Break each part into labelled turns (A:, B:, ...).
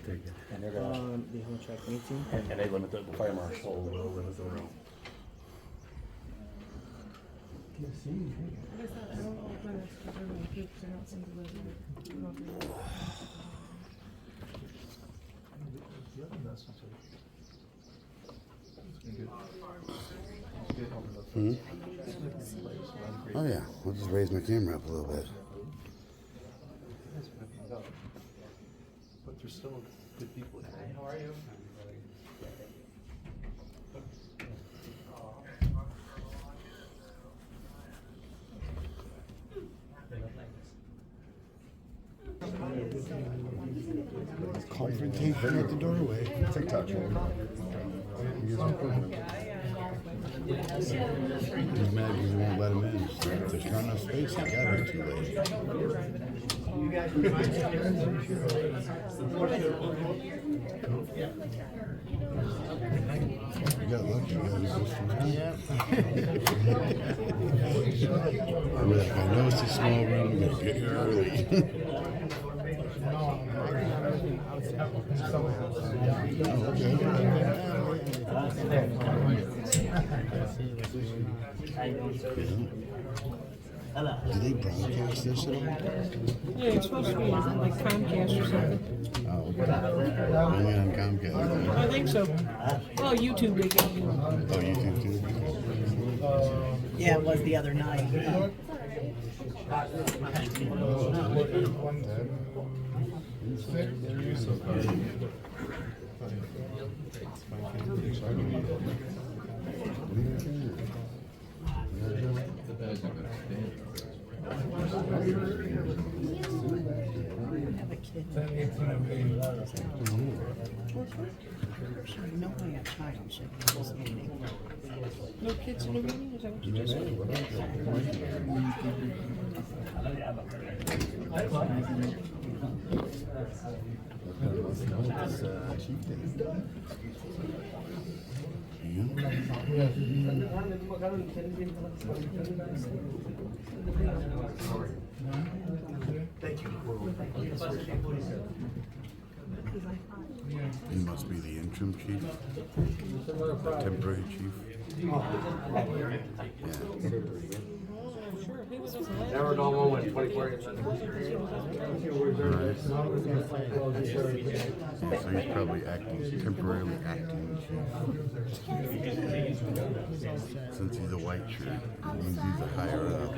A: Take it.
B: And they're gonna,
C: The Hamtramck meeting.
B: and they limit the fire marshal will limit the room.
A: Hmm? Oh yeah, I'll just raise my camera up a little bit.
D: But there's still good people here. How are you?
A: Confrontation at the doorway.
D: TikTok.
A: He's mad because he won't let him in. There's not enough space. He got here too late. You got lucky. You got his sister. Yeah. I know it's a small room. I'm gonna get here early. Do they broadcast this at all?
C: Yeah, it's supposed to be like Comcast or something.
A: Oh, okay. Only on Comcast.
C: I think so. Well, YouTube they get you.
A: Oh, YouTube too?
E: Yeah, it was the other night. Have a kid. No way a child should be in this meeting.
C: No kids in the meeting? Is that what you just said?
D: Thank you.
A: He must be the interim chief, temporary chief.
B: Never go home with 24
A: Yeah, so he's probably temporarily acting chief. Since he's a white shirt, it means he's a higher up.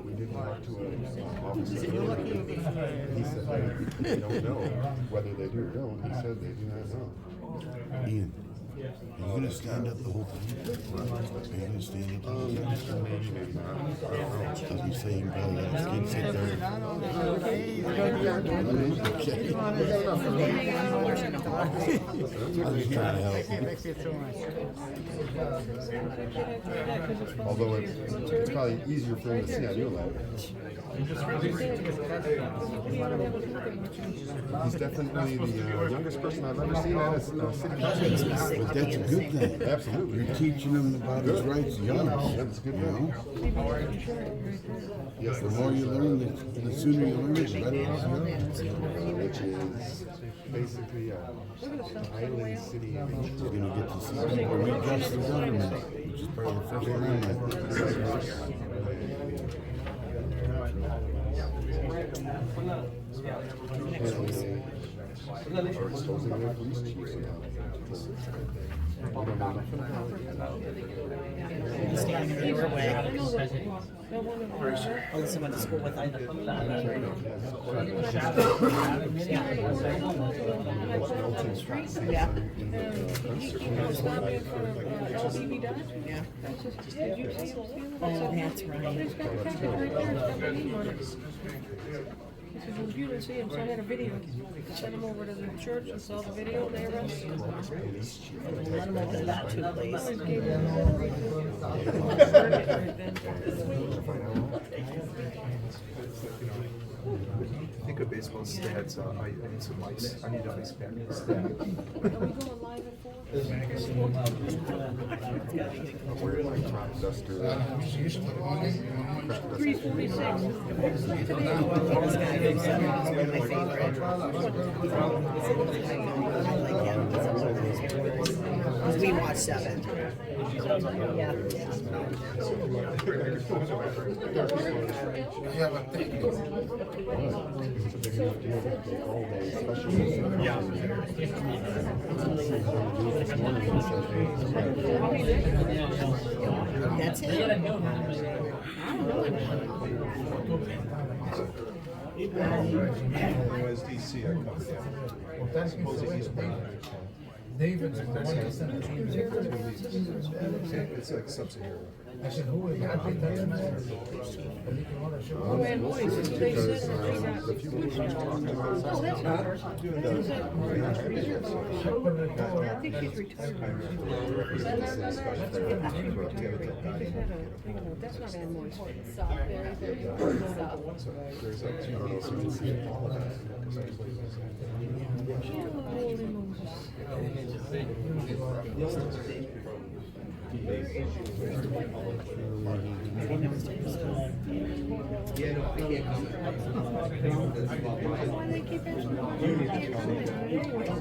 D: We didn't walk to an office. He said they don't know whether they do or don't. He said they do not know.
A: Ian, are you gonna stand up the whole time? Are you gonna stand up the whole time?
D: Maybe not.
A: Because he's saying probably let his kid sit there. I'm just trying to help.
D: Although it's probably easier for him to see on your level. He's definitely the youngest person I've ever seen at a city council.
A: But that's a good thing.
D: Absolutely.
A: You're teaching him about his rights young.
D: That's a good
A: You know?
D: Yes,
A: The more you learn, the sooner you learn, the better off you are.
D: which is basically an island city.
A: You're gonna get to see people readjust the government, which is part of the First Amendment.
D: Or exposing their police chiefs somehow. We don't know nothing about it.
E: Standing in your way. Alyssa went to school with them. Yeah. Yeah. Oh, that's right.
C: He said, well, you didn't see him, so I had a video. Sent him over to the church and saw the video, they arrested him.
E: Let them open that too, please.
C: Always gave him a
F: Think of baseball stats. I need some ice. I need an ice pack. Stat.
C: Are we going live at 4?
D: I'm wearing my crop duster.
C: 3:46.
E: We watched 7. Yeah.
D: It's a big enough deal that they all day, especially this morning. He said,
E: That's it.
F: OSDC, I covered that. Supposedly he's paying.
G: David,
F: It's like sub-Saharan.
G: عشان هو يعدي 3 متر.
C: Oh, and boys, that's what they said. They got
D: the few weeks we talked about
C: Oh, that's not her. I think she's retired. That's not Ann Moyes. Why they keep asking?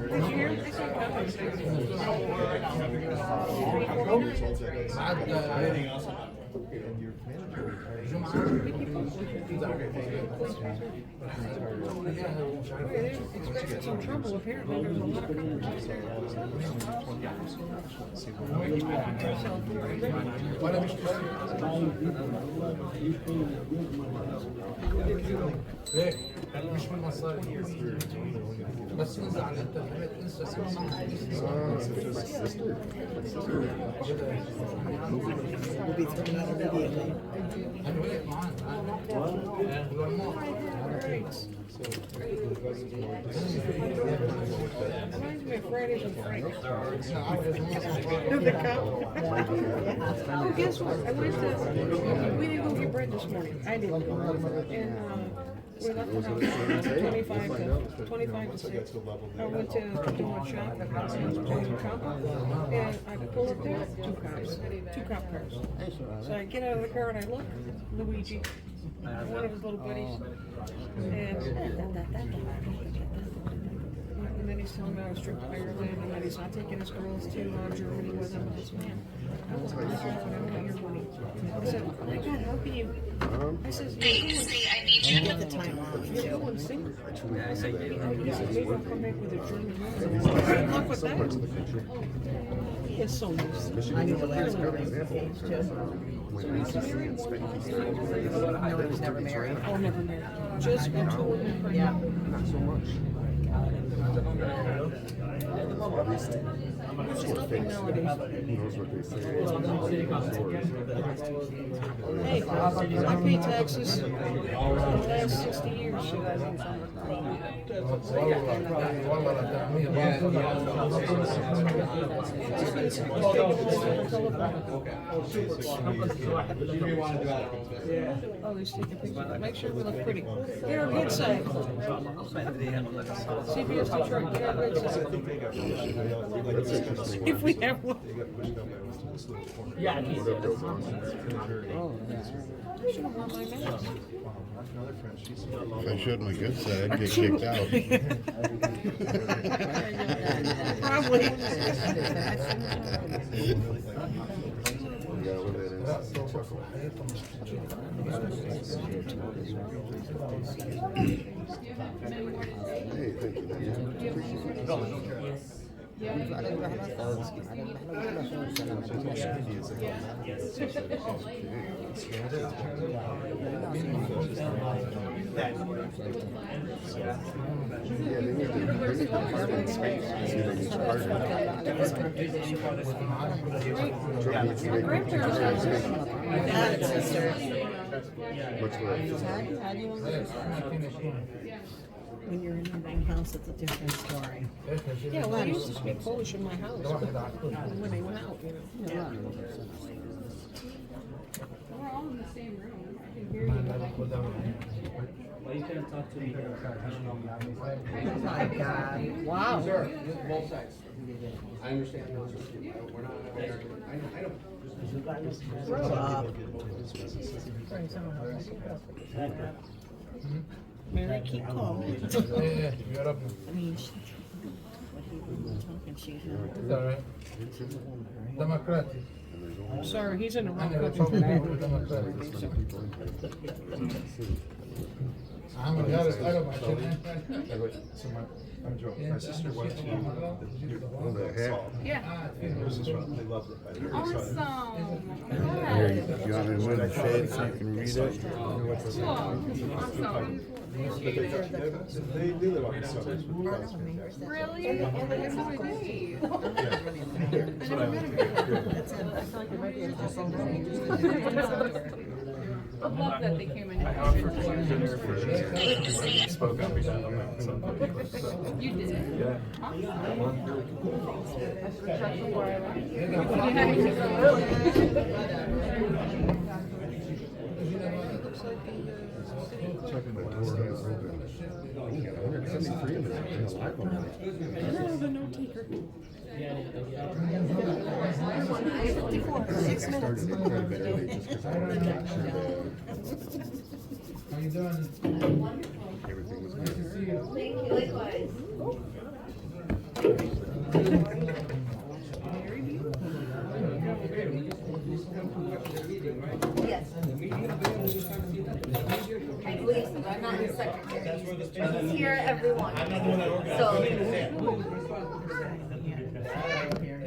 C: Did you hear? They said they're expecting some trouble apparently. There's a lot of
G: ليه؟ مش من مصاري بس انزل على الانترنت انسى
E: We'll be thrown out immediately.
G: انا وقف معانا
C: Reminds me of Fridays with Frank. The cop. Oh, guess what? I went to, we didn't go get bread this morning. I didn't. And, we left the house 25 to 6. I went to do a shop at and I pull up there, 2 cars, 2 cop cars. So I get out of the car and I look, Luigi, one of his little buddies, and then he's telling me I was stripped of Ireland, and then he's not taking his girls to Germany with him. This man, I was like, I don't want your money. I said, oh my God, how can you? I says,
E: You get the time off
C: you're
E: too.
C: going single. I said, maybe I'll come back with a German woman. Good luck with that. He is so nice.
E: I need to let her page too. No, he was never married.
C: Oh, never married. Just got told him.
E: Yeah.
D: Not so much.
C: It's nothing nowadays.
D: Who knows what they say?
C: Hey, I pay taxes for the last 60 years. Oh, he's taking pictures. Make sure we look pretty. Get our good side. CBS Detroit, get our good side. If we have one.
F: Yeah,
C: I should have worn my mask.
A: If I showed my good side, I'd get kicked out.
C: Probably.
D: Hey, thank you, Daniel. Yeah, they need to park in space. See if they can charge it. Trump needs to make What's
E: When you're in your own house, it's a different story.
C: Yeah, well, I used to speak Polish in my house when they went out, you know.
E: Yeah.
C: We're all in the same room. I can hear you.
H: Well, you can't talk to me here.
E: Oh my God. Wow.
B: Sir, both sides. I understand. We're not, I know.
E: Grow up. Mary, keep calm.
G: You're up.
E: I mean, what he was talking, she had.
G: It's all right. Democratic.
C: I'm sorry, he's in the
G: I
C: wrong
G: never
C: country.
G: talked about Democratic. I'm a goddess. I don't mind.
F: So I'm Joe. My sister went to
D: the heck?
C: Yeah.
F: they loved it. They really saw it.
C: Awesome.
A: Here, you want me to move the shade so you can read it?
C: Cool. Awesome.
F: They do live on the suburbs. But that's fantastic.
C: Really? I have no idea.
F: That's what I would
C: I love that they came in.
F: spoke up against some people. So,
C: You did?
F: yeah.
D: Checking the door, it's open. Oh, you got 173 in his iPhone.
C: I'm the note taker.
D: I started it quite a bit early just because I wanted to make sure that
G: How you doing?
D: everything was good.
I: Thank you, likewise. Yes. I believe so, I'm not the secretary. She's here every one. So,
H: They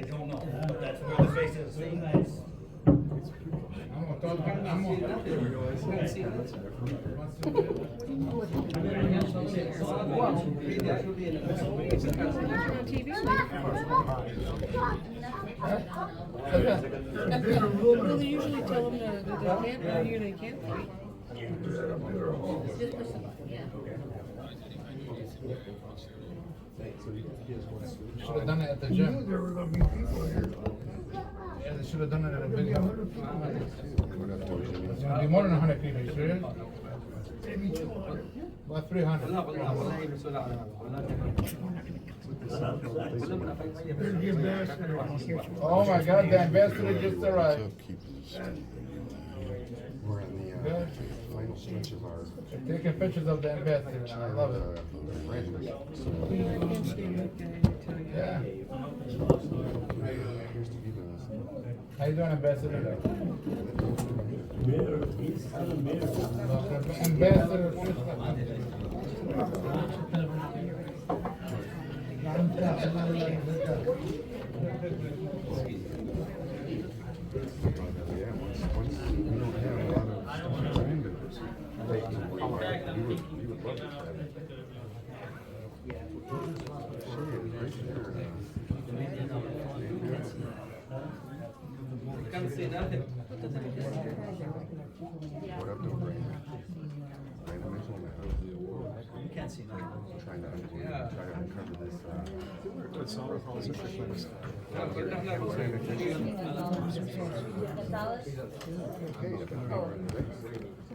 H: don't know, but that's where the face is.
G: I'm gonna talk. I'm
C: On TV.
G: gonna.
C: Well, they usually tell them that they can't, or you they can't fight.
G: Should have done it at the gym. Yeah, they should have done it at a big house. It's gonna be more than 100 people, you serious? About 300. Oh my God, the ambassador just arrived.
D: We're on the
G: Good.
D: final stretch of our
G: They're taking pictures of the ambassador. I love it.
D: rentals. So
G: Yeah.
D: here's to be the
G: How you doing, ambassador? Ambassador.
D: yeah, once we don't have a lot of time to take some more, you would love to have it. She is right there.
H: Can't see nothing.
D: What up, though, Brandon? Brandon, I told him I was the award.
H: You can't see nothing.
D: Trying to uncover this.
F: But summer calls are pretty nice.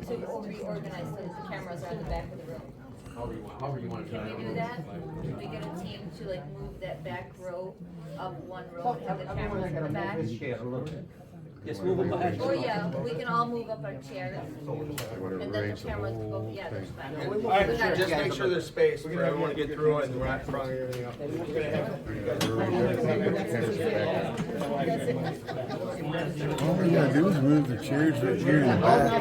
I: so you reorganize so that the cameras are in the back of the room.
B: However you want to do
I: Can
B: it.
I: we do that? Can we get a team to like move that back row up one row and have the cameras in the back?
H: Just move them behind.
I: Or yeah, we can all move up our chairs. And then the cameras will go, yeah, that's fine. We got it.
B: Just make sure there's space for everyone to get through and we're not crumbling everything up.
A: All we gotta do is move the chairs right here in the back.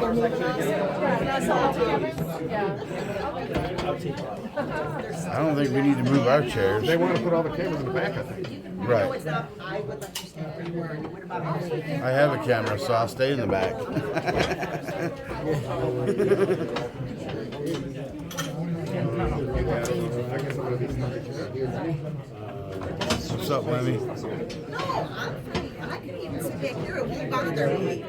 A: I don't think we need to move our chairs.
D: They want to put all the cameras in the back, I think.
A: Right.
E: I would let you stay where you were. What about
A: I have a camera, so I'll stay in the back. What's up, Lemmy?
E: No, I'm free. I can even sit back here. It won't bother me.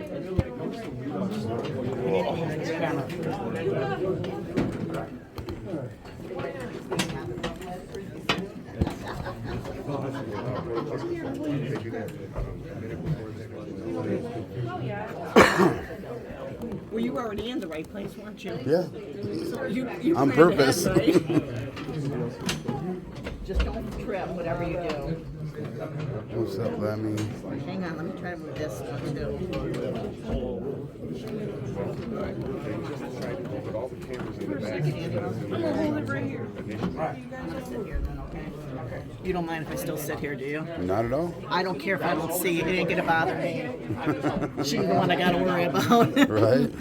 C: Oh, yeah.
E: Well, you were already in the right place, weren't you?
A: Yeah,
E: You
A: on
E: planned
A: purpose.
E: ahead, right? Just don't trip, whatever you do.
A: What's up, Lemmy?
E: Hang on, let me try to move this one too.
D: But all the cameras in the
C: For a
D: back.
C: second, Andy. I'm gonna hold it right here.
E: Sit here then, okay? You don't mind if I still sit here, do you?
A: Not at all.
E: I don't care if I don't see you. It ain't gonna bother me. She's the one I gotta worry about.
A: Right?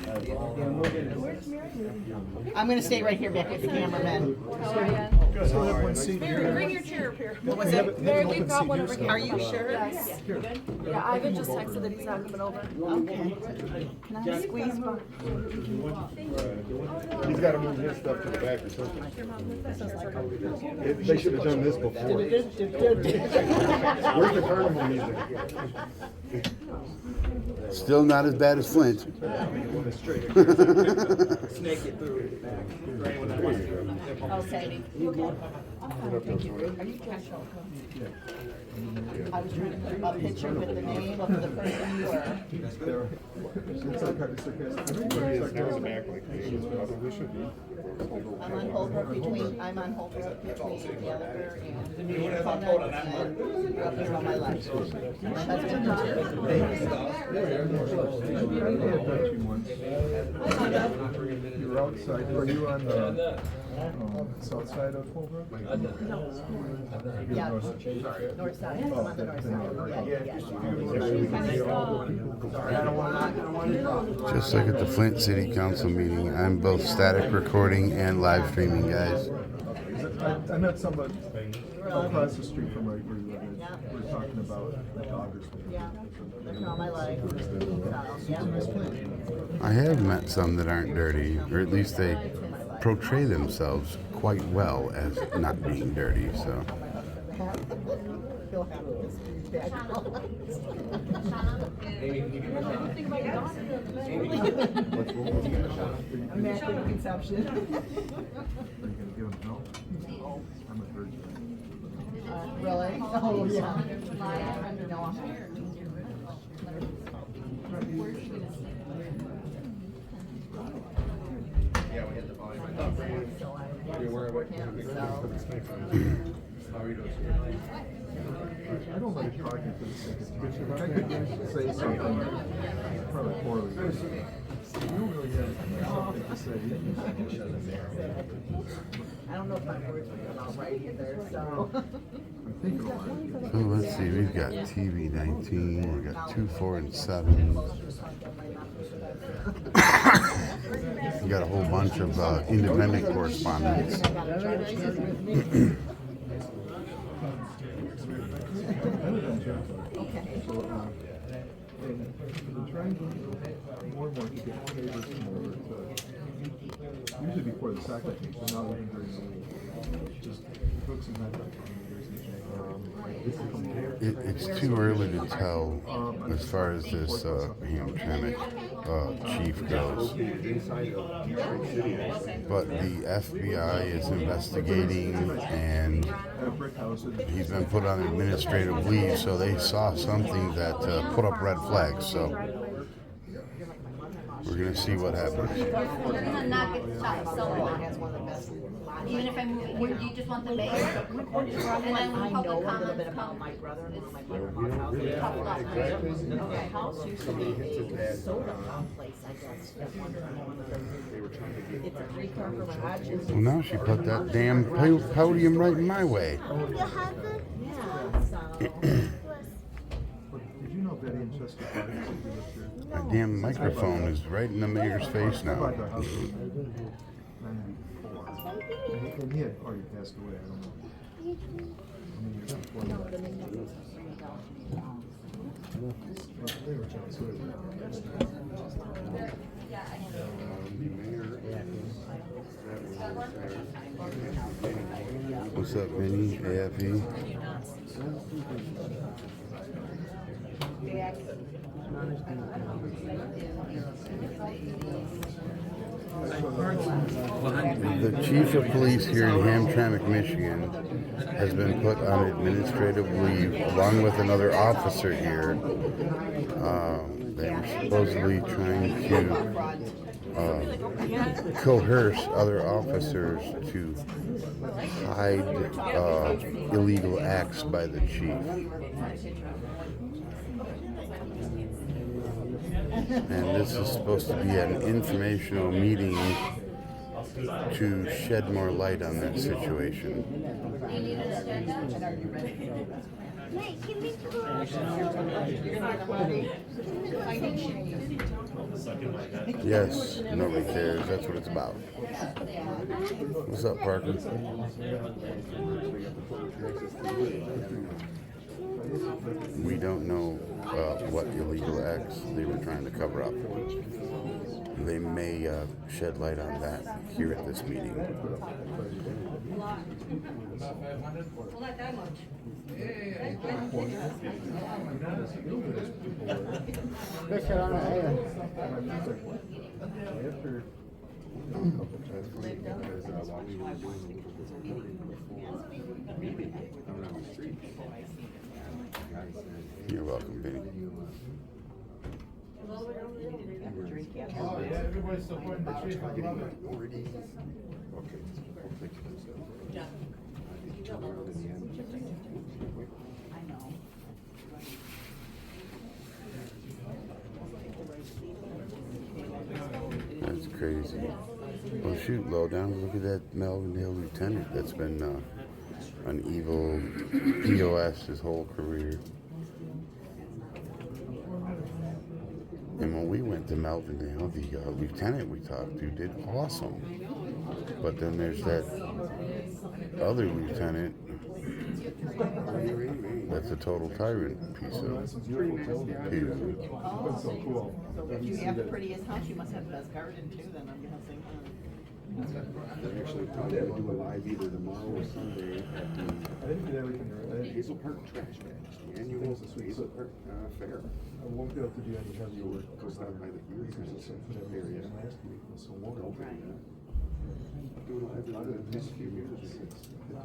E: I'm gonna stay right here back with the cameraman.
C: Bring your chair up here.
E: What was it?
C: Mary, we've got one over here.
E: Are you sure?
C: Yes. Yeah, Ivan just texted that he's not coming over.
E: Okay. Can I squeeze my?
D: He's got to move his stuff to the back or something. They should have done this before. Where's the carnival music?
A: Still not as bad as Flint.
H: Snake it through.
E: Okay. Thank you. Are you Josh? I was trying to put a picture with the name of the person you were.
D: There's a back like this. Probably should be.
E: I'm on Holbrook between the other and you're up here on my left. My husband
F: You're outside, are you on the south side of Holbrook?
E: Yeah. North side. I'm on the north side.
A: Just like at the Flint City Council meeting, I'm both static recording and live streaming, guys.
F: I met somebody across the street from right where you live. We were talking about the doggers.
E: Yeah. Looking all my life. Yeah.
A: I have met some that aren't dirty, or at least they portray themselves quite well as not being dirty, so.
E: He'll have this bag. Immaculate conception.
F: Are you gonna give him milk? I'm a virgin.
E: Really? Oh, yeah. No, I'm
B: Yeah, we hit the volume. I thought you're aware of it. How are you doing?
F: I don't like talking to the secretary. I could say something probably poorly. You don't really have something to say.
E: I don't know if my words will come out right either, so.
F: I'm thinking a lot.
A: So let's see, we've got TV19, we've got 2, 4, and 7. We got a whole bunch of independent correspondents.
F: And we're trying more and more to get favors more usually before the soccer game, but now even during the week. Just books and that.
A: It's too early to tell as far as this Hamtramck chief goes. But the FBI is investigating and he's been put on administrative leave, so they saw something that put up red flags. So we're going to see what happens.
I: You're gonna not get shot somewhere. Even if I move it here, do you just want the mayor? And then when
E: I
I: public
E: know a little bit
I: comments
E: about
I: come,
E: my brother-in-law, my brother-in-law's house. My house used to be a soda place, I guess. It's a 3-car garage.
A: Well, now she put that damn podium right in my way.
E: Yeah, so.
F: Did you know Betty and Chester Park is up here?
A: That damn microphone is right in the mayor's face
F: I
A: now.
F: bought the house in 94. And he had already passed away, I don't know. How many years before that? They were trying to sort it
A: What's up, Vinny? AFE? The chief of police here in Hamtramck, Michigan, has been put on administrative leave, along with another officer here. They were supposedly trying to coerce other officers to hide illegal acts by the chief. And this is supposed to be an informational meeting to shed more light on that situation. Yes, nobody cares. That's what it's about. What's up, Parker? We don't know what illegal acts they were trying to cover up. They may shed light on that here at this meeting.
I: Well, not that much.
A: You're welcome, Benny.
G: Oh, yeah, everybody's supporting the chief. I love it.
A: That's crazy. Well, shoot, low down. Look at that Melvindale lieutenant that's been an evil POS his whole career. And when we went to Melvindale, the lieutenant we talked to did awesome. But then there's that other lieutenant that's a total tyrant piece of poo.
E: Oh, so if you have the prettiest house, you must have the best garden too, then I'm guessing.
D: They're actually probably going to do a live either tomorrow or Sunday at the
F: I didn't get everything right.
D: Hazel Park Trash Patch, the annual Hazel Park Fair.
F: I won't be able to do any heavy work.
D: Goes down by the gears
F: Because it's something that we
D: area.
F: did last week was so warm.
D: Doing live in the past few years.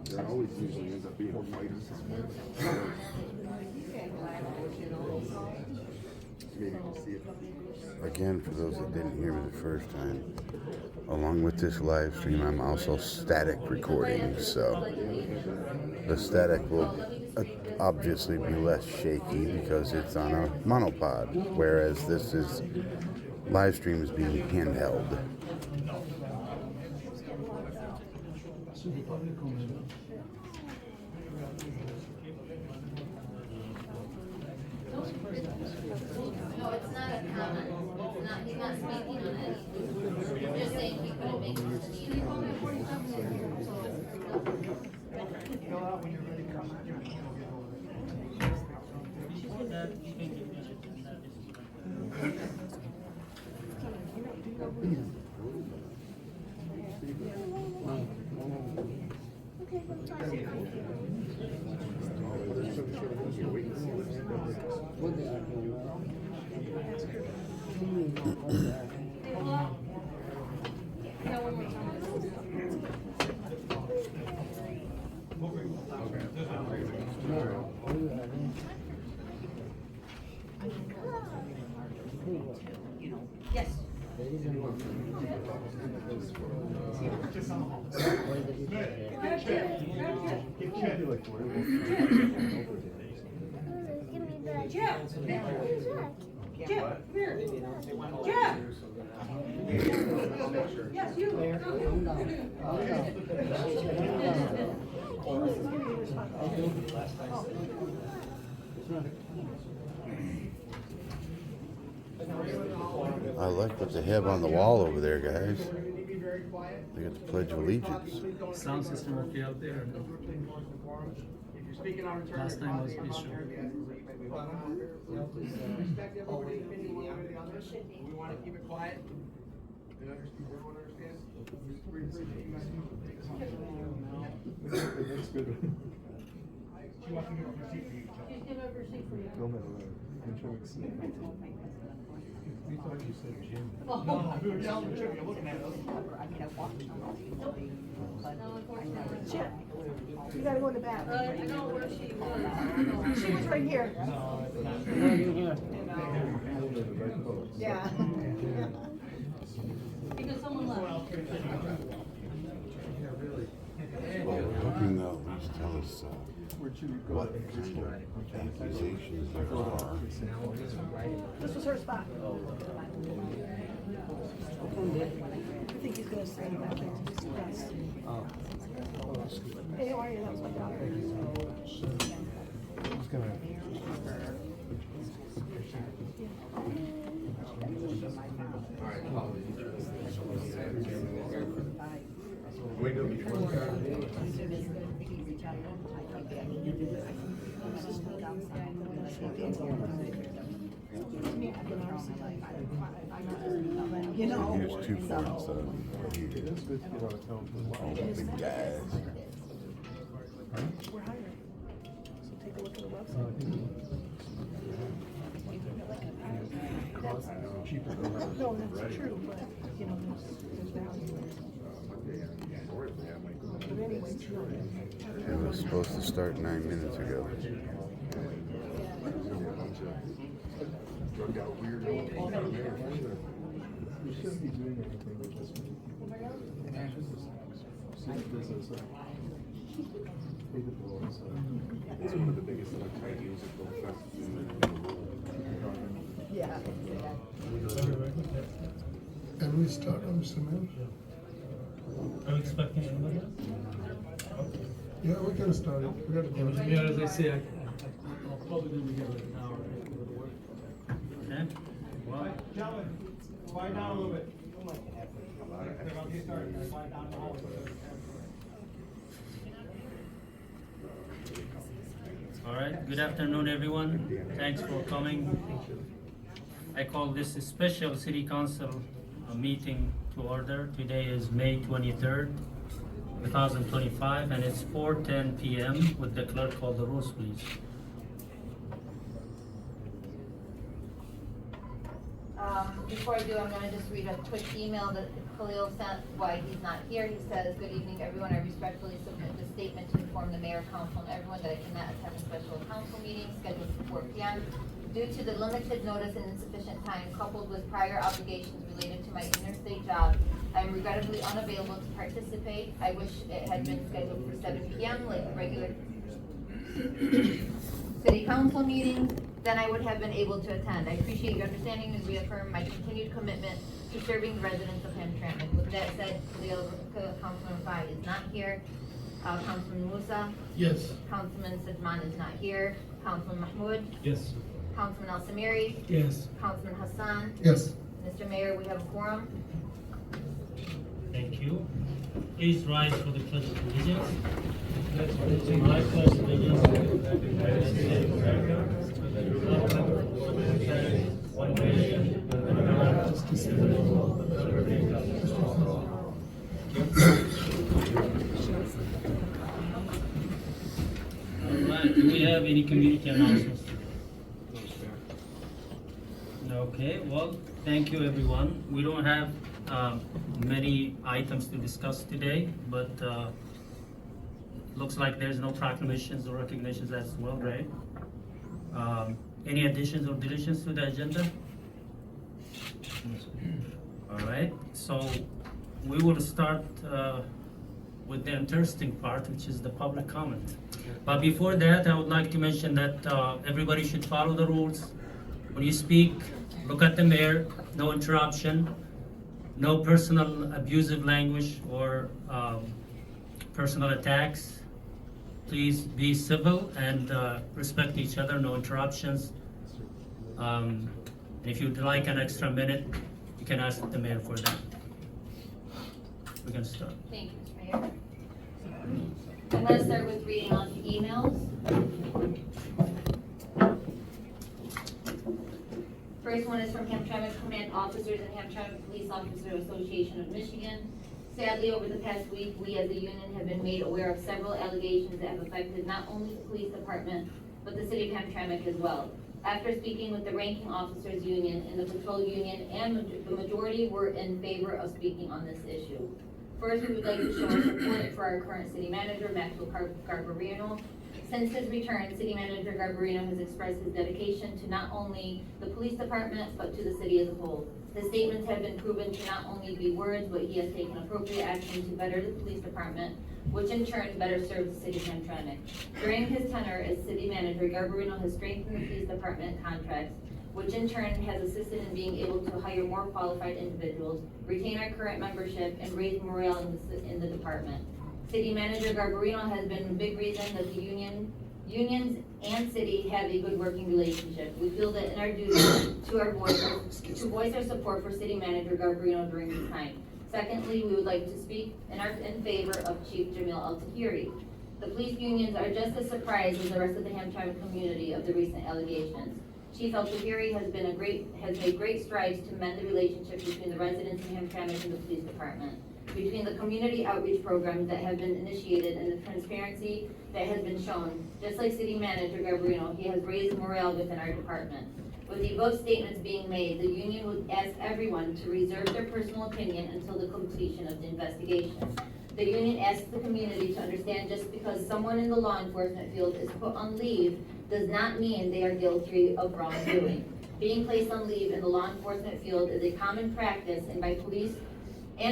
D: There always usually ends up being a fight or something. Maybe we'll see it.
A: Again, for those that didn't hear me the first time, along with this live stream, I'm also static recording, so the static will obviously be less shaky because it's on a monopod, whereas this is live stream is being handheld.
I: No, it's not a comment. It's not, he's not speaking on it. He's just saying he couldn't make this meeting. Yes.
C: Jeff, come here. Jeff. Yes, you.
A: I like what they have on the wall over there, guys. They got the Pledge of Allegiance.
J: Sound system okay out there? Last time was issue.
B: Respect everybody's opinion one way or the other. We want to keep it quiet. Everyone understands?
F: That's good.
B: She wants to give up her seat for you.
I: She's giving up her seat for you.
F: No matter what. I'm trying to see.
G: We thought you said Jim.
B: No, we were telling the truth, you're looking at us.
E: I mean, I walked around.
I: No, unfortunately.
C: You gotta go in the back.
I: I know where she was.
C: She was right here.
F: Hold it right
E: Yeah.
I: Because someone left.
A: Well, we're hoping they'll at least tell us
F: Where should we go?
A: what kind of accusations there are.
C: This was her spot. I think he's gonna say that thing to discuss. Hey, how are you? That was my daughter.
E: You know.
A: Here's 2 points of here.
F: It's good to get out of town for a while.
A: All the big guys.
C: We're hiring. So take a look at the website.
F: Cheaper than that.
C: No, that's true, but, you know, there's value. But anyways,
A: It was supposed to start 9 minutes ago.
D: Drug out weirdo. All kind of mayor.
F: We shouldn't be doing anything with this. See if this is pay the bills.
D: It's one of the biggest electronic musical festivals in the world.
E: Yeah.
K: Can we start on Mr. Mayor?
J: Are you expecting anybody else?
K: Yeah, we can start it. We gotta go.
J: Yeah, as I say, I'll probably gonna be here like an hour. Okay? Well,
H: Gentlemen, quiet down a little bit. I'll get started. Quiet down the hallway.
J: all right, good afternoon, everyone. Thanks for coming. I call this a special city council meeting to order. Today is May 23rd, 2025, and it's 4:10 p.m. Would the clerk call the rules, please?
I: Before I do, I'm gonna just read a quick email that Khalil sent why he's not here. He says, "Good evening, everyone. I respectfully submit this statement to inform the mayor, council, and everyone that I cannot attend a special council meeting scheduled for 4 p.m. due to the limited notice and insufficient time coupled with prior obligations related to my interstate job. I am regrettably unavailable to participate. I wish it had been scheduled for 7 p.m. like regular city council meeting, then I would have been able to attend. I appreciate your understanding and reaffirm my continued commitment to serving the residents of Hamtramck. With that said, Councilman Fai is not here. Councilman Musa?
K: Yes.
I: Councilman Sajman is not here. Councilman Mahmoud?
J: Yes.
I: Councilman Al Samiri?
J: Yes.
I: Councilman Hassan?
K: Yes.
I: Mr. Mayor, we have a quorum.
J: Thank you. Please rise for the pledge of allegiance. I pledge allegiance to the United States of America, one nation, under God, all right, do we have any community announcements? Okay, well, thank you, everyone. We don't have many items to discuss today, but looks like there's no proclamations or recognitions as well, right? Any additions or deletions to the agenda? All right, so we will start with the interesting part, which is the public comment. But before that, I would like to mention that everybody should follow the rules. When you speak, look at the mayor, no interruption, no personal abusive language or personal attacks. Please be civil and respect each other, no interruptions. If you'd like an extra minute, you can ask the mayor for that. We can start.
I: Thank you, Mr. Mayor. I'm gonna start with reading on the emails. First one is from Hamtramck Command Officers and Hamtramck Police Officer Association of Michigan. Sadly, over the past week, we as a union have been made aware of several allegations that have affected not only the police department, but the city of Hamtramck as well. After speaking with the ranking officers union and the patrol union, and the majority were in favor of speaking on this issue. First, we would like to show our support for our current city manager, Maxwell Garbarino. Since his return, City Manager Garbarino has expressed his dedication to not only the police department, but to the city as a whole. His statements have been proven to not only be words, but he has taken appropriate action to better the police department, which in turn better serves the city of Hamtramck. During his tenure as city manager, Garbarino has strengthened the police department contracts, which in turn has assisted in being able to hire more qualified individuals, retain our current membership, and raise morale in the department. City Manager Garbarino has been a big reason that the unions and city have a good working relationship. We feel that in our duty to voice our support for City Manager Garbarino during this time. Secondly, we would like to speak in favor of Chief Jamil Al-Tahiri. The police unions are just as surprised as the rest of the Hamtramck community of the recent allegations. Chief Al-Tahiri has made great strides to mend the relationship between the residents of Hamtramck and the police department, between the community outreach programs that have been initiated and the transparency that has been shown. Just like City Manager Garbarino, he has raised morale within our department. With the above statements being made, the union would ask everyone to reserve their personal opinion until the completion of the investigation. The union asks the community to understand just because someone in the law enforcement field is put on leave does not mean they are guilty of wrongdoing. Being placed on leave in the law enforcement field is a common practice and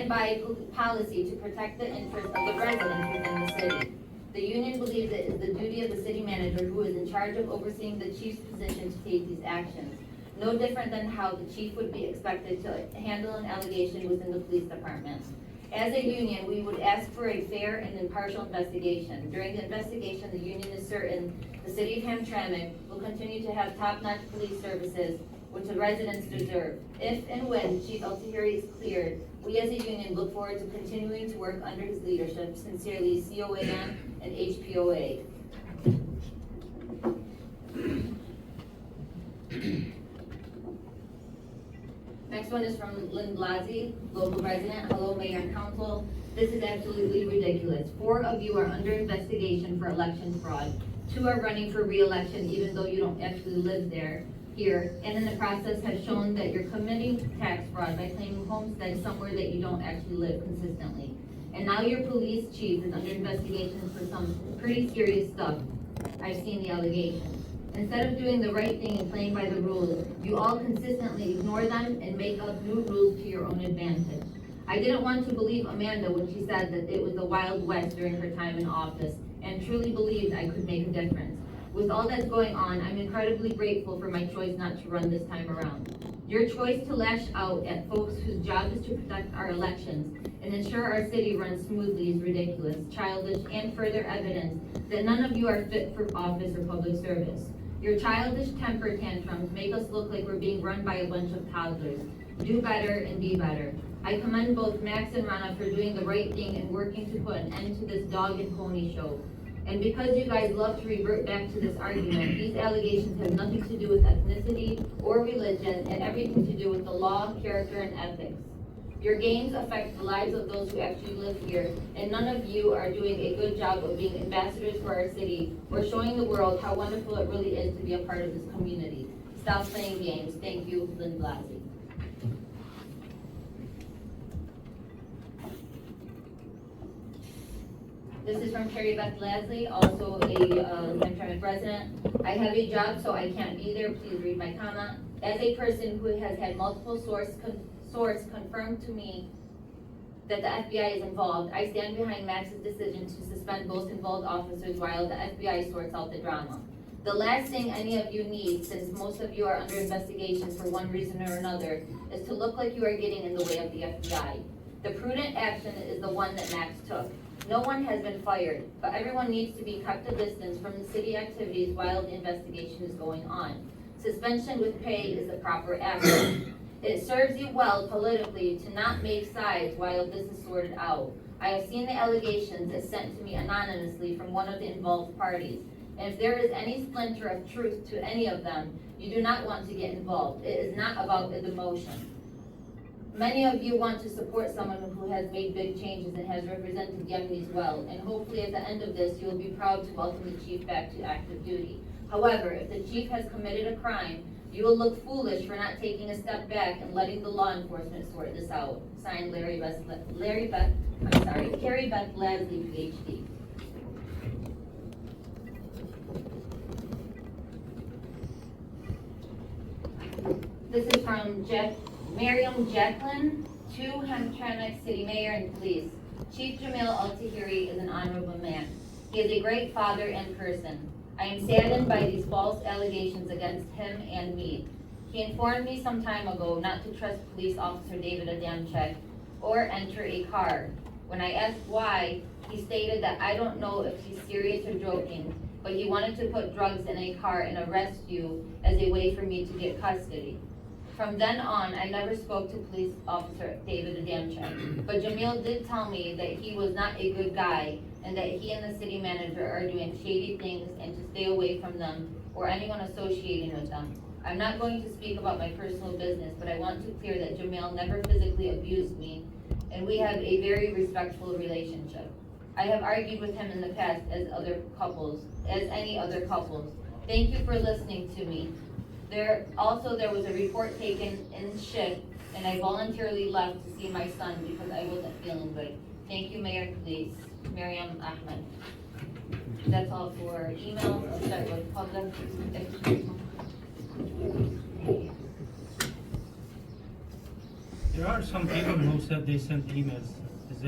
I: by policy to protect the interests of the residents within the city. The union believes it is the duty of the city manager, who is in charge of overseeing the chief's position, to take these actions. No different than how the chief would be expected to handle an allegation within the police department. As a union, we would ask for a fair and impartial investigation. During the investigation, the union is certain the city of Hamtramck will continue to have top-notch police services, which the residents deserve. If and when Chief Al-Tahiri is cleared, we as a union look forward to continuing to work under his leadership. Sincerely, COAM and HPOA. Next one is from Lynn Blasey, local resident. Hello, Mayor and Council. This is absolutely ridiculous. 4 of you are under investigation for election fraud. 2 are running for re-election even though you don't actually live here, and in the process have shown that you're committing tax fraud by claiming homestead somewhere that you don't actually live consistently. And now your police chief is under investigation for some pretty serious stuff. I've seen the allegations. Instead of doing the right thing and playing by the rules, you all consistently ignore them and make up new rules to your own advantage. I didn't want to believe Amanda when she said that it was the Wild West during her time in office, and truly believed I could make a difference. With all that's going on, I'm incredibly grateful for my choice not to run this time around. Your choice to lash out at folks whose job is to protect our elections and ensure our city runs smoothly is ridiculous, childish, and further evidence that none of you are fit for office or public service. Your childish temper tantrums make us look like we're being run by a bunch of toddlers. Do better and be better. I commend both Max and Rana for doing the right thing and working to put an end to this dog and pony show. And because you guys love to revert back to this argument, these allegations have nothing to do with ethnicity or religion and everything to do with the law, character, and ethics. Your games affect the lives of those who actually live here, and none of you are doing a good job of being ambassadors for our city or showing the world how wonderful it really is to be a part of this community. Stop playing games. Thank you, Lynn Blasey. This is from Carrie Beth Lasley, also a Hamtramck resident. I have a job, so I can't be there. Please read my comment. As a person who has had multiple source confirm to me that the FBI is involved, I stand behind Max's decision to suspend both involved officers while the FBI sorts out the drama. The last thing any of you need, since most of you are under investigation for one reason or another, is to look like you are getting in the way of the FBI. The prudent action is the one that Max took. No one has been fired, but everyone needs to be kept a distance from the city activities while the investigation is going on. Suspension with pay is the proper action. It serves you well politically to not make sides while this is sorted out. I have seen the allegations as sent to me anonymously from one of the involved parties. And if there is any splinter of truth to any of them, you do not want to get involved. It is not about the demotion. Many of you want to support someone who has made big changes and has represented Yemenis well, and hopefully at the end of this, you will be proud to welcome the chief back to active duty. However, if the chief has committed a crime, you will look foolish for not taking a step back and letting the law enforcement sort this out. Signed, Carrie Beth Lasley, PhD. This is from Miriam Jacqueline to Hamtramck City Mayor and Police. Chief Jamil Al-Tahiri is an honorable man. He is a great father and person. I am saddened by these false allegations against him and me. He informed me some time ago not to trust Police Officer David Adamczyk or enter a car. When I asked why, he stated that I don't know if he's serious or joking, but he wanted to put drugs in a car and arrest you as a way for me to get custody. From then on, I never spoke to Police Officer David Adamczyk, but Jamil did tell me that he was not a good guy and that he and the city manager are doing shady things and to stay away from them or anyone associating with them. I'm not going to speak about my personal business, but I want to clear that Jamil never physically abused me, and we have a very respectful relationship. I have argued with him in the past as any other couples. Thank you for listening to me. There was a report taken in shift, and I voluntarily left to see my son because I wasn't feeling good. Thank you, Mayor and Police. Miriam Ahmed. That's all for email. We'll start with public.
J: There are some people who said they sent emails. Is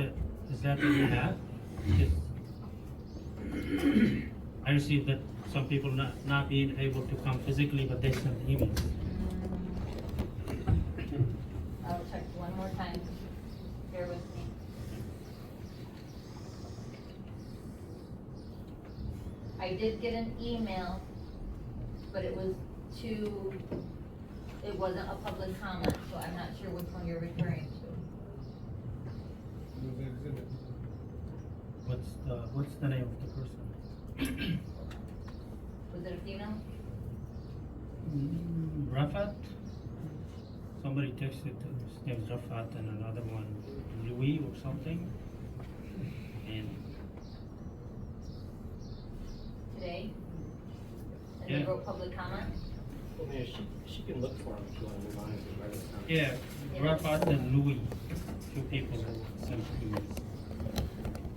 J: that what you have? I received that some people not being able to come physically, but they sent emails.
I: I'll check one more time. Bear with me. I did get an email, but it wasn't a public comment, so I'm not sure which one you're referring to.
J: What's the name of the person?
I: Was it a female?
J: Rafat? Somebody texted, his name's Rafat, and another one, Louis or something. And
I: Today? And
J: Yeah.
I: they wrote public comment?
G: Well, yeah, she can look for him if you want to move on to the regular time.
J: yeah, Rafat and Louis, two people who sent emails.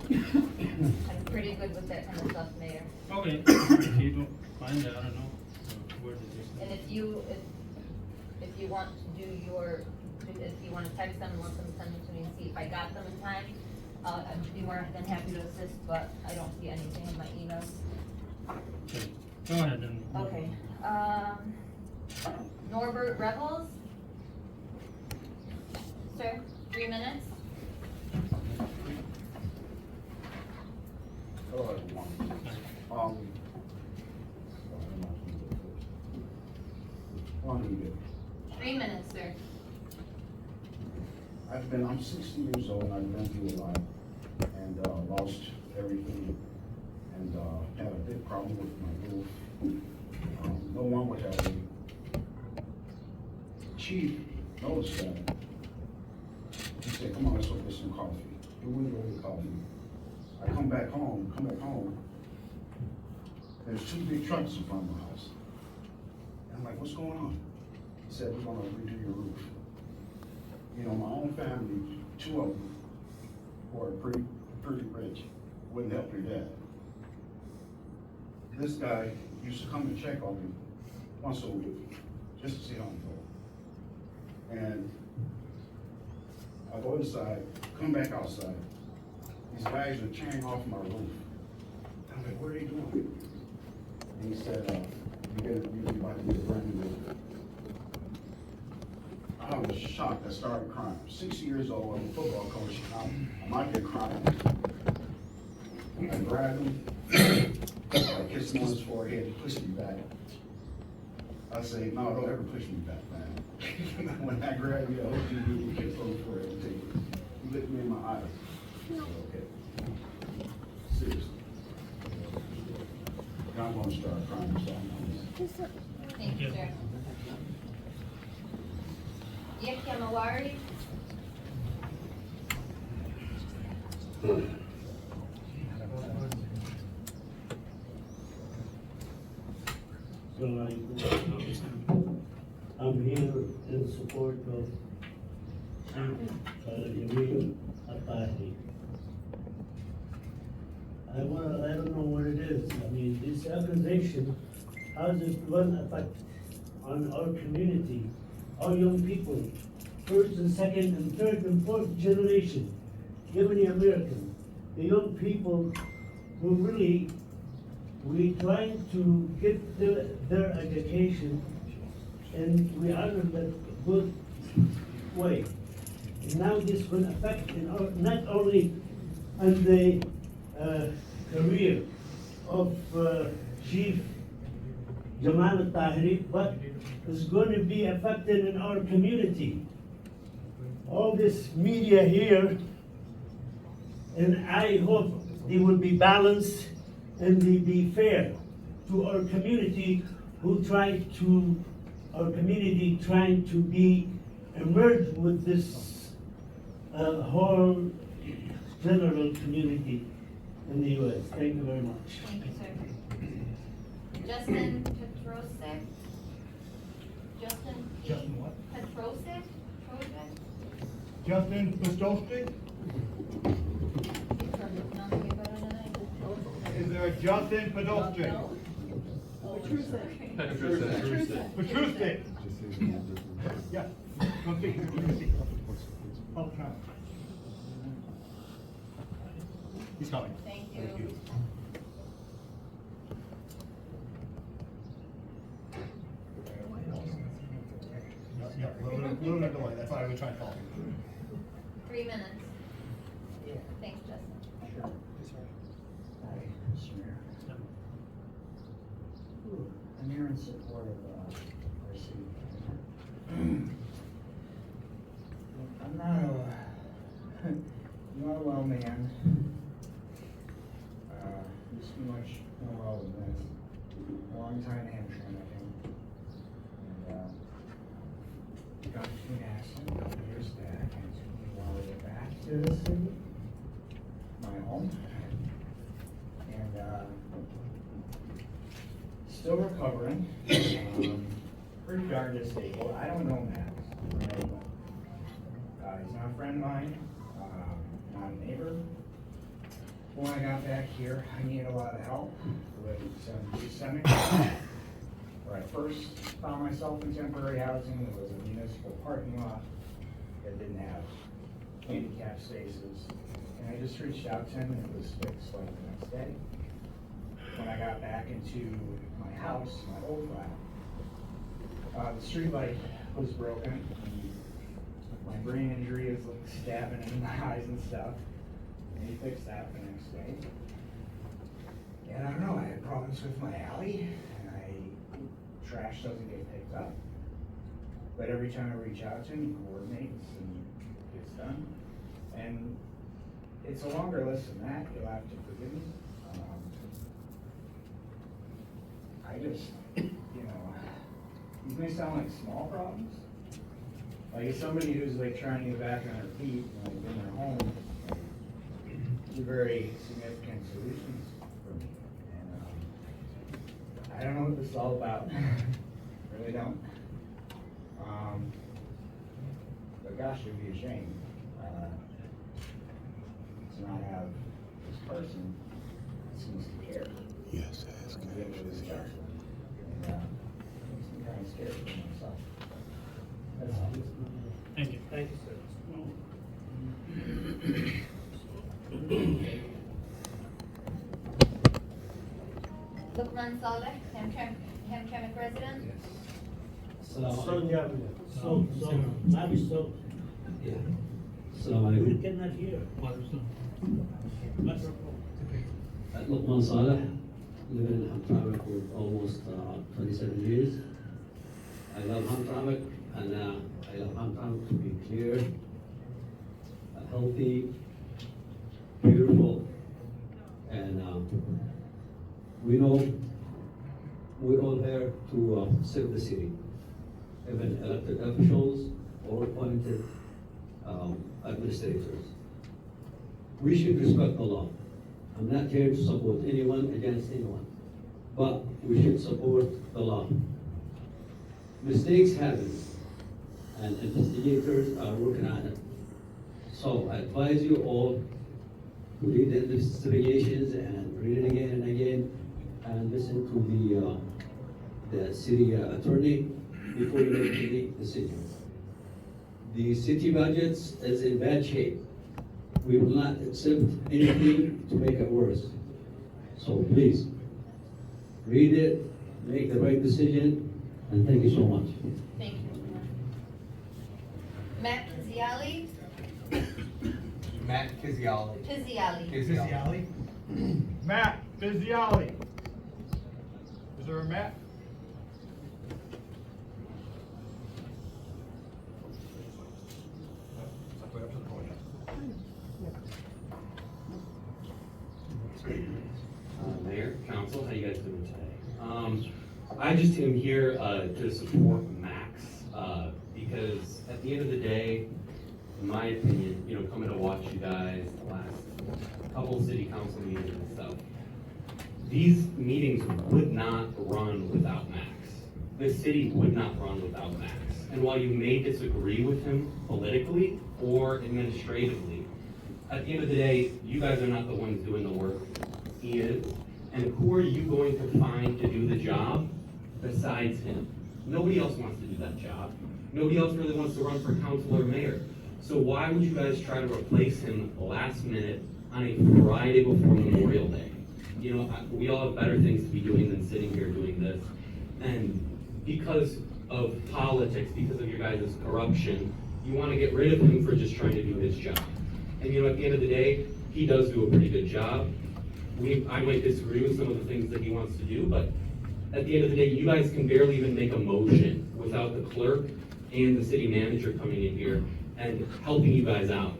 I: I'm pretty good with that kind of stuff, Mayor.
J: Okay, if you don't find it, I don't know. Where did you
I: And
J: send it?
I: if you want to do if you want to text them and let them send them to me and see if I got them in time, I'd be more than happy to assist, but I don't see anything in my emails.
J: Okay, go ahead and.
I: Okay, Norbert Rebels? Sir, 3 minutes?
L: Hello, everyone. One minute.
I: 3 minutes, sir.
L: I'm 60 years old and I've been through a lot and lost everything and had a big problem with my roof. No one would have me. Chief noticed that. He said, come on, let's go get some coffee. We went to go get coffee. I come back home. There's 2 big trucks in front of my house. And I'm like, what's going on? He said, we're gonna redo your roof. You know, my own family, 2 of them, who are pretty rich, wouldn't help your dad. This guy used to come and check on me once a week, just to see how I'm doing. And I go inside, come back outside. These guys are tearing off my roof. I'm like, what are they doing? And he said, you're about to get a brand new roof. I was shocked. I started crying. 60 years old, I'm a football coach. I'm out there crying. I grabbed him. I kissed him on his forehead. He pushed me back. I say, no, don't ever push me back, man. When I grab you, I hope you do the kiss on the forehead and take it. You looked me in my eyes. I said, okay. Seriously. I'm going to start crying. So
I: Thank you, sir. Yahya Mawari?
M: I'm here in support of Jamil Al-Tahiri. I don't know what it is. I mean, this accusation, how does it affect on our community our young people, first and second and third and fourth generation, even the American, the young people who really, we trying to get their education, and we are in the good way. And now this will affect in our, not only on the career of Chief Jamal Tahiri, but it's going to be affected in our community. All this media here, and I hope they will be balanced and they be fair to our community who try to, our community trying to be emerged with this whole general community in the U.S. Thank you very much.
I: Thank you, sir. Justin Petrosek?
H: Justin what?
I: Petrosek? Project?
H: Justin Pistolsky? Is there a Justin Podolsky? Petrusik. Yeah. Come see. Hamtramck. He's coming.
I: Thank you.
H: Yeah, little delay, that's why we try and call.
I: 3 minutes. Thanks, Justin.
N: Sure. Hi, Mr. Mayor. I'm here in support of our city. I'm not a well man. Used to be much more well than this. A long time in Hamtramck, I think. And got to an accident a couple years back, and it took me a while to get back to the city, my home. And still recovering. Pretty darn disabled. I don't know Max. Right? He's not a friend of mine, not a neighbor. When I got back here, I needed a lot of help with some systemic. Where I first found myself in temporary housing, it was a municipal parking lot that didn't have handicap spaces. And I just reached out to him and it was fixed like the next day. When I got back into my house, my old flat, the street light was broken. And my brain injury is like stabbing in my eyes and stuff. And he fixed that the next day. And I don't know, I had problems with my alley, and trash doesn't get picked up. But every time I reach out to him, he coordinates and gets done. And it's a longer list than that, you'll have to forgive me. I just, these may sound like small problems. Like as somebody who's like trying to get back on their feet, in their home, these are very significant solutions for me. And I don't know what this is all about. Really don't. But gosh, it'd be a shame to not have this person that seems to care.
A: Yes, that's good.
N: And I'm kind of scared for myself. That's all.
J: Thank you.
M: Thank you, sir.
I: Lukman Saleh, Hamtramck resident.
M: Yeah. We cannot hear.
O: Lukman Saleh, living in Hamtramck for almost 27 years. I love Hamtramck, and I love Hamtramck to be clear, healthy, beautiful, and we know we're all here to serve the city, even elected officials or appointed administrators. We should respect the law. I'm not here to support anyone against anyone, but we should support the law. Mistakes happen, and investigators are working on it. So I advise you all to read the investigations and read it again and again, and listen to the city attorney before you make any decisions. The city budgets is in bad shape. We will not accept anything to make it worse. So please, read it, make the right decision, and thank you so much.
I: Thank you. Matt Pizziali?
B: Matt Pizziali.
I: Pizziali.
B: Pizziali.
H: Matt Pizziali. Is there a Matt?
P: Mayor, council, how you guys doing today? I just am here to support Max because at the end of the day, in my opinion, you know, coming to watch you guys the last couple city council meetings and stuff, these meetings would not run without Max. The city would not run without Max. And while you may disagree with him politically or administratively, at the end of the day, you guys are not the ones doing the work. He is. And who are you going to find to do the job besides him? Nobody else wants to do that job. Nobody else really wants to run for council or mayor. So why would you guys try to replace him last minute on a Friday before Memorial Day? You know, we all have better things to be doing than sitting here doing this. And because of politics, because of your guys' corruption, you want to get rid of him for just trying to do his job. And you know, at the end of the day, he does do a pretty good job. I might disagree with some of the things that he wants to do, but at the end of the day, you guys can barely even make a motion without the clerk and the city manager coming in here and helping you guys out.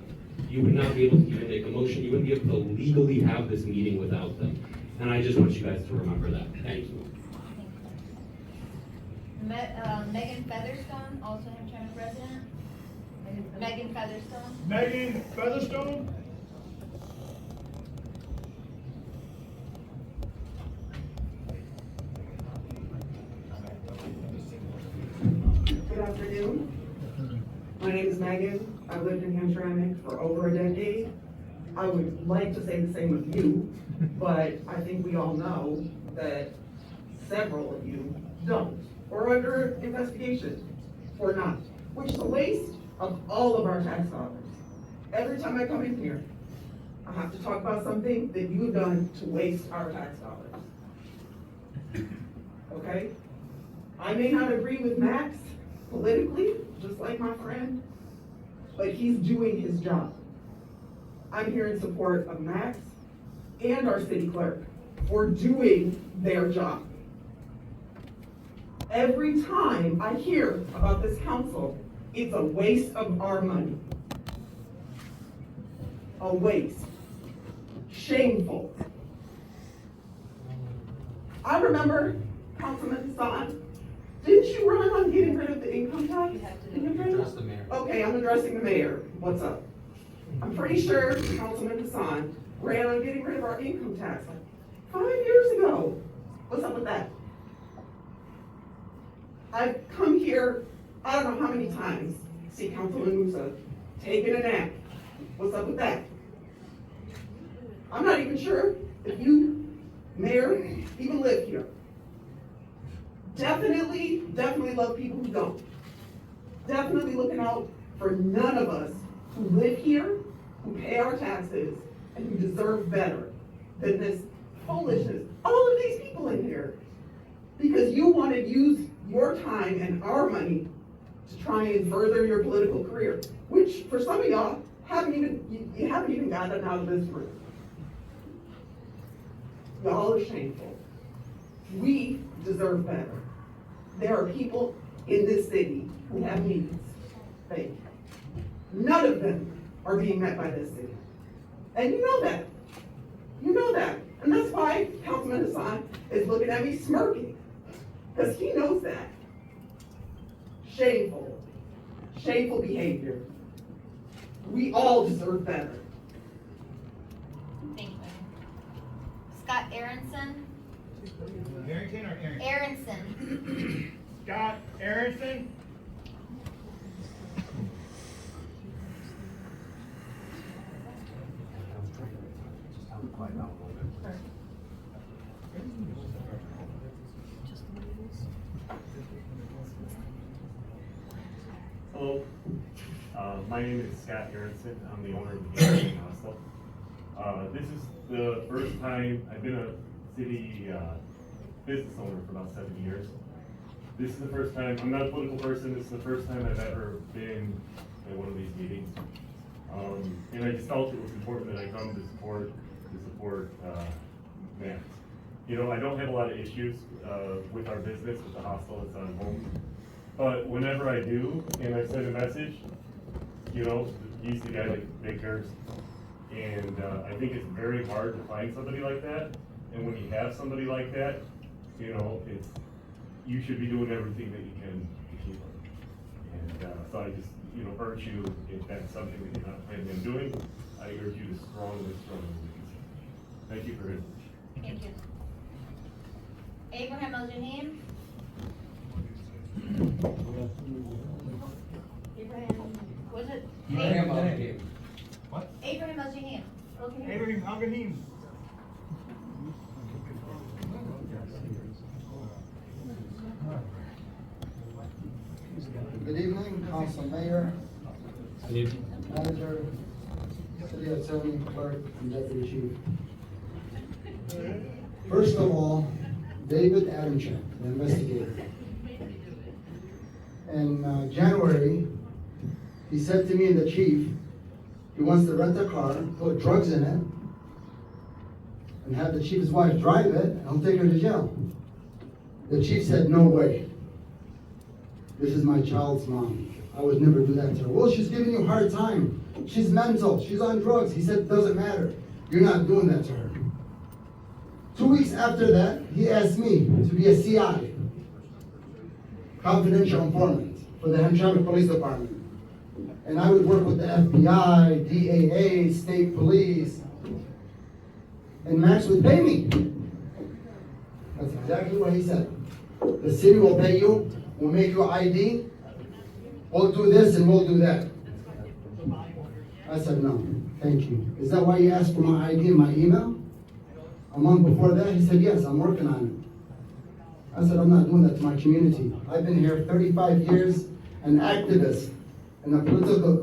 P: You would not be able to even make a motion. You wouldn't be able to legally have this meeting without them. And I just want you guys to remember that. Thank you.
I: Megan Featherstone, also Hamtramck resident. Megan Featherstone.
H: Megan Featherstone?
Q: Good afternoon. My name is Megan. I've lived in Hamtramck for over a decade. I would like to say the same of you, but I think we all know that several of you don't, or under investigation, or not, which is a waste of all of our tax dollars. Every time I come in here, I have to talk about something that you've done to waste our tax dollars. Okay? I may not agree with Max politically, just like my friend, but he's doing his job. I'm here in support of Max and our city clerk for doing their job. Every time I hear about this council, it's a waste of our money. A waste. Shameful. I remember Councilman Hassan, didn't you run on getting rid of the income tax?
B: Address the mayor.
Q: Okay, I'm addressing the mayor. What's up? I'm pretty sure Councilman Hassan ran on getting rid of our income tax like 5 years ago. What's up with that? I've come here, I don't know how many times, see Councilman Musa taking a nap. What's up with that? I'm not even sure if you, Mayor, even live here. Definitely love people who don't. Definitely looking out for none of us who live here, who pay our taxes, and who deserve better than this foolishness. All of these people in here, because you want to use your time and our money to try and further your political career, which for some of y'all you haven't even gotten out of this room. Y'all are shameful. We deserve better. There are people in this city who have needs. Thank you. None of them are being met by this city. And you know that. You know that. And that's why Councilman Hassan is looking at me smirking. Because he knows that. Shameful. Shameful behavior. We all deserve better.
I: Thank you. Scott Aronson.
H: Arrington or Arrington?
I: Aronson.
H: Scott Aronson?
R: Hello. My name is Scott Aronson. I'm the owner of the Hamtramck Hostel. This is the first time I've been a city business owner for about 7 years. This is the first time, I'm not a political person, this is the first time I've ever been at one of these meetings. And I just felt it was important that I come to support Max. You know, I don't have a lot of issues with our business, with the hostel that's on home. But whenever I do, and I send a message, you know, he's the guy that cares. And I think it's very hard to find somebody like that. And when you have somebody like that, you know, you should be doing everything that you can to keep them. And so I just, you know, urge you, if that's something that you're not planning on doing, I urge you to strongly consider. Thank you for it.
I: Thank you. Abraham Al-Jahim? Abraham, was it?
H: Abraham Al-Jahim.
I: What? Abraham Al-Jahim. Okay.
H: Abraham Al-Jahim.
S: Good evening, Council Mayor, Manager, City Attorney, Clerk, and Deputy Chief. First of all, David Hamtramck, the investigator. In January, he said to me and the chief, he wants to rent a car, put drugs in it, and have the chief's wife drive it, and he'll take her to jail. The chief said, no way. This is my child's mom. I would never do that to her. Well, she's giving you a hard time. She's mental. She's on drugs. He said, it doesn't matter. You're not doing that to her. 2 weeks after that, he asked me to be a CI, confidential informant, for the Hamtramck Police Department. And I would work with the FBI, DAA, state police, and Max would pay me. That's exactly what he said. The city will pay you, we'll make you an ID, we'll do this and we'll do that. I said, no, thank you. Is that why you asked for my ID and my email? A month before that, he said, yes, I'm working on it. I said, I'm not doing that to my community. I've been here 35 years, an activist, and a political,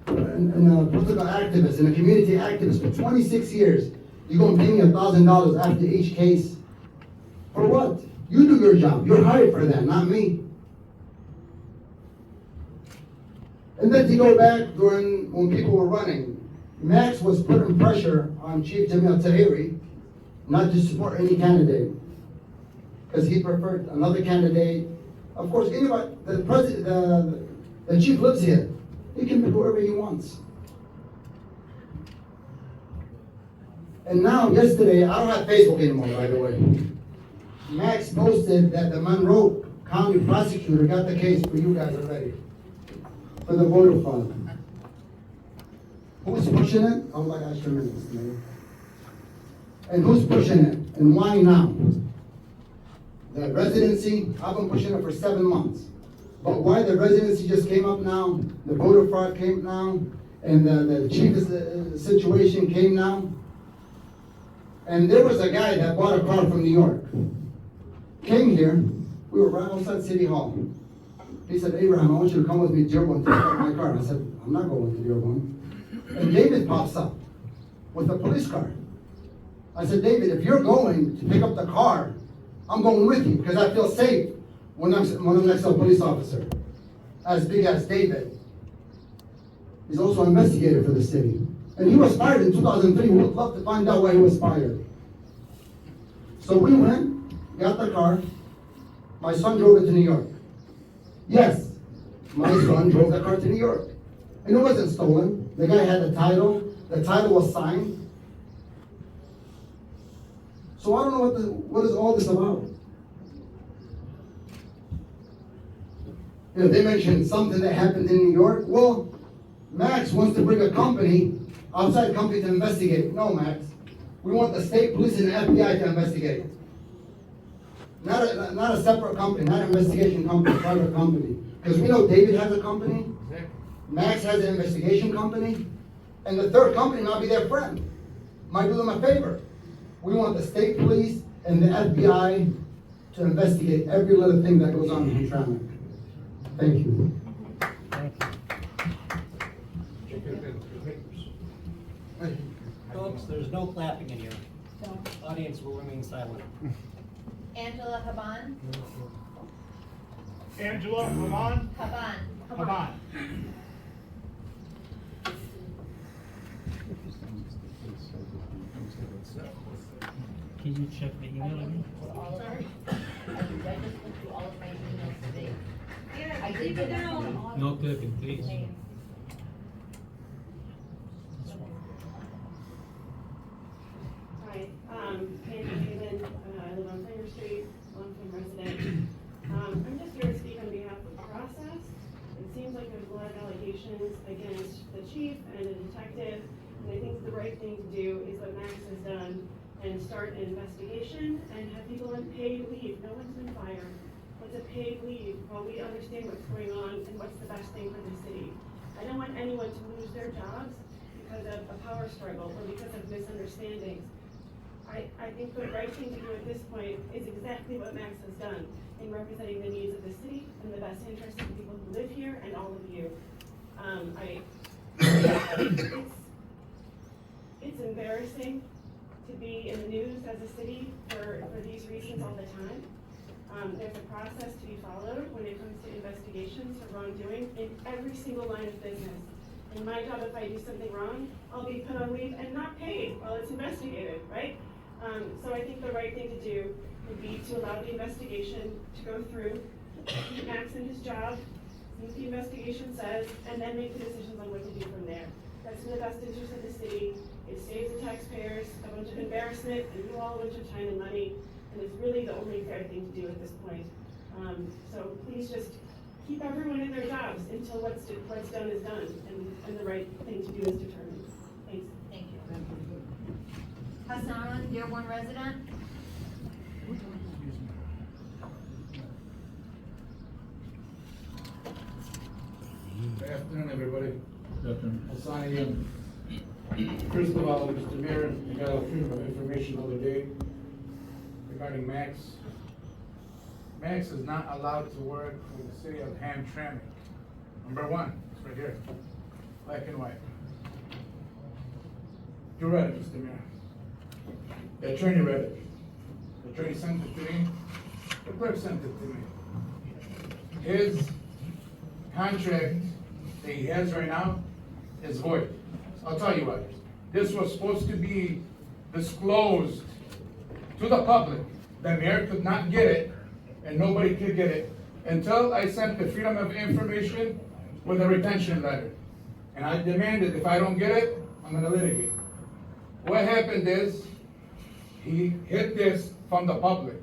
S: political activist, and a community activist for 26 years. You're gonna pay me $1,000 after each case? For what? You do your job. You're hired for that, not me. And then to go back during when people were running, Max was putting pressure on Chief Jamil Tahiri not to support any candidate because he preferred another candidate. Of course, anybody, the chief lives here. He can pick whoever he wants. And now, yesterday, I don't have Facebook anymore, by the way. Max posted that the Monroe County prosecutor got the case for you guys already, for the voter fraud. Who's pushing it? Oh my gosh, tremendous, man. And who's pushing it? And why now? The residency, I've been pushing it for 7 months. But why the residency just came up now, the voter fraud came now, and the chief's situation came now? And there was a guy that bought a car from New York. Came here, we were right outside City Hall. He said, Abraham, I want you to come with me to Dearborn to pick up my car. I said, I'm not going to Dearborn. And David pops up with a police car. I said, David, if you're going to pick up the car, I'm going with you because I feel safe when I'm next to a police officer. As big as David. He's also an investigator for the city. And he was fired in 2003. We would love to find out why he was fired. So we went, got the car. My son drove it to New York. Yes, my son drove the car to New York. And it wasn't stolen. The guy had the title. The title was signed. So I don't know what is all this about. You know, they mentioned something that happened in New York. Well, Max wants to bring a company, outside company, to investigate. No, Max. We want the state police and the FBI to investigate. Not a separate company, not an investigation company, private company. Because we know David has a company, Max has an investigation company, and the third company might be their friend. Might do them a favor. We want the state police and the FBI to investigate every little thing that goes on in Hamtramck. Thank you.
I: Thank you.
H: Folks, there's no clapping in here. Audience will remain silent.
I: Angela Haban?
H: Angela, Haban?
I: Haban.
H: Haban.
J: Can you check the email again?
I: Sorry? I just went through all of my emails today.
C: Yeah,
I: I
C: keep
I: did
C: it
I: get
C: down.
J: No clipping, please.
T: Hi, Pam Haven, I live on Center Street, long-time resident. I'm just here to speak on behalf of the process. It seems like there's a lot of allegations against the chief and the detective, and I think the right thing to do is what Max has done and start an investigation and have people on paid leave. No one's been fired. What's a paid leave while we understand what's going on and what's the best thing for the city? I don't want anyone to lose their jobs because of a power struggle or because of misunderstandings. I think the right thing to do at this point is exactly what Max has done in representing the needs of the city and the best interests of the people who live here and all of you. It's embarrassing to be in the news as a city for these reasons all the time. There's a process to be followed when it comes to investigations for wrongdoing in every single line of business. In my job, if I do something wrong, I'll be put on leave and not paid while it's investigated, right? So I think the right thing to do would be to allow the investigation to go through, keep Max in his job, see what the investigation says, and then make the decisions on what to do from there. That's in the best interest of the city. It saves the taxpayers a bunch of embarrassment and you all a bunch of time and money, and it's really the only fair thing to do at this point. So please just keep everyone in their jobs until what's done is done, and the right thing to do is determined. Thanks.
I: Thank you. Hassan, Dearborn resident?
U: Good afternoon, everybody. Good afternoon. Hassan again. First of all, Mr. Mayor, I got a freedom of information the other day regarding Max. Max is not allowed to work for the city of Hamtramck. Number one, it's right here, black and white. You read it, Mr. Mayor. The attorney read it. The attorney sent it to me. The clerk sent it to me. His contract that he has right now is void. I'll tell you what. This was supposed to be disclosed to the public. The mayor could not get it, and nobody could get it until I sent the Freedom of Information with a retention letter. And I demanded if I don't get it, I'm gonna litigate. What happened is, he hid this from the public.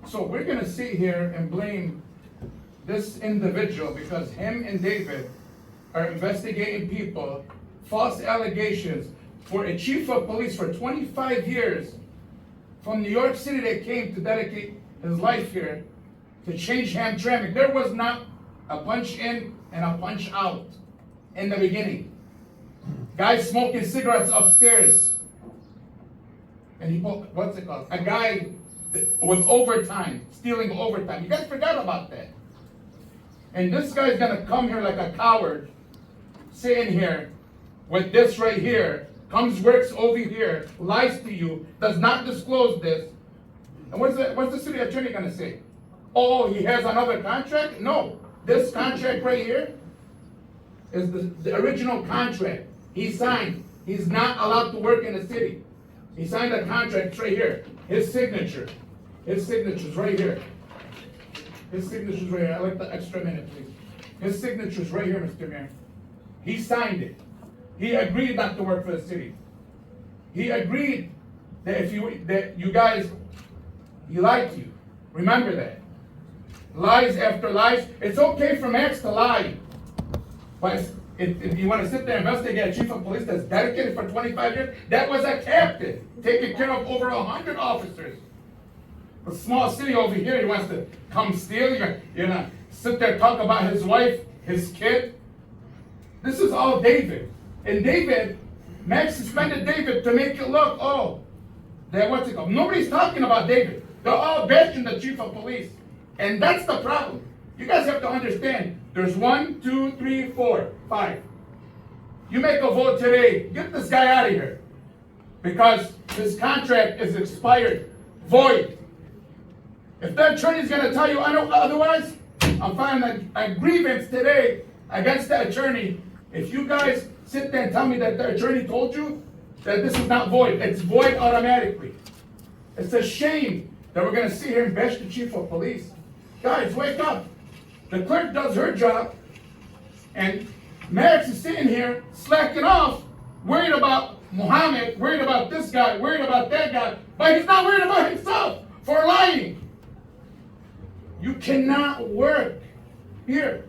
U: So we're gonna sit here and blame this individual because him and David are investigating people, false allegations for a chief of police for 25 years from New York City that came to dedicate his life here to change Hamtramck. There was not a punch in and a punch out in the beginning. Guys smoking cigarettes upstairs. And he put, what's it called? A guy with overtime, stealing overtime. You guys forgot about that. And this guy's gonna come here like a coward, sitting here with this right here, comes, works over here, lies to you, does not disclose this. And what's the city attorney gonna say? Oh, he has another contract? No, this contract right here is the original contract. He signed. He's not allowed to work in the city. He signed a contract right here. His signature. His signature's right here. His signature's right here. I'd like the extra minute, please. His signature's right here, Mr. Mayor. He signed it. He agreed not to work for the city. He agreed that you guys, he lied to you. Remember that. Lies after lies. It's okay for Max to lie. But if you want to sit there and investigate a chief of police that's dedicated for 25 years, that was a captain, taking care of over 100 officers. A small city over here, he wants to come steal. You're gonna sit there and talk about his wife, his kid. This is all David. And David, Max suspended David to make it look, what's it called? Nobody's talking about David. They're all bashing the chief of police. And that's the problem. You guys have to understand, there's 1, 2, 3, 4, 5. you make a vote today, get this guy out of here. Because his contract is expired, void. If the attorney's gonna tell you otherwise, I'm filing a grievance today against the attorney. If you guys sit there and tell me that the attorney told you that this is not void, it's void automatically. It's a shame that we're gonna sit here and bash the chief of police. Guys, wake up. The clerk does her job, and Max is sitting here slacking off, worried about Muhammad, worried about this guy, worried about that guy, but he's not worried about himself for lying. You cannot work here.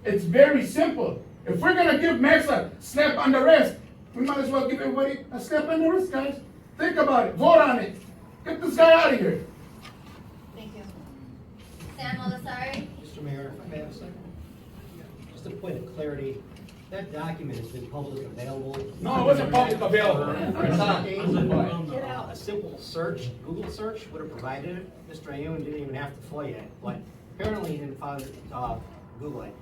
U: It's very simple. If we're gonna give Max a slap on the wrist, we might as well give everybody a slap on the wrist, guys. Think about it, vote on it. Get this guy out of here.
I: Thank you. Sam Olasari?
F: Mr. Mayor, if I may have a second. Just a point of clarity, that document has been publicly available.
U: No, it wasn't public available.
F: Get out. A simple search, Google search would have provided it. Mr. Ayoun didn't even have to FOIA it, but apparently he didn't Google it.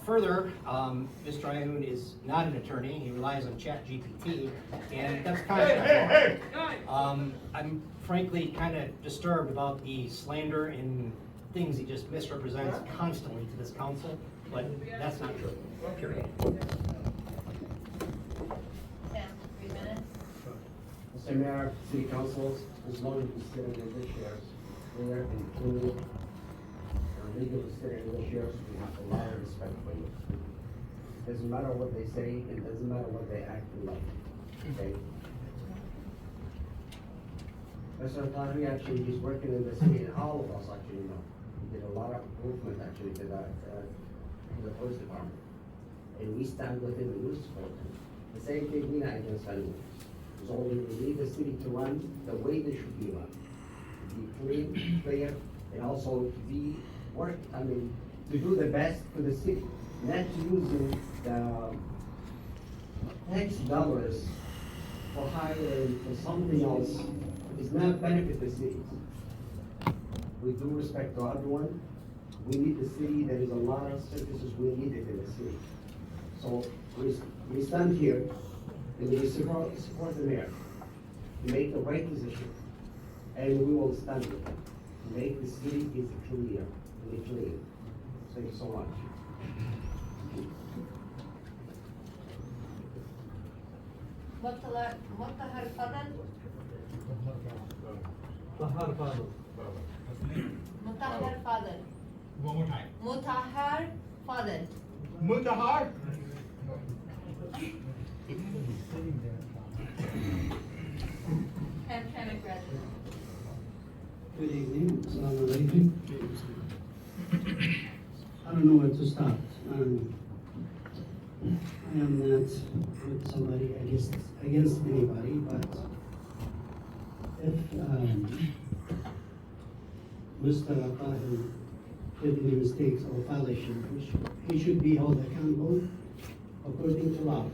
F: Further, Mr. Ayoun is not an attorney. He relies on ChatGPT, and that's kind of I'm frankly kind of disturbed about the slander and things he just misrepresents constantly to this council, but that's not true. Period.
I: Sam, 3 minutes.
V: Mr. Mayor, City Councils, as long as we sit in the chairs, we are included, or legal to sit in the chairs, we have a lot of respect for you. Doesn't matter what they say, it doesn't matter what they act like, okay? Mr. Tari actually is working in the city, and all of us actually know. He did a lot of improvement actually to the police department. And we stand with him and we support him. The same thing we not against anyone. So we need the city to run the way they should be run. To be clean, clear, and also to be to do the best for the city. Not using the tax dollars for hiring for something else. It's not benefit the city. With due respect to everyone, we need the city. There is a lot of services we need in the city. So we stand here and we support the mayor to make the right decision, and we will stand with him to make the city is clear and clean. Thank you so much.
I: Muttahar Fadal? Muttahar Fadal.
U: One more time.
I: Muttahar Fadal.
U: Muntahar?
I: Hamtramck resident.
O: Good evening. Assalamu alaikum. I don't know where to start. I am not with somebody against anybody, but if Mr. Tahir did any mistakes or violations, he should be held accountable according to law.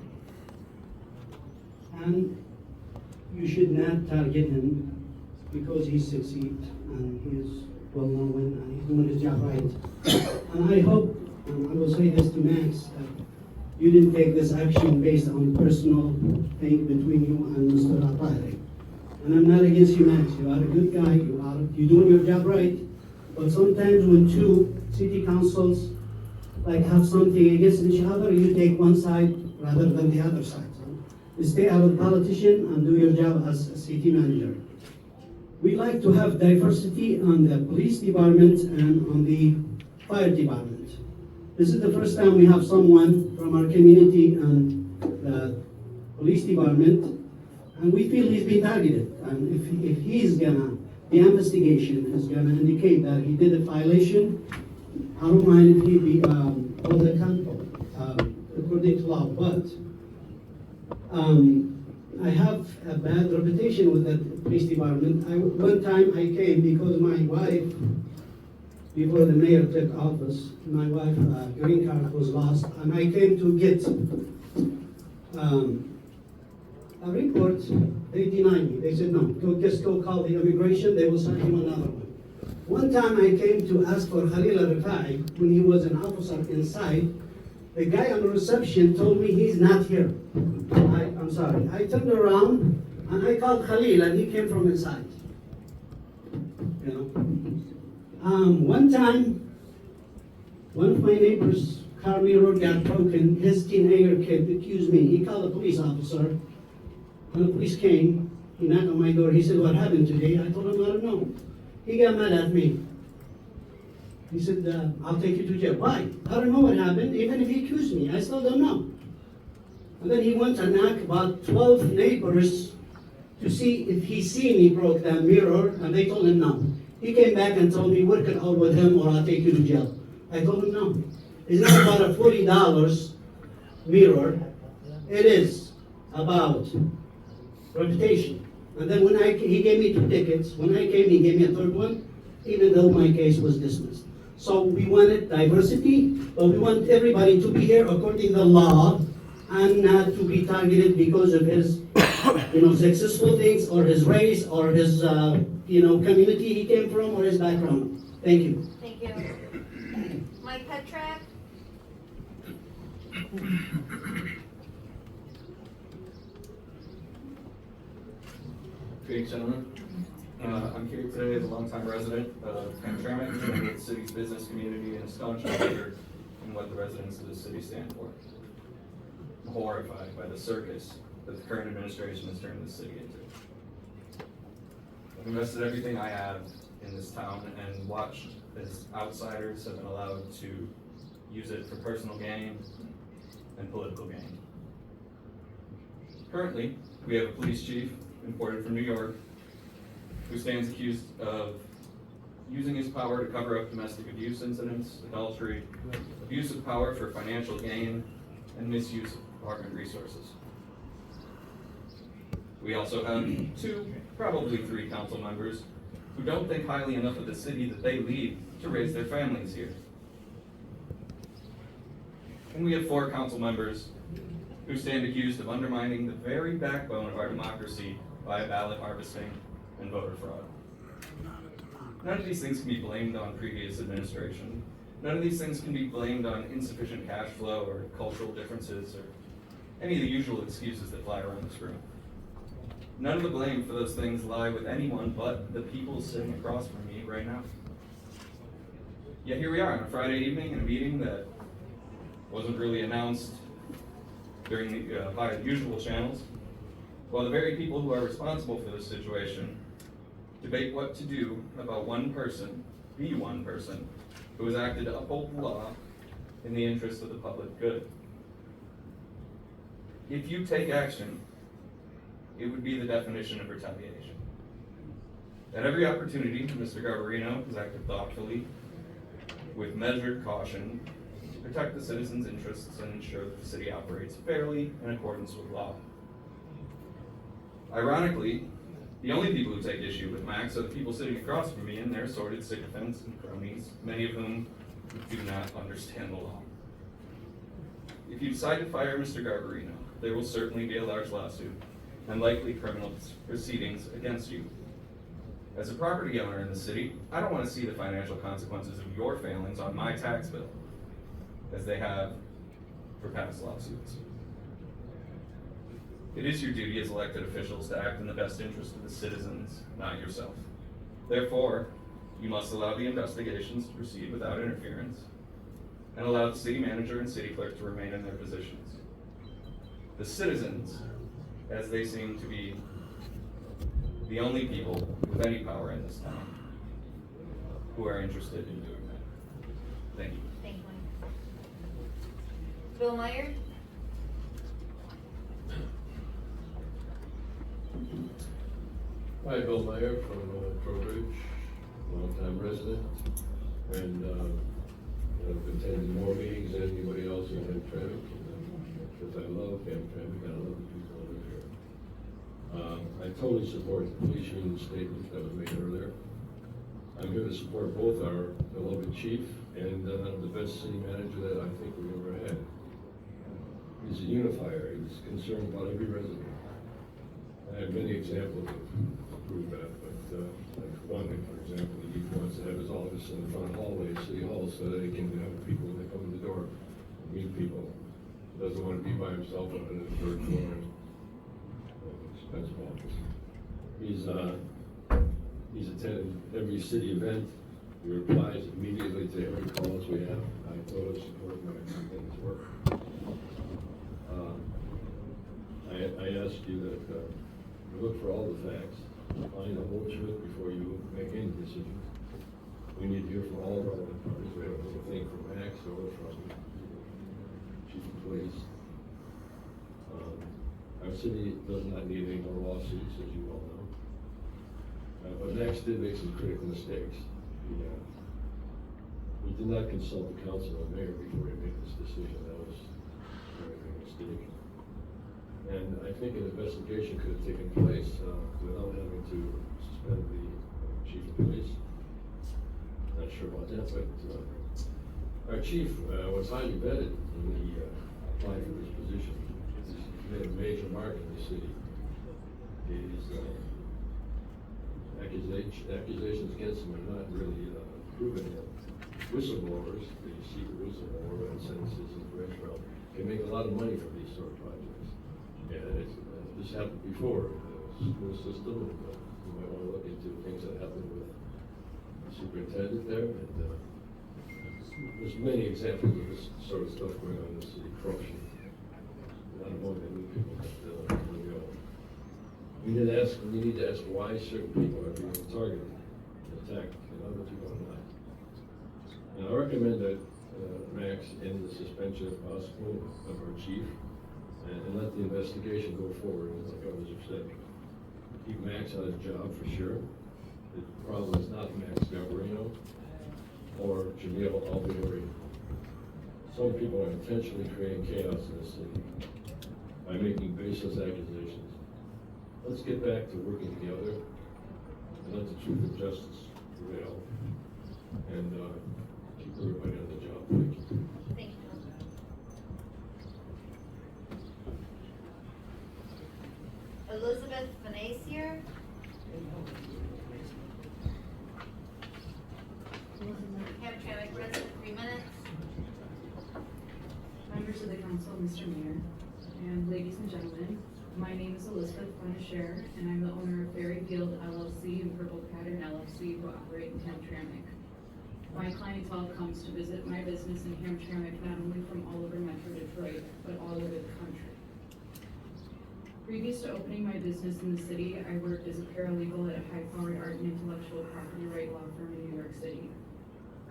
O: And you should not target him because he succeeds and he is well known and he's doing his job right. And I hope, and I will say this to Max, that you didn't take this action based on personal thing between you and Mr. Atari. And I'm not against you, Max. You are a good guy. You're doing your job right. But sometimes when two city councils have something against each other, you take one side rather than the other side. So stay out of politician and do your job as a city manager. We like to have diversity on the police department and on the fire department. This is the first time we have someone from our community and the police department, and we feel he's been targeted. And if he's the investigation is gonna indicate that he did a violation, I don't mind if he be held accountable according to law. But I have a bad reputation with the police department. One time I came because my wife, before the mayor took office, my wife green card was lost, and I came to get a report. They denied me. They said no, just go call the immigration. They will send him another one. One time I came to ask for Khalil Rifai when he was an officer inside.
M: The guy on the reception told me he's not here. I'm sorry. I turned around and I called Khalil and he came from inside. You know. One time, one of my neighbors' car mirror got broken. His teenager kid accused me. He called a police officer. When the police came, he knocked on my door. He said, "What happened today?" I told him, "I don't know." He got mad at me. He said, "I'll take you to jail." Why? I don't know what happened. Even if he accused me, I still don't know. And then he went and knocked about 12 neighbors to see if he seen me broke that mirror, and they told him no. He came back and told me, "Work it out with him or I'll take you to jail." I told him no. It's not about a $40 mirror. It is about reputation. And then when he gave me 2 tickets. When I came, he gave me a 3rd one, even though my case was dismissed. So we wanted diversity, but we want everybody to be here according to the law and not to be targeted because of his, successful things or his race or his, community he came from or his background. Thank you.
I: Thank you. Mike Hamtramck?
D: Good evening, gentlemen. I'm here today as a longtime resident of Hamtramck, and with the city's business community and a staunch supporter in what the residents of the city stand for. I'm horrified by the circus that the current administration has turned the city into. I've invested everything I have in this town and watched as outsiders have been allowed to use it for personal gain and political gain. Currently, we have a police chief imported from New York who stands accused of using his power to cover up domestic abuse incidents, adultery, abuse of power for financial gain, and misuse of department resources. We also have 2, probably 3 council members who don't think highly enough of the city that they lead to raise their families here. And we have 4 council members who stand accused of undermining the very backbone of our democracy by ballot harvesting and voter fraud. None of these things can be blamed on previous administration. None of these things can be blamed on insufficient cash flow or cultural differences or any of the usual excuses that fly around this room. None of the blame for those things lie with anyone but the people sitting across from me right now. Yet here we are on a Friday evening in a meeting that wasn't really announced during by the usual channels, while the very people who are responsible for this situation debate what to do about one person, the one person, who has acted to uphold the law in the interest of the public good. If you take action, it would be the definition of retaliation. At every opportunity, Mr. Garbarino has acted thoughtfully, with measured caution, to protect the citizens' interests and ensure that the city operates fairly in accordance with law. Ironically, the only people who take issue with Max are the people sitting across from me and their assorted sycophants and cronies, many of whom do not understand the law. If you decide to fire Mr. Garbarino, there will certainly be a large lawsuit and likely criminal proceedings against you. As a property owner in the city, I don't want to see the financial consequences of your failings on my tax bill, as they have for past lawsuits. It is your duty as elected officials to act in the best interest of the citizens, not yourself. Therefore, you must allow the investigations to proceed without interference and allow the city manager and city clerk to remain in their positions. The citizens, as they seem to be the only people with any power in this town, who are interested in doing that. Thank you.
I: Thank you. Bill Meyer?
E: Hi, Bill Meyer from Trowbridge, longtime resident, and I've attended more meetings than anybody else in Hamtramck, because I love Hamtramck, I love the people that live here. I totally support the police union statement that was made earlier. I'm here to support both our beloved chief and the best city manager that I think we've ever had. He's a unifier, he's concerned about every resident. I have many examples to prove that, but like one thing, for example, he wants to have his office in the front hallway of City Hall so that he can have people when they come in the door meet people. doesn't want to be by himself up in the third floor expensive office. He's attended every city event. He replies immediately to every calls we have. I totally support him in his work. I ask you that you look for all the facts, find the whole truth before you make any decisions. We need to hear from all relevant parties. We have a thing from Max or from Chief of Police. Our city does not need any more lawsuits, as you all know. But Max did make some critical mistakes. We did not consult the council and mayor before he made this decision. That was a very big mistake. And I think an investigation could have taken place without having to suspend the chief of police. Not sure about that, but our chief was highly vetted when he applied for this position. He made a major mark in the city. His accusations against him are not really proven yet. Whistleblowers, the secret whistleblower and sentences in Israel, can make a lot of money from these sort of projects. And this happened before, the school system, and you might want to look into things that happened with the superintendent there. And there's many examples of this sort of stuff going on in the city, corruption. Not among the new people, but we need to ask why certain people are being targeted, attacked, and other people are not. And I recommend that Max end the suspension if possible of our chief and let the investigation go forward, as like others have said. Keep Max on his job for sure. The problem is not Max Galvarino or Jamil Albiori. Some people are intentionally creating chaos in the city by making baseless accusations. Let's get back to working together and let the truth and justice prevail and keep everybody on the job. Thank you.
I: Thank you. Elizabeth Venasier. Hamtramck resident, 3 minutes.
G: Members of the council, Mr. Mayor, and ladies and gentlemen, my name is Elizabeth Bonasher, and I'm the owner of Berryfield LLC and Purple Pattern LLC, who operate in Hamtramck. My clientele comes to visit my business in Hamtramck not only from all over Metro Detroit, but all over the country. Previous to opening my business in the city, I worked as a paralegal at a high-powered art and intellectual property right law firm in New York City.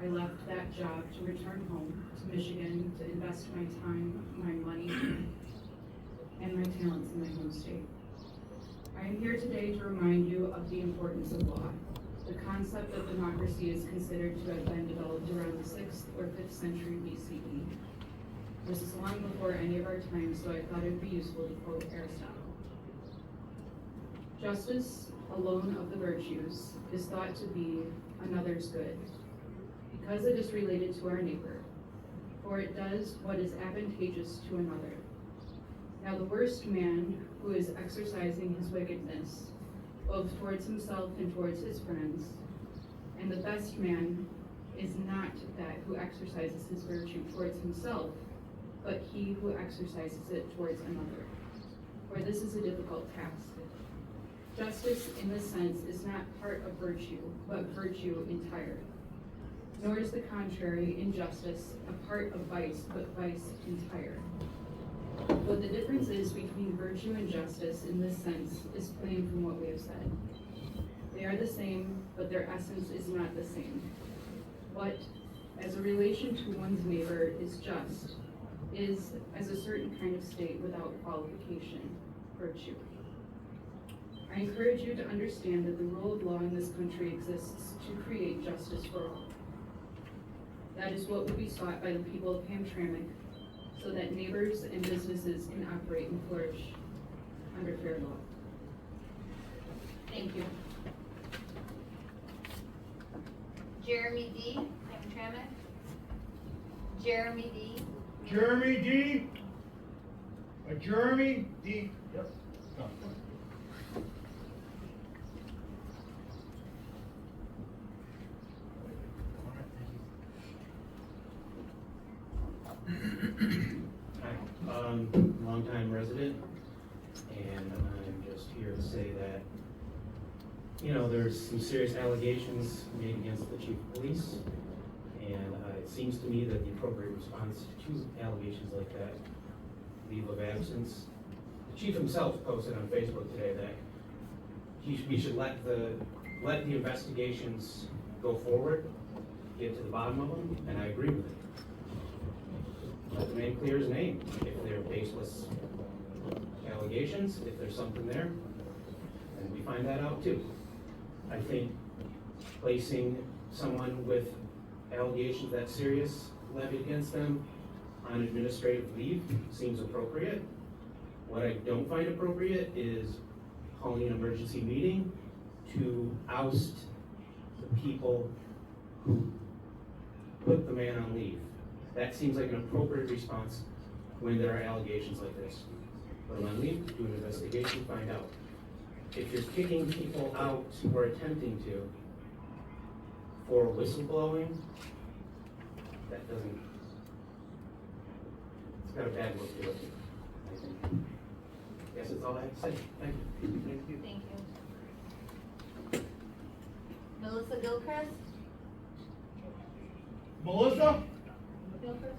G: I left that job to return home to Michigan to invest my time, my money, and my talents in my home state. I am here today to remind you of the importance of law. The concept of democracy is considered to have been developed around the 6th or 5th century BCE. This is long before any of our time, so I thought it would be useful to quote Aristotle. Justice, alone of the virtues, is thought to be another's good, because it is related to our neighbor, for it does what is advantageous to another. Now the worst man who is exercising his wickedness, both towards himself and towards his friends, and the best man is not that who exercises his virtue towards himself, but he who exercises it towards another. For this is a difficult task. Justice, in this sense, is not part of virtue, but virtue entire. Nor is the contrary, injustice, a part of vice, but vice entire. What the difference is between virtue and justice in this sense is plain from what we have said. They are the same, but their essence is not the same. What, as a relation to one's neighbor, is just, is, as a certain kind of state without qualification, virtue. I encourage you to understand that the rule of law in this country exists to create justice for all. That is what will be sought by the people of Hamtramck, so that neighbors and businesses can operate and flourish under fair law.
I: Thank you. Jeremy D. Hamtramck. Jeremy D.
H: Jeremy D. Jeremy D. Yep.
F: longtime resident, and I'm just here to say that, you know, there's some serious allegations made against the chief of police, and it seems to me that the appropriate response to allegations like that, leave of absence. The chief himself posted on Facebook today that we should let the investigations go forward, get to the bottom of them, and I agree with it. Let the man clear his name. If they're baseless allegations, if there's something there, and we find that out too. I think placing someone with allegations that serious levied against them on administrative leave seems appropriate. What I don't find appropriate is calling an emergency meeting to oust the people who put the man on leave. That seems like an appropriate response when there are allegations like this. Put them on leave, do an investigation, find out. If you're kicking people out or attempting to for whistleblowing, that doesn't, it's got a bad look to it, I think. Guess that's all I have to say. Thank you.
I: Thank you. Melissa Gilchrist?
H: Melissa?
I: Gilchrist?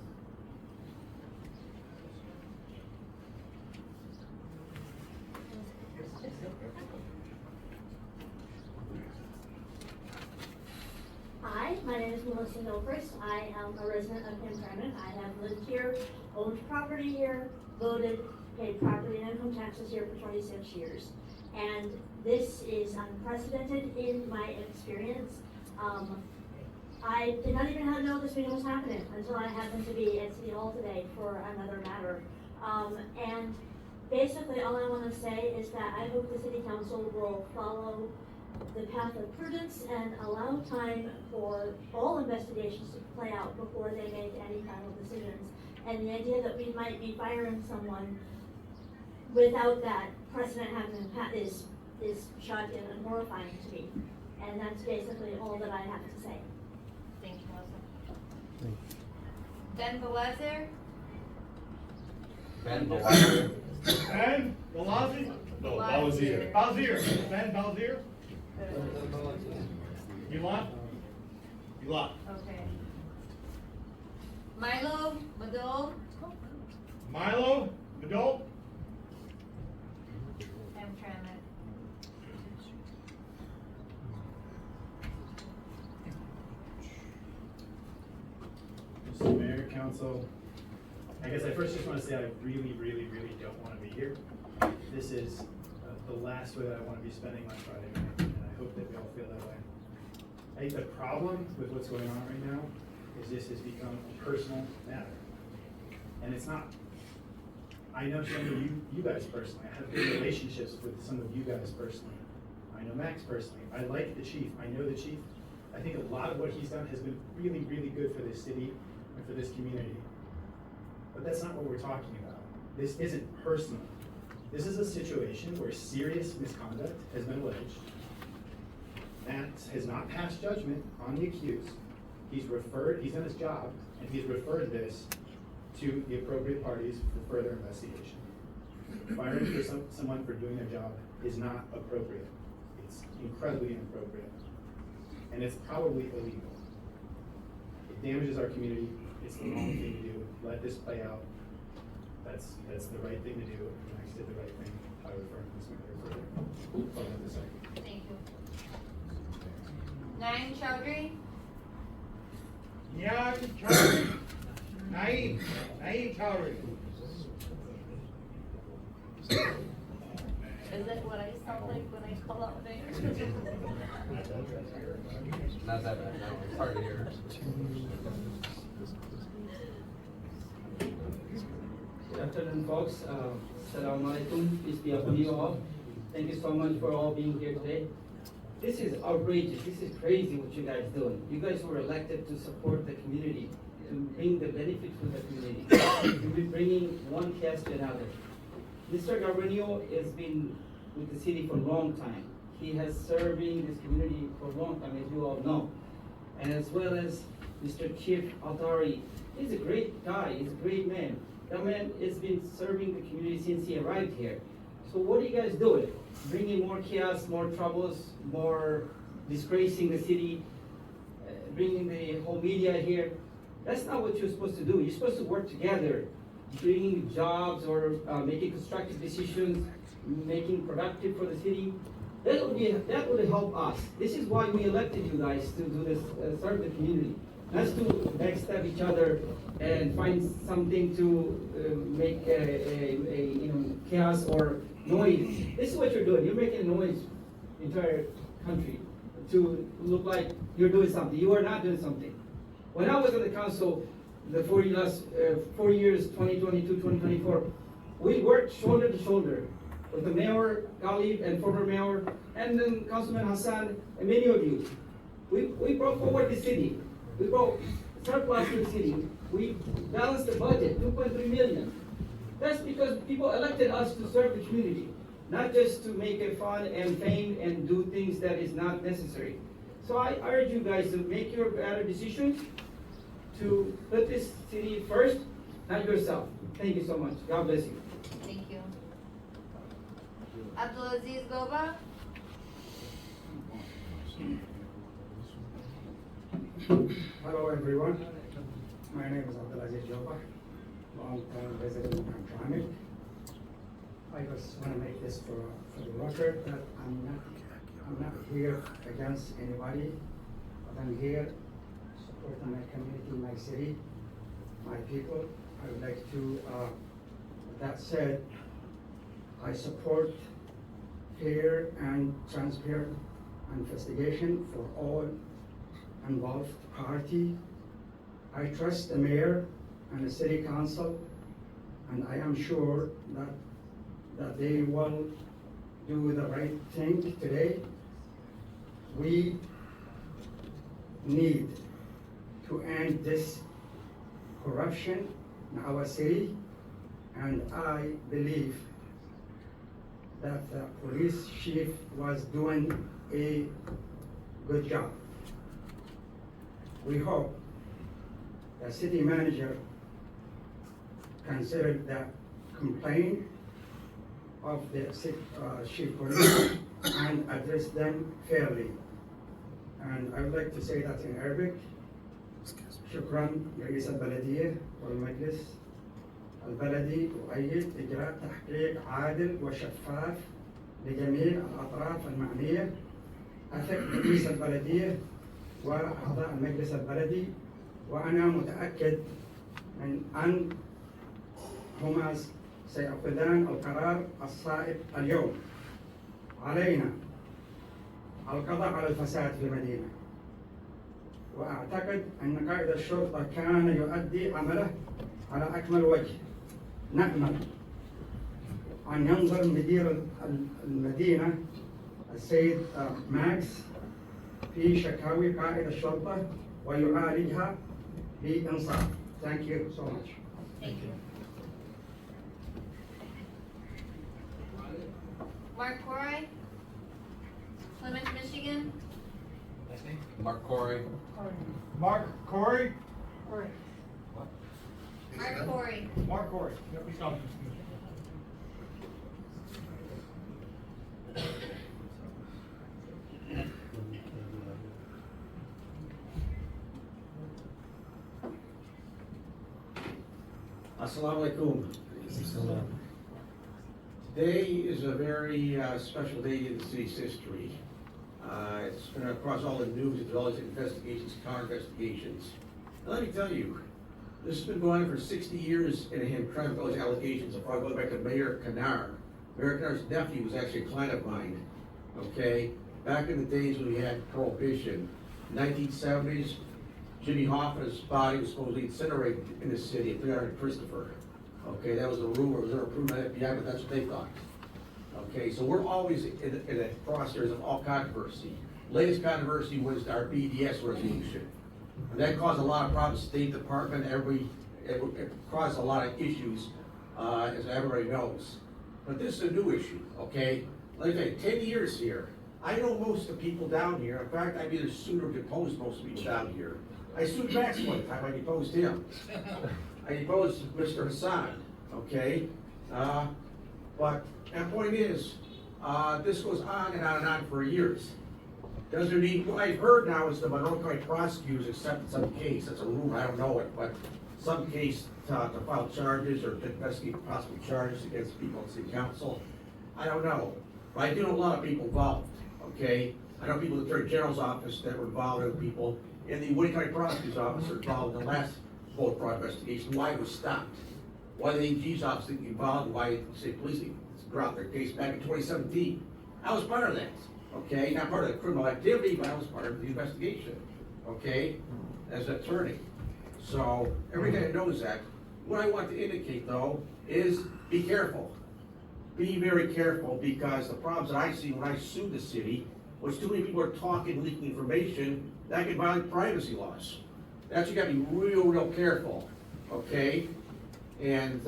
K: Hi, my name is Melissa Gilchrist. I am a resident of Hamtramck. I have lived here, owned property here, voted, paid property and income taxes here for 26 years. And this is unprecedented in my experience. I did not even know this meeting was happening until I happened to be at City Hall today for another matter. And basically all I want to say is that I hope the City Council will follow the path of prudence and allow time for all investigations to play out before they make any final decisions. And the idea that we might be firing someone without that precedent having is shocking and horrifying to me. And that's basically all that I have to say.
I: Thank you, Melissa. Ben Belazer?
P: Ben Belazer.
H: Ben Balazi?
R: No, Balazir.
H: Balzir. Ben Balzir? Yulat? Yulat.
I: Okay. Milo Madol?
H: Milo Madol?
I: Hamtramck.
L: Mr. Mayor, Council, I guess I first just want to say I really don't want to be here. This is the last way that I want to be spending my Friday night, and I hope that we all feel that way. I think the problem with what's going on right now is this has become a personal matter, and it's not. I know some of you guys personally. I have good relationships with some of you guys personally. I know Max personally. I like the chief. I know the chief. I think a lot of what he's done has been really good for this city and for this community. But that's not what we're talking about. This isn't personal. This is a situation where serious misconduct has been alleged. Max has not passed judgment on the accused. He's done his job, and he's referred this to the appropriate parties for further investigation. Firing for someone for doing their job is not appropriate. It's incredibly inappropriate. And it's probably illegal. It damages our community. It's the wrong thing to do. Let this play out. That's the right thing to do. Max did the right thing by referring this matter further. That's all I have to say.
I: Thank you. Naeem Chowdhury?
H: Nyan Chowdhury. Naeem Chowdhury.
I: Is it what I sound like when I call out names?
P: Not that bad, no, it's hard to hear.
W: Good afternoon, folks. Assalamu alaikum. Peace be upon you all. Thank you so much for all being here today. This is outrageous. This is crazy what you guys doing. You guys were elected to support the community, to bring the benefits to the community, to be bringing one case to another. Mr. Garbanio has been with the city for a long time. He has serving this community for a long time, as you all know. And as well as Mr. Chief Altari, he's a great guy, he's a great man. That man has been serving the community since he arrived here. So what are you guys doing? Bringing more chaos, more troubles, more disgracing the city, bringing the whole media here. That's not what you're supposed to do. You're supposed to work together, bringing jobs or making constructive decisions, making productive for the city. That would help us. This is why we elected you guys to do this, serve the community. Not to backstab each other and find something to make chaos or noise. This is what you're doing. You're making noise entire country to look like you're doing something. You are not doing something. When I was on the council, the 4 years, 2022, 2024, we worked shoulder to shoulder with the mayor, Ghalib, and former mayor, and then Councilman Hassan, and many of you. We brought forward the city. We brought surplus to the city. We balanced the budget, 2.3 million. That's because people elected us to serve the community, not just to make it fun and fame and do things that is not necessary. So I urge you guys to make your better decisions, to put this city first, not yourself. Thank you so much. God bless you.
I: Thank you. Abdulaziz Goba?
A: Hello everyone, my name is Abdulaziz Joba, long-time resident of Hamtramck. I just want to make this for the record that I'm not here against anybody, but I'm here supporting my community, my city, my people. I would like to, with that said, I support fair and transparent investigation for all involved party. I trust the mayor and the city council, and I am sure that they will do the right thing today. We need to end this corruption in our city, and I believe that the police chief was doing a good job. We hope the city manager considered the complaint of the chief police and address them fairly. And I would like to say that in Arabic. شكرا رئيس البلدية والمجلس البلدي أؤيد إجراء تحقيق عادل وشفاف لجميع الأطراف المعنية. أثق رئيس البلدية وأعضاء المجلس البلدي، وأنا متأكد من أن هما سيأخذان القرار الصائب اليوم. علينا القضاء على الفساد في المدينة، وأعتقد أن قائد الشرطة كان يؤدي عمله على أكمل وجه. نأمل أن ينظر مدير المدينة السيد ماكس في شكاوي قائد الشرطة ويعالجها بإنصاف. Thank you so much.
I: Thank you. Mark Corey, Plymouth, Michigan.
B: Last name? Mark Corey.
H: Mark Corey?
I: Mark Corey.
H: Mark Corey. Yep, he's coming.
N: Assalamu alaikum. Today is a very special day in the city's history. It's been across all the news, as well as investigations, counter investigations. And let me tell you, this has been going on for 60 years in Hamtramck, all these allegations. I'll probably go back to Mayor Kanar. Mayor Kanar's nephew was actually a client of mine, okay? Back in the days when we had prohibition, 1970s, Jimmy Hoffa's body was supposedly incinerated in the city at 300 Christopher. Okay, that was a rumor, it was never proven by the FBI, but that's what they thought. Okay, so we're always in the crosshairs of all controversy. Latest controversy was our BDS resolution. And that caused a lot of problems, State Department, it caused a lot of issues, as everybody knows. But this is a new issue, okay? Like I say, 10 years here. I know most of the people down here. In fact, I've either sued or deposed most of the people down here. I sued Max one time, I deposed him. I deposed Mr. Hassan, okay? But the point is, this goes on and on and on for years. Doesn't mean, what I've heard now is the Monroe County prosecutors accepted some case, that's a rumor, I don't know it, but some case to file charges or to investigate possible charges against people in city council. I don't know, but I do know a lot of people involved, okay? I know people in the Attorney General's office that were involved, other people in the Woody County Prosecutor's office were involved in the last boat fraud investigation, why it was stopped. Why the AG's office didn't get involved, and why the state police didn't drop their case back in 2017. I was part of that, okay? Not part of the criminal activity, but I was part of the investigation, okay? As an attorney. So, everybody knows that. What I want to indicate though, is be careful. Be very careful, because the problems that I see when I sue the city, was too many people are talking, leaking information, that could violate privacy laws. That's, you gotta be real careful, okay? And,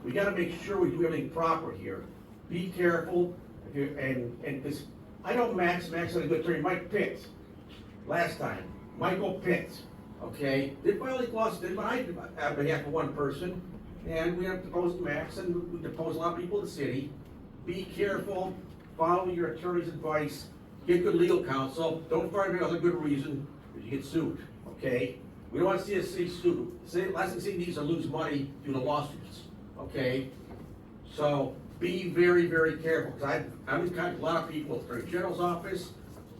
N: we gotta make sure we do everything proper here. Be careful, and this, I know Max had a good attorney, Mike Pitts, last time, Michael Pitts, okay? Did violate laws, did I, on behalf of one person, and we have deposed Max, and we deposed a lot of people in the city. Be careful, follow your attorney's advice, get good legal counsel, don't fire me without a good reason, if you get sued, okay? We don't want to see a city sued. Last thing the city needs to lose money due to lawsuits, okay? So, be very careful, because I'm in contact with a lot of people at the Attorney General's office.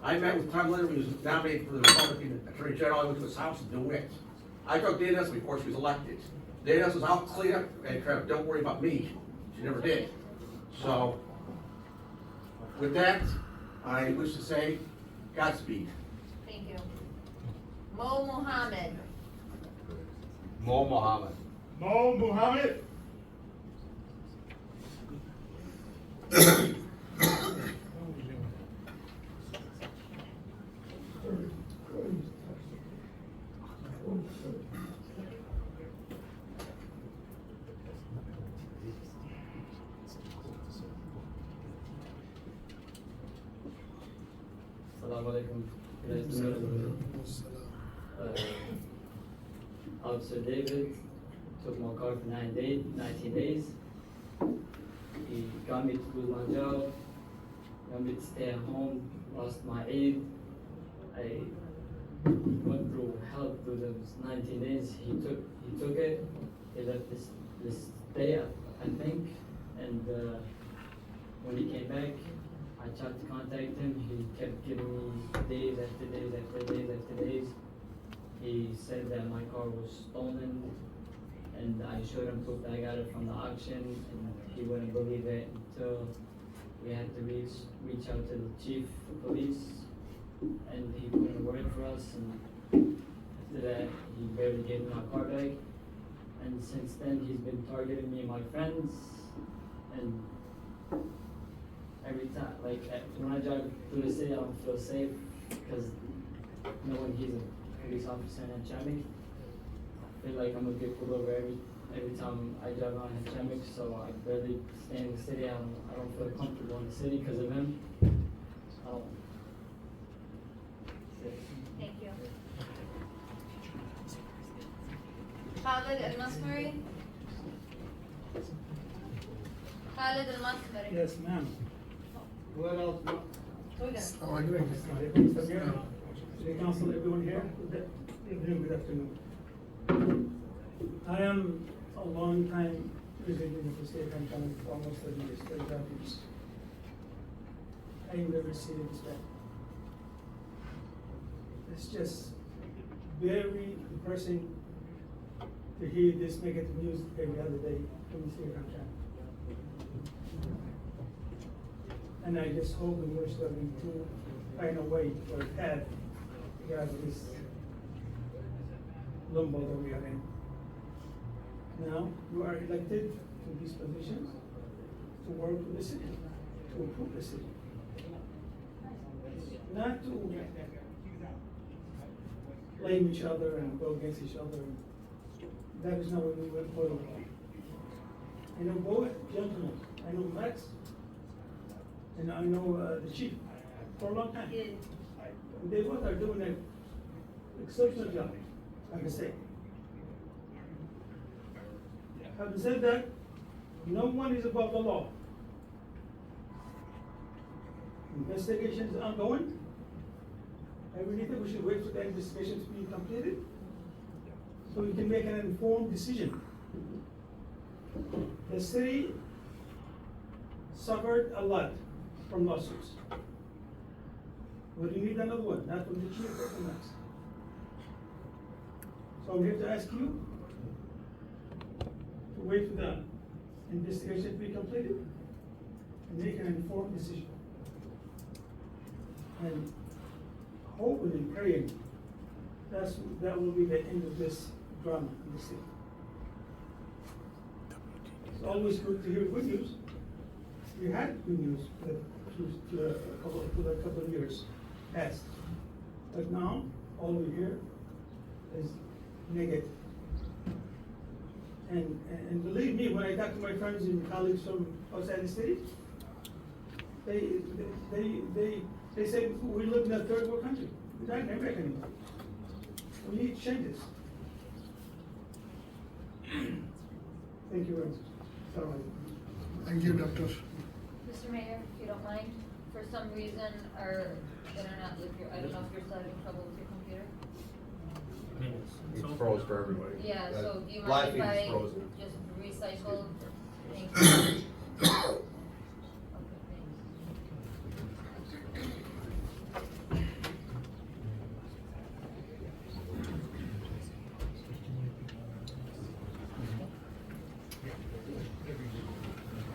N: I met with Tom Leonard, who was nominated for the Republican Attorney General. I went to his house in DeWitt. I talked to Dana before she was elected. Dana says, I'll clean up, and crap, don't worry about me. She never did. So, with that, I wish to say, Godspeed.
I: Thank you. Mo Muhammad.
B: Mo Muhammad.
H: Mo Muhammad.
C: Assalamu alaikum. Nice to meet you. Officer David took my car for 19 days. He got me to lose my job, got me to stay at home, lost my aid. I went through hell through those 19 days. He took it. He left this day, I think, and when he came back, I tried to contact him. He kept giving me days after days after days after days. He said that my car was stolen, and I showed him proof that I got it from the auction, and he wouldn't believe it until we had to reach out to the chief of police, and he put in a word for us, and after that, he barely gave me my car back. And since then, he's been targeting me and my friends, and every time, like when I drive through the city, I don't feel safe because knowing he's a police officer in Hamtramck, I feel like I'm gonna get pulled over every time I drive around Hamtramck. So I barely stay in the city. I don't feel comfortable in the city because of him.
I: Thank you. Khalid Al-Masmari. Khalid Al-Masmari.
A: Yes, ma'am.
H: What else?
A: City Council, everyone here, good afternoon. I am a long time resident of the state of Hamtramck, almost 30 years, 35 years. I never received respect. It's just very depressing to hear this negative news every other day from the state of Hamtramck. And I just hope and wish that we do find a way or a path to get out of this limbo that we are in. Now, you are elected to these positions to work with the city, to improve the city. Not to blame each other and go against each other. That is not what we went for. I know both gentlemen, I know Max, and I know the chief for a long time. They both are doing an exceptional job, like I say.
H: Having said that, no one is above the law. Investigation is ongoing. And we think we should wait for the investigation to be completed, so we can make an informed decision. The city suffered a lot from lawsuits. We need another one, not from the chief, but from us. So I'm here to ask you to wait for the investigation to be completed and make an informed decision. And hoping and praying that will be the end of this drama in the city. It's always good to hear good news. We had good news for a couple of years past, but now all we hear is negative. And believe me, when I talk to my friends and colleagues from outside the city, they say we live in a third world country. We're not in America anymore. We need changes. Thank you very much. Sorry.
J: Thank you, Doctor.
I: Mr. Mayor, if you don't mind, for some reason, our internet with your, I don't know if you're still having trouble with your computer?
B: It's froze for everybody.
I: Yeah, so do you
B: Live
I: mind if
B: feed is
I: I
B: frozen.
I: just recycle? Thank you.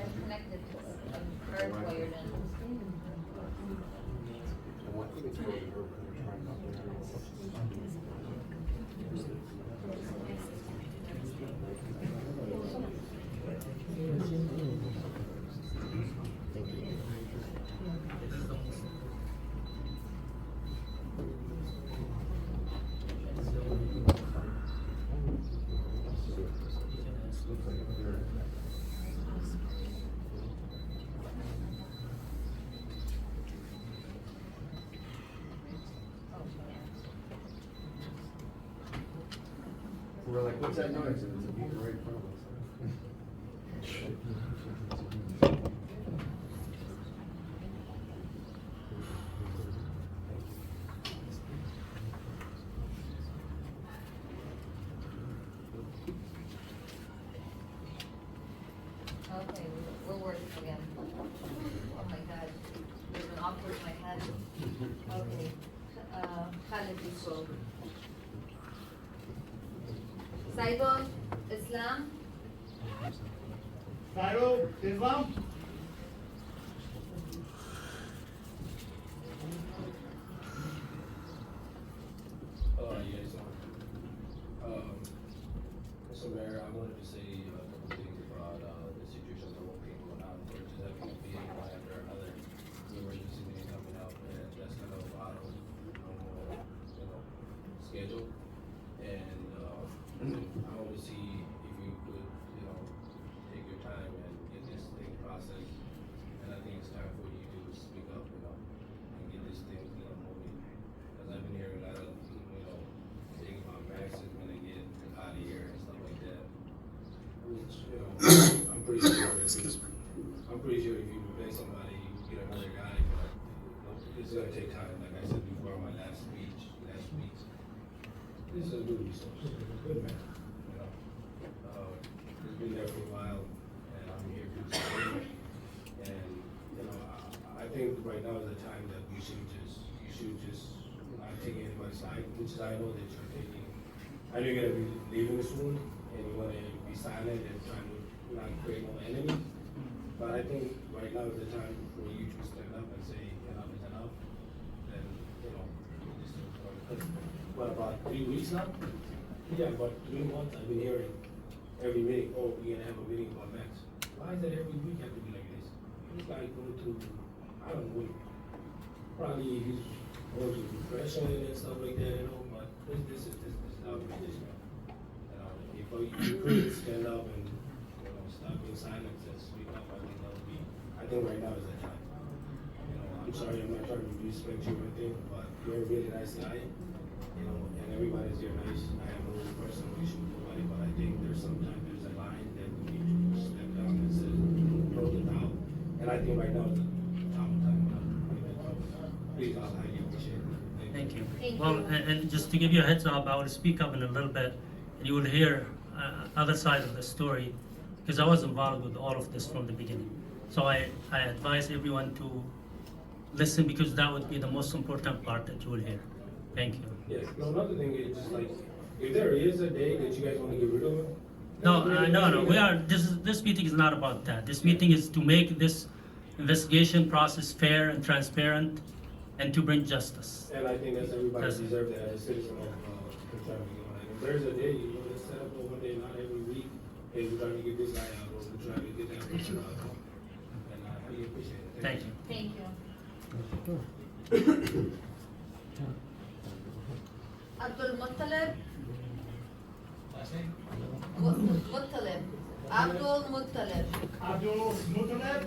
I: I'm connected to it, I'm hardwired in.
B: We were like, what's that noise? And it's a beaker right in front of us.
I: Okay, we're working again. Oh my God, there's an awkward in my head. Okay, Khalid Yusuf. Saibov, Islam.
H: Cairo, Islam.
E: Yes, Mr. Mayor, I wanted to say a couple things about the situation that we're going on. We're just having a meeting one after another, emergency meeting coming up, and that's kind of out of normal, schedule. And I want to see if you could, take your time and get this thing processed. And I think it's time for you to speak up, and get this thing, moving. Because I've been hearing a lot of, things about Max is gonna get out of here and stuff like that. Which, I'm pretty sure. I'm pretty sure if you replace somebody, you get another guy, but it's gonna take time. Like I said before, my last speech. This is a good resource, good man. He's been there for a while, and I'm here to support him. And I think right now is the time that you should just not take anybody's side, which I know that you're taking. I know you're gonna be leaving soon, and you wanna be silent and trying to not create more enemies. But I think right now is the time for you to stand up and say enough is enough. And what about 3 weeks now? Yeah, about 3 months I've been hearing every meeting, oh, we're gonna have a meeting about Max. Why is that every week have to be like this? This guy going through, I don't know, probably he's going through depression and stuff like that, but this is outrageous, man. If you could stand up and, stop being silent and speak up, I think that would be, I think right now is the time. I'm sorry, I'm not trying to disrespect you or anything, but you're a really nice guy, and everybody's here nice. I have no personal issue with nobody, but I think there's sometimes there's a line that
B: I think right now is the please, I highly appreciate it.
J: Thank you.
I: Thank
J: Well,
I: you.
J: and just to give you a heads up, I will speak up in a little bit, and you will hear other side of the story, because I was involved with all of this from the beginning. So I advise everyone to listen, because that would be the most important part that you will hear. Thank you.
B: Yes, no, another thing is just like, if there is a day that you guys wanna get rid of it.
J: No, this meeting is not about that. This meeting is to make this investigation process fair and transparent, and to bring justice.
B: And I think that's everybody
J: That's-
B: deserves that as a citizen of Hamtramck. Like, if there's a day, let's set up one day, not every week, hey, we're trying to get this guy out, or we're trying to get that person out. And I really appreciate it.
J: Thank you.
I: Thank you. Abdul Muttalib?
B: Last name?
I: Muttalib. Abdul Muttalib.
H: Abdul Muttalib?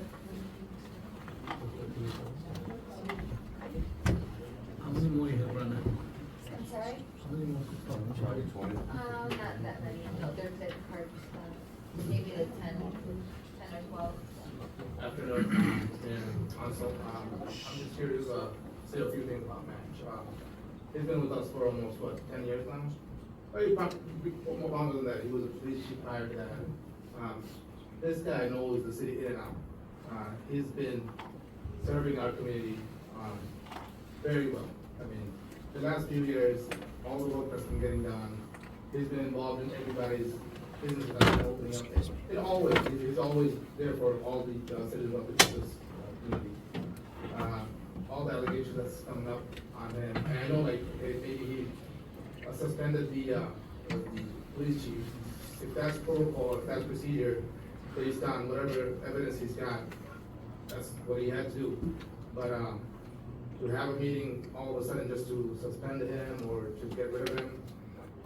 J: How many more you have, Brenda?
I: I'm sorry?
J: How many more to come?
I: Not that many. No, they're a bit hard. Maybe like 10 or 12.
Q: Afternoon, and also, I'm just here to say a few things about Match. He's been with us for almost, 10 years now? Well, he probably, more longer than that, he was a police chief prior to that. This guy knows the city in and out. He's been serving our community, very well. I mean, the last few years, all the work that's been getting done, he's been involved in everybody's business that's been opening up. He's always there for all the citizens of the business community. All the allegations that's coming up on him, and I know like maybe he suspended the police chief. If that's protocol, if that's procedure, based on whatever evidence he's got, that's what he had to do. But to have a meeting all of a sudden just to suspend him or to get rid of him,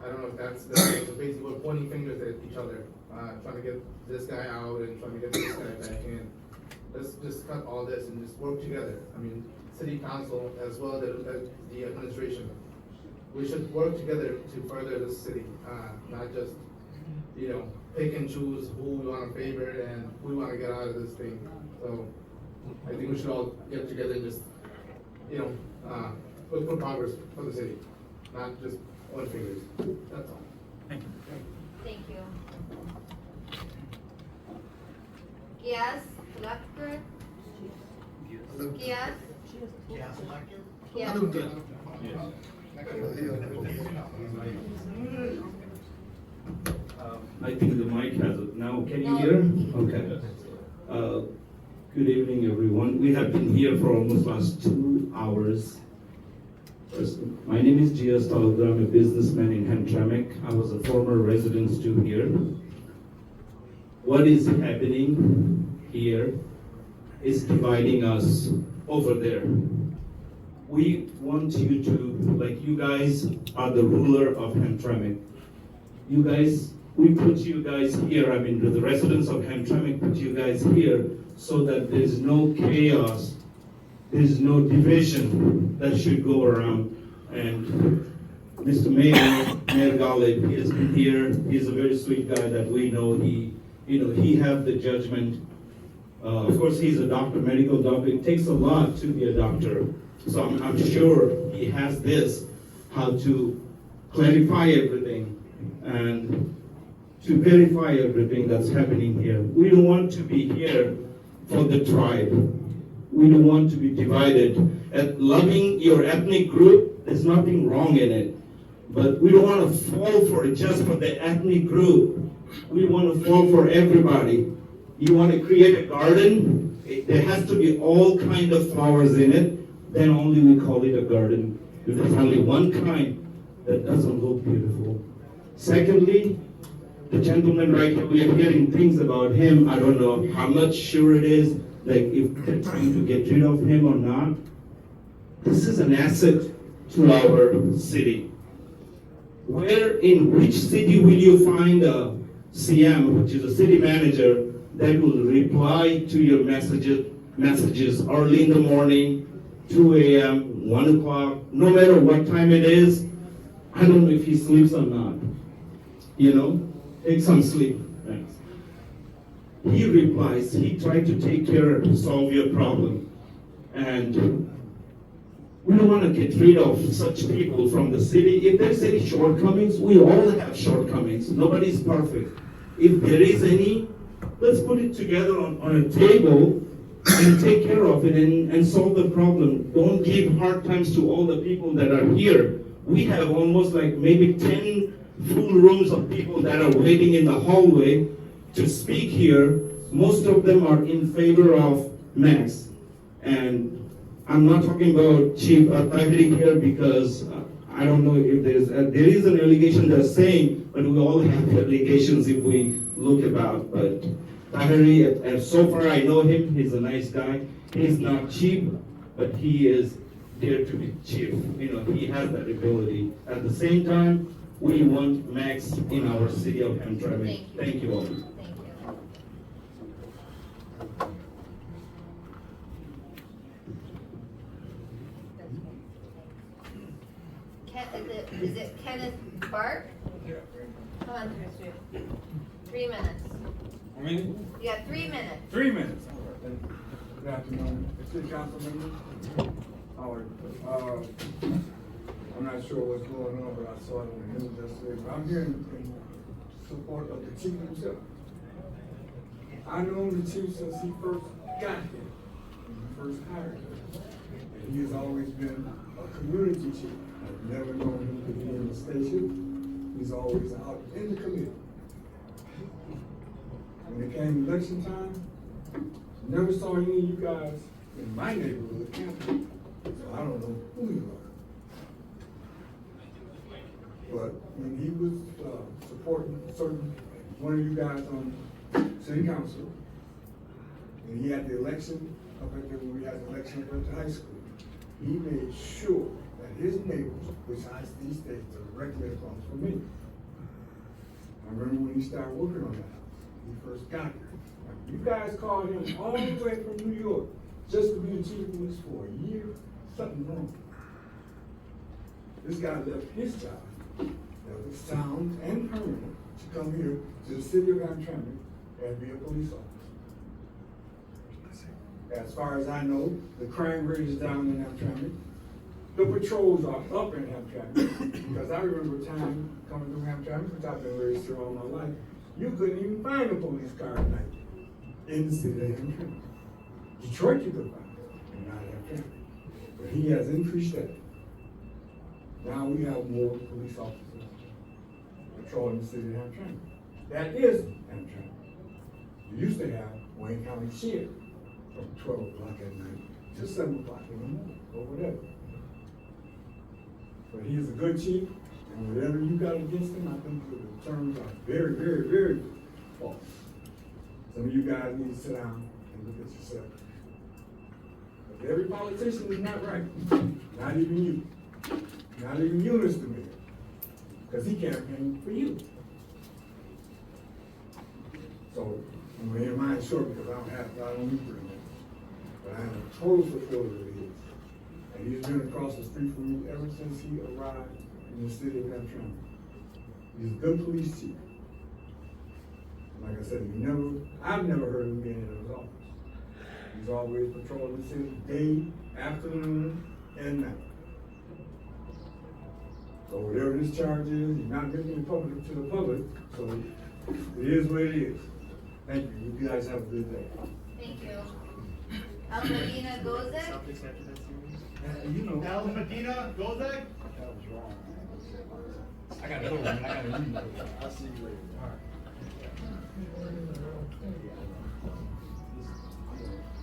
Q: I don't know if that's basically we're pointing fingers at each other, trying to get this guy out and trying to get this guy back in. Let's just cut all this and just work together. I mean, city council as well as the administration. We should work together to further the city, not just, pick and choose who we want to favor and who we want to get out of this thing. So I think we should all get together and just, look for progress for the city, not just point fingers. That's all.
J: Thank you.
I: Thank you. Gias Lakper? Gias?
S: I think the mic has it now. Can you hear? Okay. Good evening, everyone. We have been here for almost last 2 hours. First, my name is Gias Taludra. I'm a businessman in Hamtramck. I was a former resident too here. What is happening here is dividing us over there. We want you to, you guys are the ruler of Hamtramck. We put you guys here, the residents of Hamtramck put you guys here so that there's no chaos, there's no division that should go around. And Mr. Mayor Galib, he has been here, he's a very sweet guy that we know. He have the judgment. Of course, he's a doctor, medical doctor. It takes a lot to be a doctor. So I'm sure he has this, how to clarify everything and to verify everything that's happening here. We don't want to be here for the tribe. We don't want to be divided. Loving your ethnic group, there's nothing wrong in it. But we don't want to fall for it just for the ethnic group. We want to fall for everybody. You want to create a garden, there has to be all kind of flowers in it, then only we call it a garden. If there's only one kind, that doesn't look beautiful. Secondly, the gentleman right here, we are hearing things about him. I don't know how much sure it is, if they're trying to get rid of him or not. This is an asset to our city. In which city will you find a CM, which is a city manager, that will reply to your messages early in the morning, 2 a.m., 1 o'clock, no matter what time it is? I don't know if he sleeps or not. Take some sleep. Thanks. he replies, he tried to take care to solve your problem. And we don't want to get rid of such people from the city. If there's any shortcomings, we all have shortcomings. Nobody's perfect. If there is any, let's put it together on a table and take care of it and solve the problem. Don't give hard times to all the people that are here. We have almost like maybe 10 full rooms of people that are waiting in the hallway to speak here. Most of them are in favor of Max. And I'm not talking about Chief Tahiri here because I don't know if there is an allegation that's saying, but we all have allegations if we look about. But Tahiri, and so far I know him, he's a nice guy. He's not chief, but he is there to be chief. You know, he has that ability. At the same time, we want Max in our city of Hamtramck. Thank you all.
I: Thank you. Is it Kenneth Bark? Come on, Mr. 3 minutes.
T: How many?
I: You got 3 minutes.
T: 3 minutes. Good afternoon, City Council members. Howard. I'm not sure what's going on, but I saw it on the news yesterday. But I'm here in support of the chief himself. I know the chief since he first got here, when he first hired him. And he has always been a community chief. I've never known him to be in the station. He's always out in the community. When it came election time, never saw any of you guys in my neighborhood campaign. So I don't know who you are. But when he was supporting one of you guys on city council, and he had the election up at when we had the election up at the high school, he made sure that his neighbors, besides these states, directly across from me. I remember when he started working on that house, he first got here. You guys called him all the way from New York just to be the chief of police for a year. Something wrong. This guy left his job that was sound and permanent to come here to the city of Hamtramck and be a police officer. As far as I know, the crime rate is down in Hamtramck. The patrols are up in Hamtramck. Because I remember a time coming through Hamtramck, which I've been raised here all my life, you couldn't even find a police car at night in the city of Hamtramck. Detroit you could find it, and not Hamtramck. But he has increased that. Now we have more police officers patrolling the city of Hamtramck. That is Hamtramck. You used to have Wayne County Sheriff from 12 o'clock at night to 7 o'clock in the morning, or whatever. But he is a good chief, and whatever you got against him, I think the terms are very, very, very false. Some of you guys need to sit down and look at yourself. But every politician is not right. Not even you. Not even you, Mr. Mayor. Because he campaigned for you. So, I'm going to hear mine short because I don't need 3 minutes. But I am a total supporter of his. And he's been across the street from me ever since he arrived in the city of Hamtramck. He's a good police chief. Like I said, I've never heard him being in his office. He's always patrolling the city day, afternoon, and night. So whatever his charge is, he's not making it public to the public, so it is what it is. Thank you. You guys have a good day.
I: Thank you. Almadina Gozek?
T: You know.
L: Al Medina Gozek?
T: That was wrong. I got another one. I got to read it. I'll see you later. All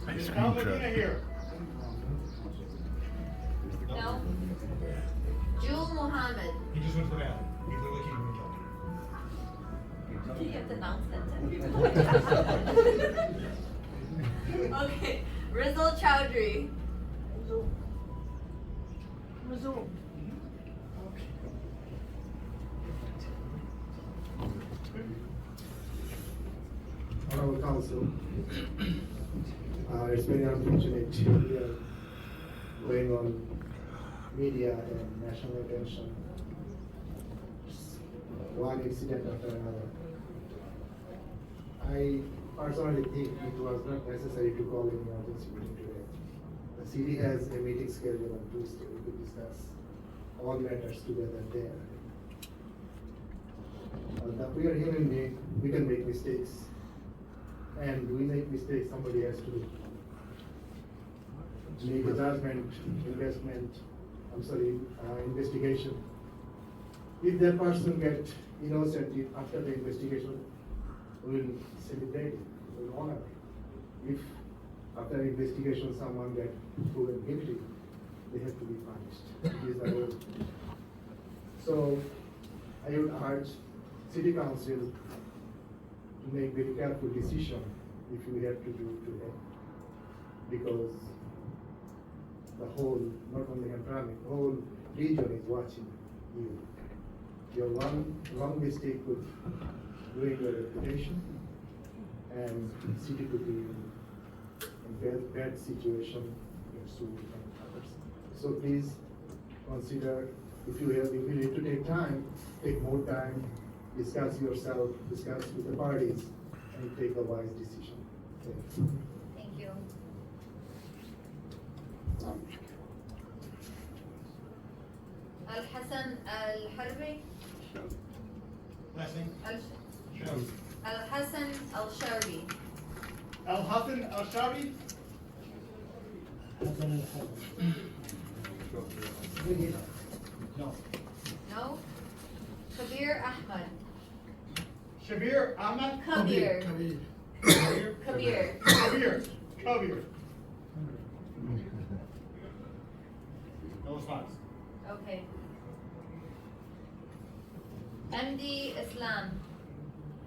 T: right.
L: Is Al Medina here?
I: No. Jewel Muhammad.
L: He just went to the bathroom. He literally came and
I: Do you have to announce that to me? Okay. Rizal Chowdhury.
H: Rizal.
U: Honorable Council, it's very unfortunate we are going on media and national attention. One incident after another. I personally think it was not necessary to call an emergency meeting today. The city has a meeting scheduled on Tuesday to discuss all matters together there. That we are human beings, we can make mistakes. And we make mistakes, somebody has to make a judgment, investigation. If that person get innocent after the investigation, we'll celebrate it, we'll honor it. If after investigation someone get proven guilty, they have to be punished. It is the rule. So I would urge City Council to make very careful decision if we have to do today. Because the whole, not only Hamtramck, the whole region is watching you. Your one mistake could ruin your reputation, and city could be in bad situation, you're sued and others. So please consider, if you need to take time, take more time, discuss yourself, discuss with the parties, and take a wise decision.
I: Thank you. Al-Hassan Al-Harbi.
L: Last name?
I: Al-Hassan Al-Sharbi.
L: Al-Hassan Al-Sharbi? No.
I: No? Kabir Ahmad.
L: Shabir Ahmad?
I: Kabir.
L: Kabir. No response.
I: Okay. MD Islam.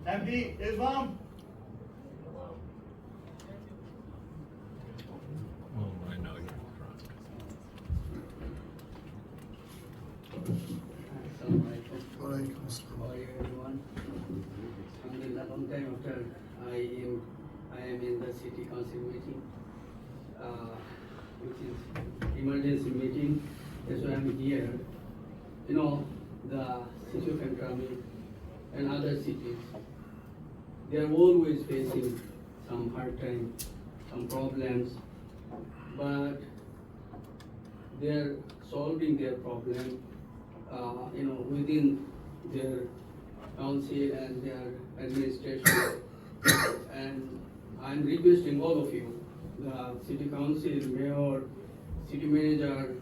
L: MD Islam?
E: Oh, I know you're
C: How are you, everyone? Alhamdulillah, long time after I am in the city council meeting, which is emergency meeting. That's why I'm here. You know, the city of Hamtramck and other cities, they are always facing some hard time, some problems, but they are solving their problem, within their council and their administration. And I'm requesting all of you, the city council, mayor, city manager,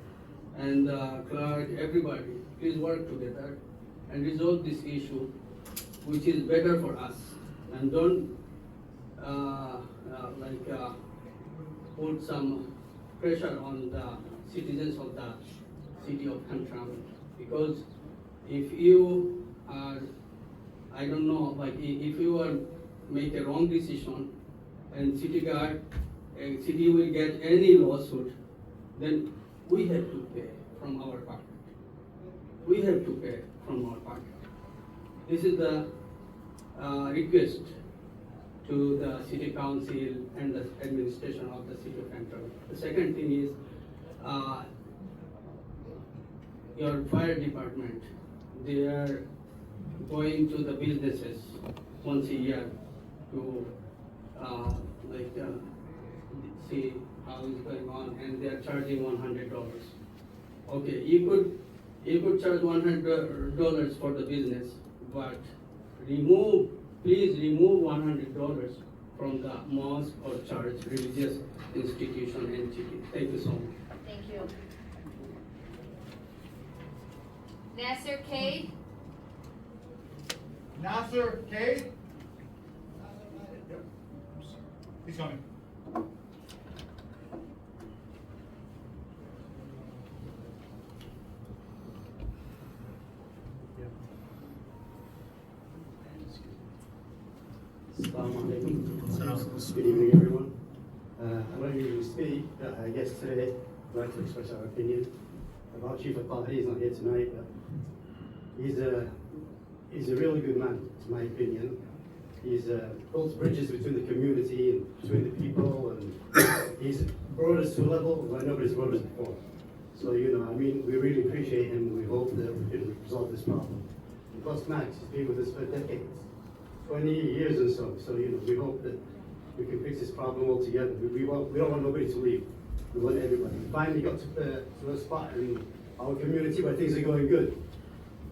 C: and the clerk, everybody, please work together and resolve this issue, which is better for us. And don't put some pressure on the citizens of the city of Hamtramck. Because if you are, I don't know, if you are make a wrong decision and city will get any lawsuit, then we have to pay from our pocket. We have to pay from our pocket. This is the request to the city council and the administration of the city of Hamtramck. The second thing is, your fire department, they are going to the businesses once a year to see how it's going on, and they are charging $100. Okay, you could charge $100 for the business, but please remove $100 from the mosque or church, religious institution, entity. Thank you so much.
I: Thank you. Nasser K.
L: Nasser K. He's coming.
M: Good evening, everyone. I don't usually speak, but I guess today I'd like to express our opinion about Chief Al-Tahri. He's not here tonight, but he's a really good man, to my opinion. He's built bridges between the community and between the people, and he's brought us to a level where nobody's brought us before. So, we really appreciate him. We hope that we can resolve this problem. And plus, Max has been with us for decades, 20 years or so. So, we hope that we can fix this problem altogether. We don't want nobody to leave. We want everybody. We finally got to a spot in our community where things are going good.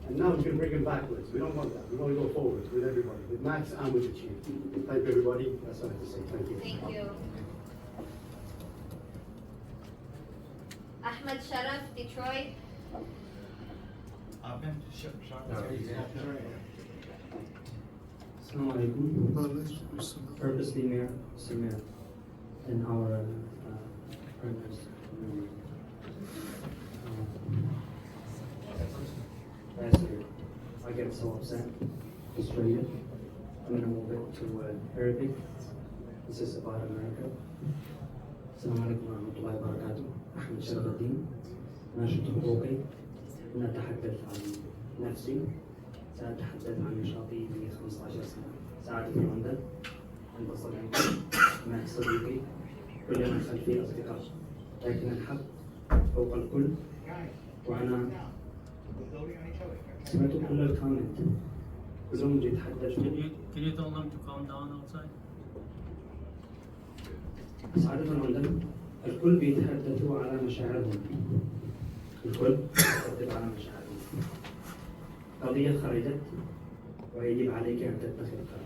M: And now we can bring them backwards. We don't want that. We want to go forward with everybody, with Max and with the chief. Thank you, everybody. That's all I have to say. Thank you.
I: Thank you. Ahmed Sharaf, Detroit.
D: Assalamu alaikum. Purposely Mayor Samir and our partners. Last year, I get so upset, frustrated. I'm gonna move it to Arabic. This is about America. Assalamu alaikum wa rahmatullahi wa barakatuh. Ahmed Sharaf الدين ناشط حقوقي. أنا أتحدث عن نفسي. سأتحدث عن نشاطي في 15 سنة. ساعدت في لندن عند صديقي مع صديقي كلنا خلفي أصدقاء، لكن الحق فوق الكل. وأنا سمعت كل الكومنت كلهم يتحدثون.
J: Can you tell them to calm down outside?
D: سعادة لندن الكل بيتحدثوا على مشاعرهم. الكل يتحدث على مشاعرهم. قضية خرجت ويجب عليك أن تتخذ قرار.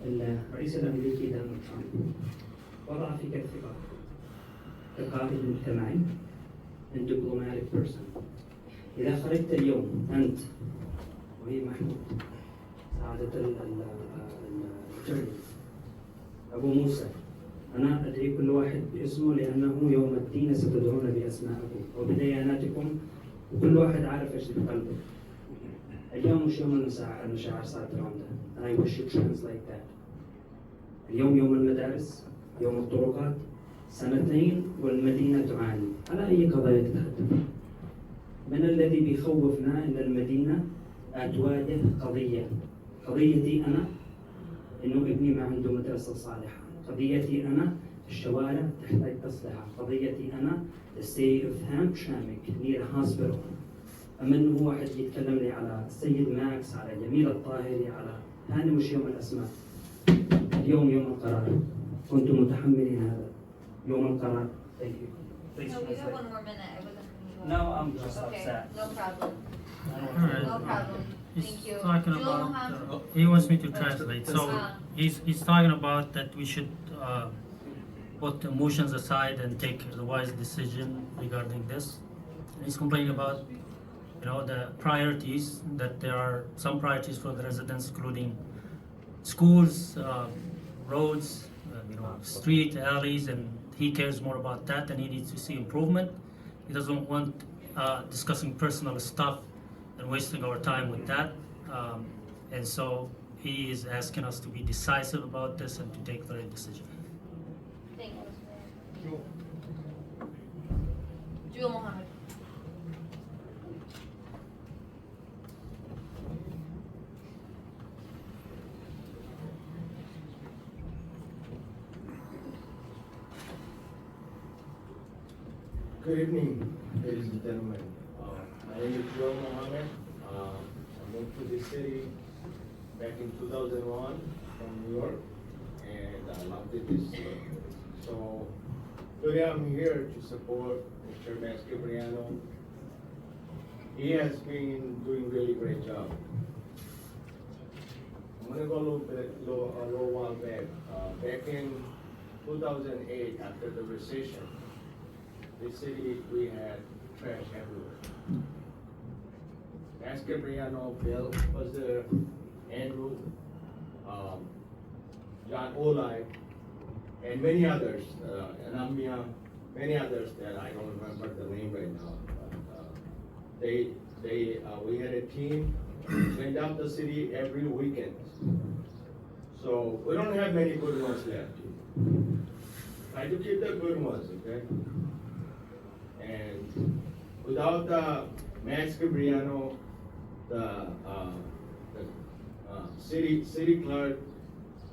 D: الرئيس الأمريكي دونالد ترامب وضع في كفة كقائد مجتمعي and diplomatic person. إذا خرجت اليوم أنت وهي محمود سعادة الجري أبو موسى، أنا أدعي كل واحد باسمه لأنه يوم الدين ستدعون بأسمائكم وبدياناتكم وكل واحد عارف إيش بقلبه. اليوم مش يوم المشاعر صارت روندا. and I wish you translate that. اليوم يوم المدارس، يوم الطرقات، سنتين والمدينة تعاني. على أي قضايا تتحدث؟ من الذي بيخوفنا أن المدينة تواجه قضيتي أنا إنه ابني ما عنده مدرسة صالحة. قضيتي أنا الشوارع تحتاج تصليحها. قضيتي أنا the state of Hamtramck near a hospital. أما إنه واحد يتكلم لي على السيد ماكس، على جميل الطاهري، على هذا مش يوم الأسماء. اليوم يوم القرار. كنتم متحملين هذا يوم القرار. Thank you.
I: No, we have one more minute. I wasn't.
C: No, I'm just
I: Okay,
C: upset.
I: no problem.
J: Alright.
I: No problem.
J: He's
I: Thank you.
J: talking
I: Jewel
J: about,
I: Mohammed.
J: he wants me to translate. So
I: Ah.
J: he's talking about that we should put emotions aside and take the wise decision regarding this. He's complaining about, you know, the priorities, that there are some priorities for the residents, including schools, roads, you know, street alleys, and he cares more about that, and he needs to see improvement. He doesn't want discussing personal stuff and wasting our time with that. And so he is asking us to be decisive about this and to take the right decision.
I: Thank you. Jewel Mohammed.
O: Good evening, ladies and gentlemen. My name is Joel Mohammed. I moved to this city back in 2001 from New York, and I loved it this year. So today I'm here to support Mr. Max Gabriano. He has been doing really great job. I'm gonna go a little while back. Back in 2008, after the recession, this city, we had trash everywhere. Max Gabriano, Bill was there, Andrew, John Olay, and many others, Anamia, many others that I don't remember the name right now. But we had a team cleaned up the city every weekend. So we don't have many good ones left. Try to keep the good ones, okay? And without Max Gabriano, the city clerk,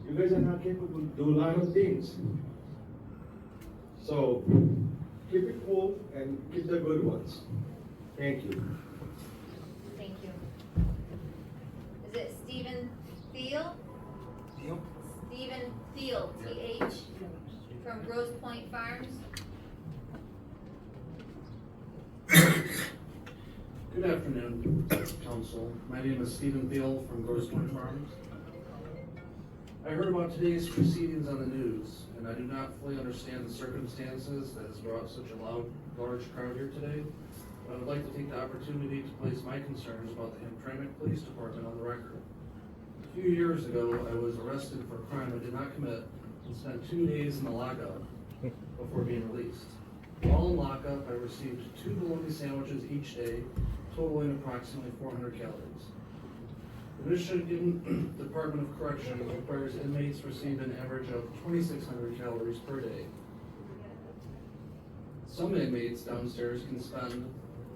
O: you guys are not capable to do a lot of things. So keep it cool and keep the good ones. Thank you.
I: Thank you. Is it Stephen Thiel? Stephen Thiel, T-H, from Grosse Pointe Farms.
F: Good afternoon, Council. My name is Stephen Thiel from Grosse Pointe Farms. I heard about today's proceedings on the news, and I do not fully understand the circumstances that has brought such a large crowd here today. But I would like to take the opportunity to place my concerns about the Hamtramck Police Department on the record. A few years ago, I was arrested for a crime I did not commit and spent 2 days in the lockup before being released. While in lockup, I received 2 bologna sandwiches each day, totaling approximately 400 calories. The Michigan Department of Corrections requires inmates receive an average of 2,600 calories per day. Some inmates downstairs can spend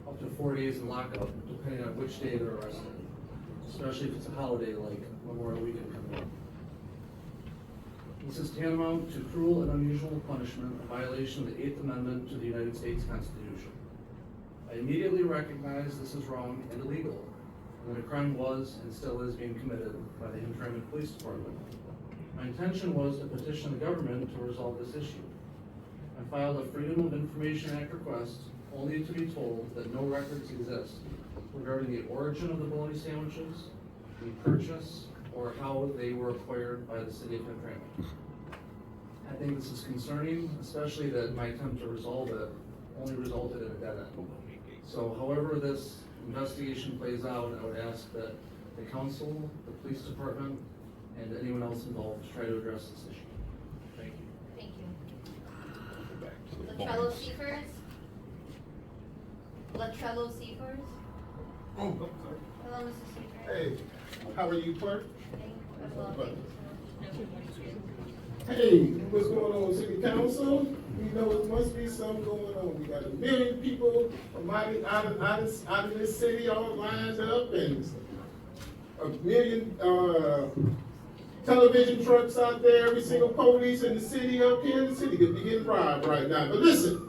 F: up to 4 days in lockup, depending on which day they're arrested, especially if it's a holiday like Memorial Weekend coming up. This is tantamount to cruel and unusual punishment, a violation of the 8th Amendment to the United States Constitution. I immediately recognize this is wrong and illegal, and that a crime was and still is being committed by the Hamtramck Police Department. My intention was to petition the government to resolve this issue. I filed a Freedom of Information Act request only to be told that no records exist regarding the origin of the bologna sandwiches, the purchase, or how they were acquired by the city of Hamtramck. I think this is concerning, especially that my attempt to resolve it only resulted in a dead end. So however this investigation plays out, I would ask that the council, the police department, and anyone else involved try to address this issue. Thank you.
I: Thank you. Latrello Seafers? Latrello Seafers?
G: Oh,
I: Hello, Mr. Seafers.
G: hey, how are you, clerk?
I: Well, thank you, sir.
G: Hey, what's going on, city council? We know it must be something going on. We got 1 million people from out of this city all lined up, and 1 million television trucks out there. Every single police in the city up here in the city could be getting robbed right now. But listen,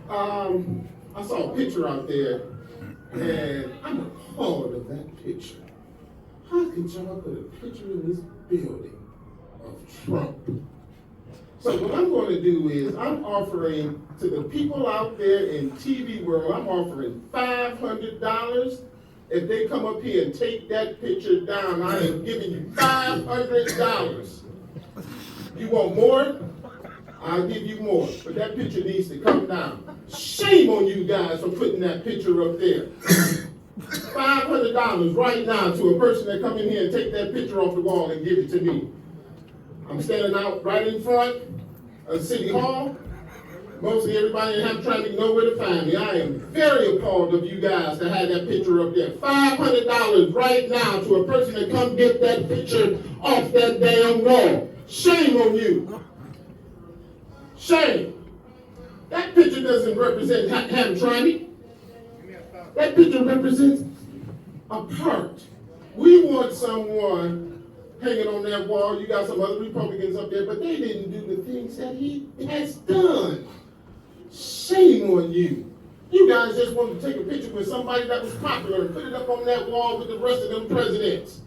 G: I saw a picture out there, and I'm appalled of that picture. How could y'all put a picture in this building of Trump? So what I'm going to do is I'm offering to the people out there in TV world, I'm offering $500. If they come up here and take that picture down, I am giving you $500. You want more? I'll give you more. But that picture needs to come down. Shame on you guys for putting that picture up there. $500 right now to a person that come in here and take that picture off the wall and give it to me. I'm standing out right in front of City Hall. Mostly everybody in Hamtramck know where to find me. I am very appalled of you guys to have that picture up there. $500 right now to a person that come get that picture off that damn wall. Shame on you. Shame. That picture doesn't represent Hamtramck. That picture represents a part. We want someone hanging on that wall. You got some other Republicans up there, but they didn't do the things that he has done. Shame on you. You guys just wanted to take a picture with somebody that was popular and put it up on that wall with the rest of them presidents.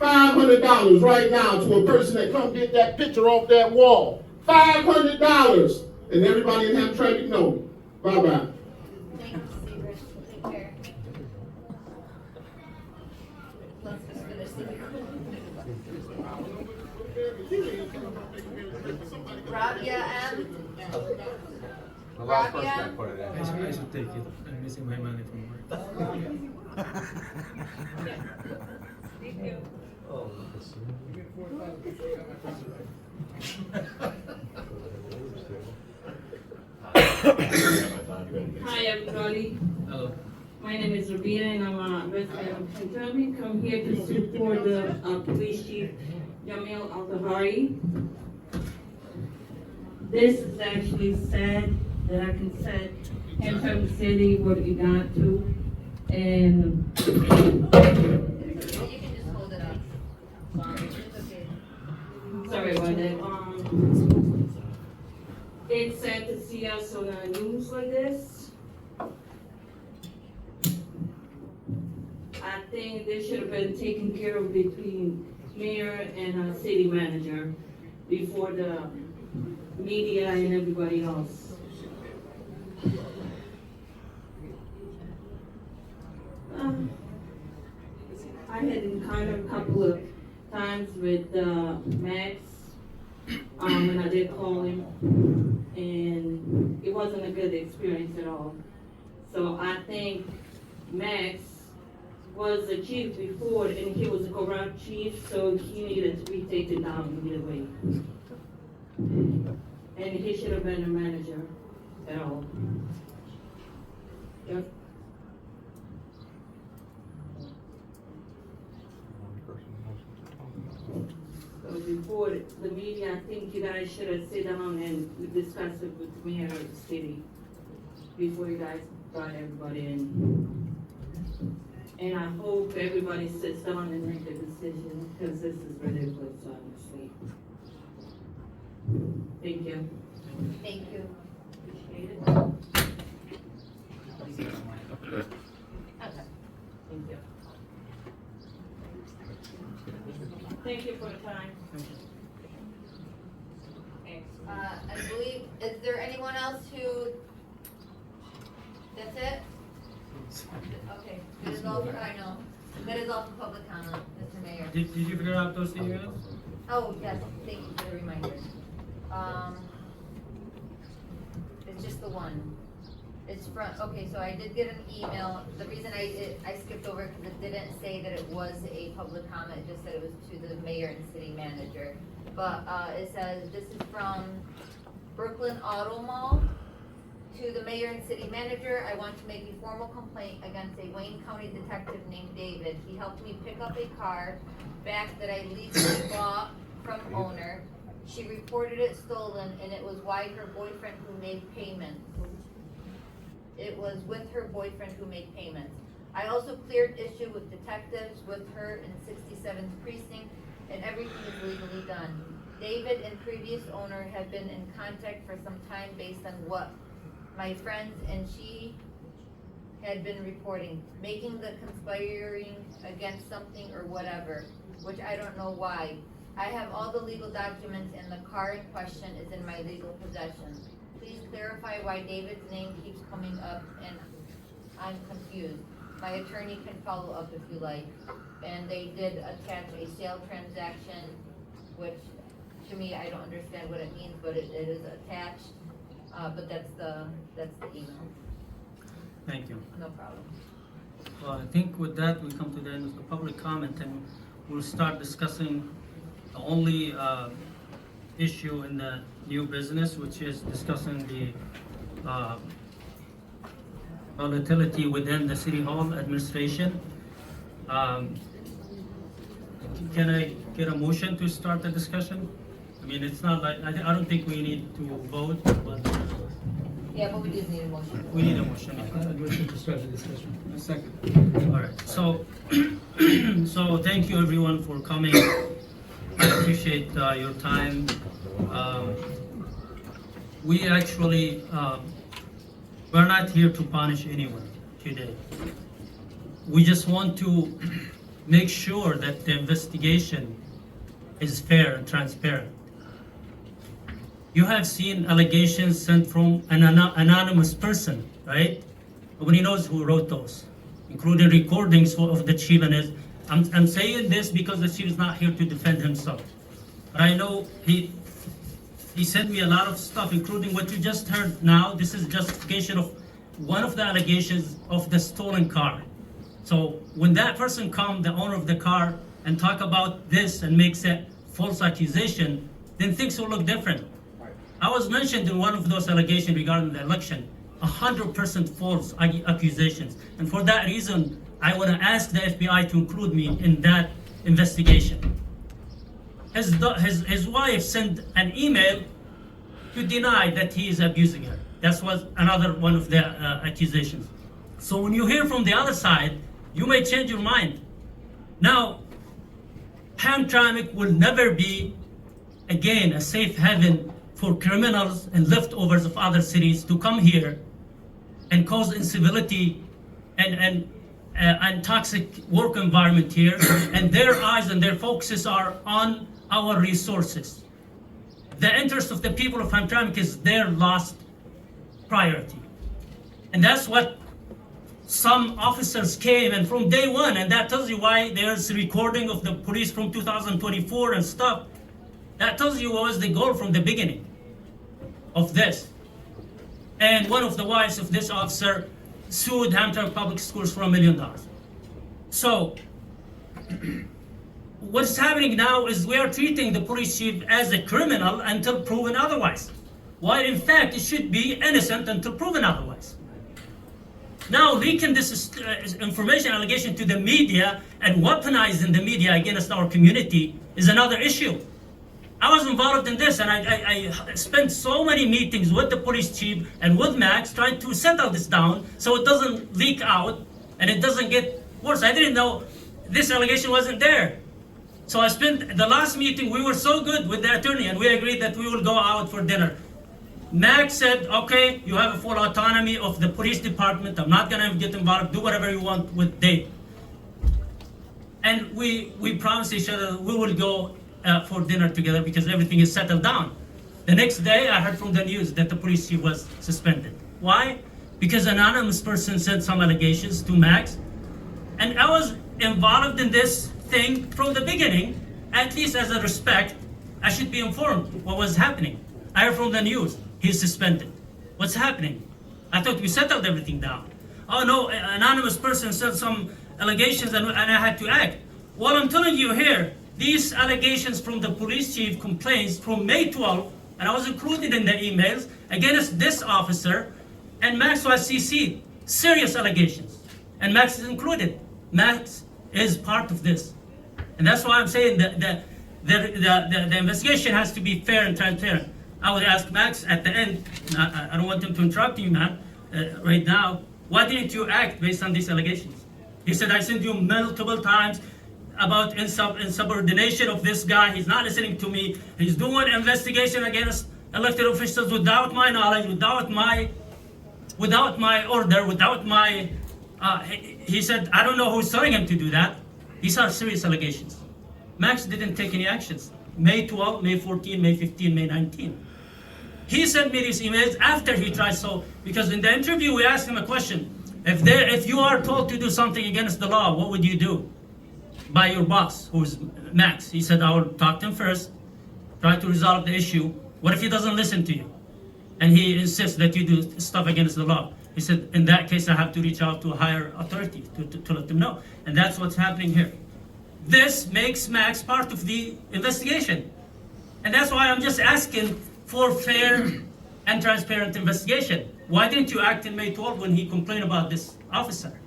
G: $500 right now to a person that come get that picture off that wall. $500. And everybody in Hamtramck know. Bye-bye.
I: Thank you, Steve. Take care. Let's just finish the Rabia M.
V: The last person I put it in.
B: I should take it. I'm missing my money from work.
V: Thank you. Oh,
X: Hi everybody.
B: Hello.
X: My name is Rabina and I'm a resident of Hamtramck. I'm here to support the police chief Jamil Al-Tahari. This is actually sad that I can set Hamtramck City what we got to, and
I: You can just hold it up. It's okay.
X: sorry about that. It's sad to see us on the news like this. I think this should have been taken care of between mayor and city manager before the media and everybody else. I had encountered a couple of times with Max when I did call him, and it wasn't a good experience at all. So I think Max was the chief before, and he was a corrupt chief, so he needed to be taken down immediately. And he should have been a manager at all. Yep. So before the media, I think you guys should have sit down and discuss it with the mayor of the city before you guys brought everybody in. And I hope everybody sits down and make a decision, because this is ridiculous, honestly. Thank you.
I: Thank you.
X: Appreciate it.
I: Okay.
X: Thank you. Thank you for the time.
I: I believe, is there anyone else who, that's it? Okay, that is all for, I know, that is all for public comment, Mr. Mayor.
J: Did you figure out those emails?
I: Oh, yes, thank you for the reminder. It's just the one. It's from, okay, so I did get an email. The reason I skipped over it because it didn't say that it was a public comment, it just said it was to the mayor and city manager. But it says, this is from Brooklyn Auto Mall. To the mayor and city manager, I want to make a formal complaint against a Wayne County detective named David. He helped me pick up a car back that I legally bought from owner. She reported it stolen, and it was why her boyfriend who made payments. It was with her boyfriend who made payments. I also cleared issue with detectives with her in 67th precinct, and everything is legally done. David and previous owner have been in contact for some time based on what my friends and she had been reporting, making the conspiring against something or whatever, which I don't know why. I have all the legal documents, and the car in question is in my legal possession. Please clarify why David's name keeps coming up, and I'm confused. My attorney can follow up if you like. And they did attach a sale transaction, which to me, I don't understand what it means, but it is attached. But that's the email.
J: Thank you.
I: No problem.
J: Well, I think with that, we come to the end of the public comment, and we'll start discussing the only issue in the new business, which is discussing the volatility within the City Hall administration. Can I get a motion to start the discussion? I mean, it's not like, I don't think we need to vote, but.
I: Yeah, but we do need a motion.
J: We need a motion.
H: A motion to start the discussion. A second.
J: All right, so, so thank you everyone for coming. I appreciate your time. We actually, we're not here to punish anyone today. We just want to make sure that the investigation is fair and transparent. You have seen allegations sent from an anonymous person, right? Nobody knows who wrote those, including recordings of the chief and his. I'm saying this because the chief is not here to defend himself. But I know he sent me a lot of stuff, including what you just heard now. This is justification of one of the allegations of the stolen car. So when that person comes, the owner of the car, and talk about this and makes a false accusation, then things will look different. I was mentioned in one of those allegations regarding the election, 100% false accusations. And for that reason, I want to ask the FBI to include me in that investigation. His wife sent an email to deny that he is abusing her. That was another one of the accusations. So when you hear from the other side, you may change your mind. Now, Hamtramck will never be, again, a safe haven for criminals and leftovers of other cities to come here and cause incivility and and toxic work environment here, and their eyes and their focuses are on our resources. The interest of the people of Hamtramck is their last priority. And that's what some officers came, and from day one, and that tells you why there's recording of the police from 2024 and stuff. That tells you what was the goal from the beginning of this. And one of the wives of this officer sued Hamtramck Public Schools for $1 million. So, what's happening now is we are treating the police chief as a criminal until proven otherwise, while in fact it should be innocent until proven otherwise. Now leaking this information allegation to the media and weaponizing the media against our community is another issue. I was involved in this, and I spent so many meetings with the police chief and with Max trying to settle this down so it doesn't leak out and it doesn't get worse. I didn't know this allegation wasn't there. So I spent the last meeting, we were so good with the attorney, and we agreed that we will go out for dinner. Max said, okay, you have a full autonomy of the police department. I'm not gonna get involved, do whatever you want with Dave. And we promised each other we will go for dinner together because everything is settled down. The next day, I heard from the news that the police chief was suspended. Why? Because an anonymous person sent some allegations to Max, and I was involved in this thing from the beginning. At least as a respect, I should be informed what was happening. I heard from the news, he's suspended. What's happening? I thought we settled everything down. Oh no, an anonymous person sent some allegations and I had to act. Well, I'm telling you here, these allegations from the police chief complaints from May 12th, and I was included in the emails against this officer, and Max was CC'd. Serious allegations. And Max is included. Max is part of this. And that's why I'm saying that the investigation has to be fair and transparent. I would ask Max at the end, I don't want him to interrupt you, man, right now, why didn't you act based on these allegations? He said, I sent you multiple times about insubordination of this guy. He's not listening to me. He's doing investigation against elected officials without my knowledge, without my order, without my, he said, I don't know who's telling him to do that. These are serious allegations. Max didn't take any actions. May 12, May 14, May 15, May 19. He sent me these emails after he tried because in the interview we asked him a question. If you are told to do something against the law, what would you do? By your boss, who's Max. He said, I will talk to him first, try to resolve the issue. What if he doesn't listen to you? And he insists that you do stuff against the law. He said, in that case, I have to reach out to a higher authority to let them know. And that's what's happening here. This makes Max part of the investigation. And that's why I'm just asking for fair and transparent investigation. Why didn't you act in May 12 when he complained about this officer?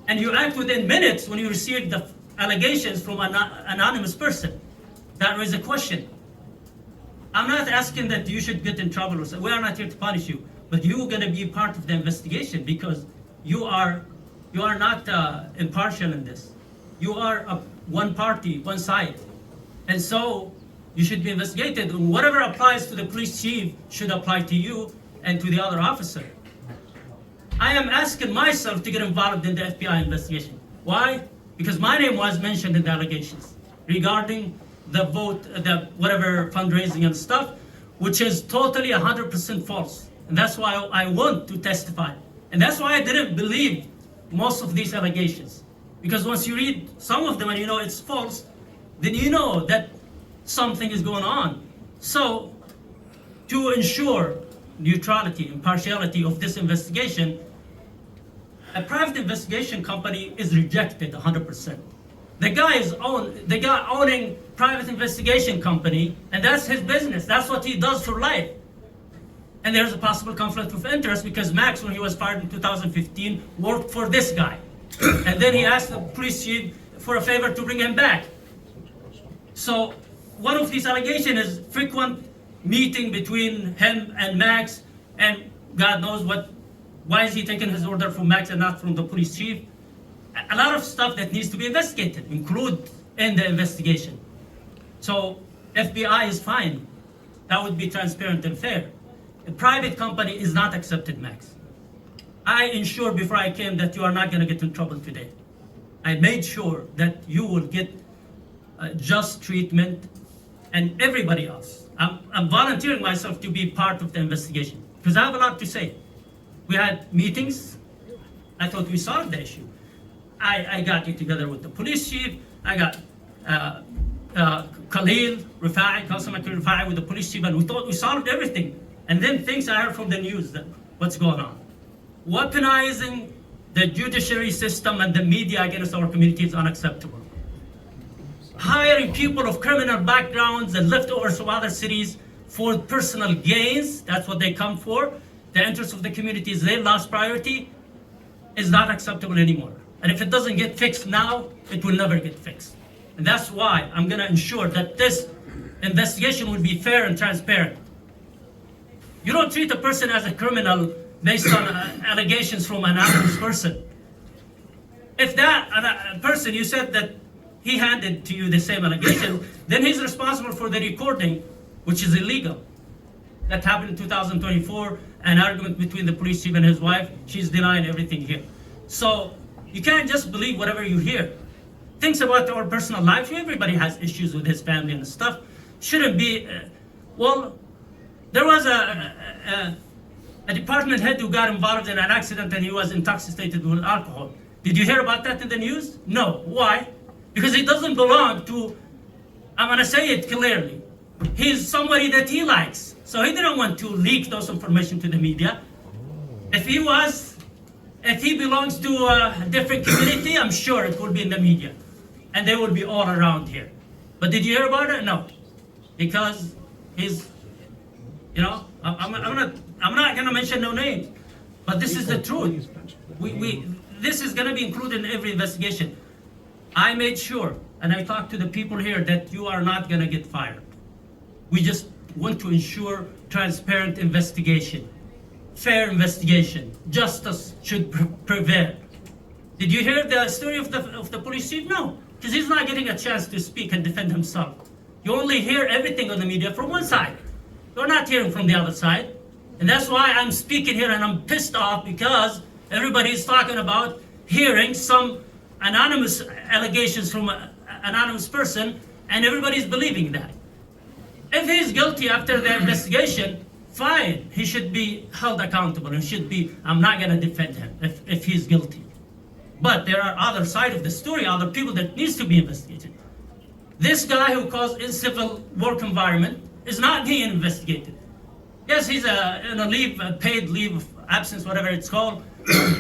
J: And you act within minutes when you received the allegations from an anonymous person. That was a question. I'm not asking that you should get in trouble. We are not here to punish you, but you're going to be part of the investigation because you are not impartial in this. You are one party, one side, and so you should be investigated. And whatever applies to the police chief should apply to you and to the other officer. I am asking myself to get involved in the FBI investigation. Why? Because my name was mentioned in the allegations regarding the vote, the whatever fundraising and stuff, which is totally 100% false. And that's why I want to testify. And that's why I didn't believe most of these allegations. Because once you read some of them and you know it's false, then you know that something is going on. So, to ensure neutrality, impartiality of this investigation, a private investigation company is rejected 100%. The guy owning private investigation company, and that's his business. That's what he does for life. And there's a possible conflict of interest because Max, when he was fired in 2015, worked for this guy. And then he asked the police chief for a favor to bring him back. So one of these allegations is frequent meeting between him and Max, and God knows why is he taking his order from Max and not from the police chief? A lot of stuff that needs to be investigated, include in the investigation. So FBI is fine. That would be transparent and fair. A private company is not accepted, Max. I ensured before I came that you are not going to get in trouble today. I made sure that you will get just treatment, and everybody else. I'm volunteering myself to be part of the investigation because I have a lot to say. We had meetings. I thought we solved the issue. I got you together with the police chief. I got Khalil Rifai, Councilman Rifai with the police chief, and we thought we solved everything. And then things I heard from the news that what's going on. Weaponizing the judiciary system and the media against our community is unacceptable. Hiring people of criminal backgrounds and leftovers from other cities for personal gains, that's what they come for. The interests of the community is their last priority, is not acceptable anymore. And if it doesn't get fixed now, it will never get fixed. And that's why I'm gonna ensure that this investigation will be fair and transparent. You don't treat a person as a criminal based on allegations from an anonymous person. If that person, you said that he handed to you the same allegation, then he's responsible for the recording, which is illegal. That happened in 2024, an argument between the police chief and his wife. She's denying everything here. So you can't just believe whatever you hear. Things about our personal life, everybody has issues with his family and stuff. Shouldn't be, well, there was a department head who got involved in an accident and he was intoxicated with alcohol. Did you hear about that in the news? No. Why? Because he doesn't belong to, I'm gonna say it clearly, he's somebody that he likes. So he didn't want to leak those information to the media. If he belongs to a different community, I'm sure it will be in the media. And they will be all around here. But did you hear about it? No. Because he's, you know, I'm not gonna mention no names, but this is the truth. This is gonna be included in every investigation. I made sure, and I talked to the people here, that you are not gonna get fired. We just want to ensure transparent investigation, fair investigation. Justice should prevail. Did you hear the story of the police chief? No, because he's not getting a chance to speak and defend himself. You only hear everything on the media from one side. You're not hearing from the other side. And that's why I'm speaking here and I'm pissed off because everybody's talking about hearing some anonymous allegations from an anonymous person, and everybody's believing that. If he's guilty after the investigation, fine, he should be held accountable and should be, I'm not gonna defend him if he's guilty. But there are other side of the story, other people that needs to be investigated. This guy who caused uncivil work environment is not being investigated. Yes, he's in a leave, a paid leave of absence, whatever it's called,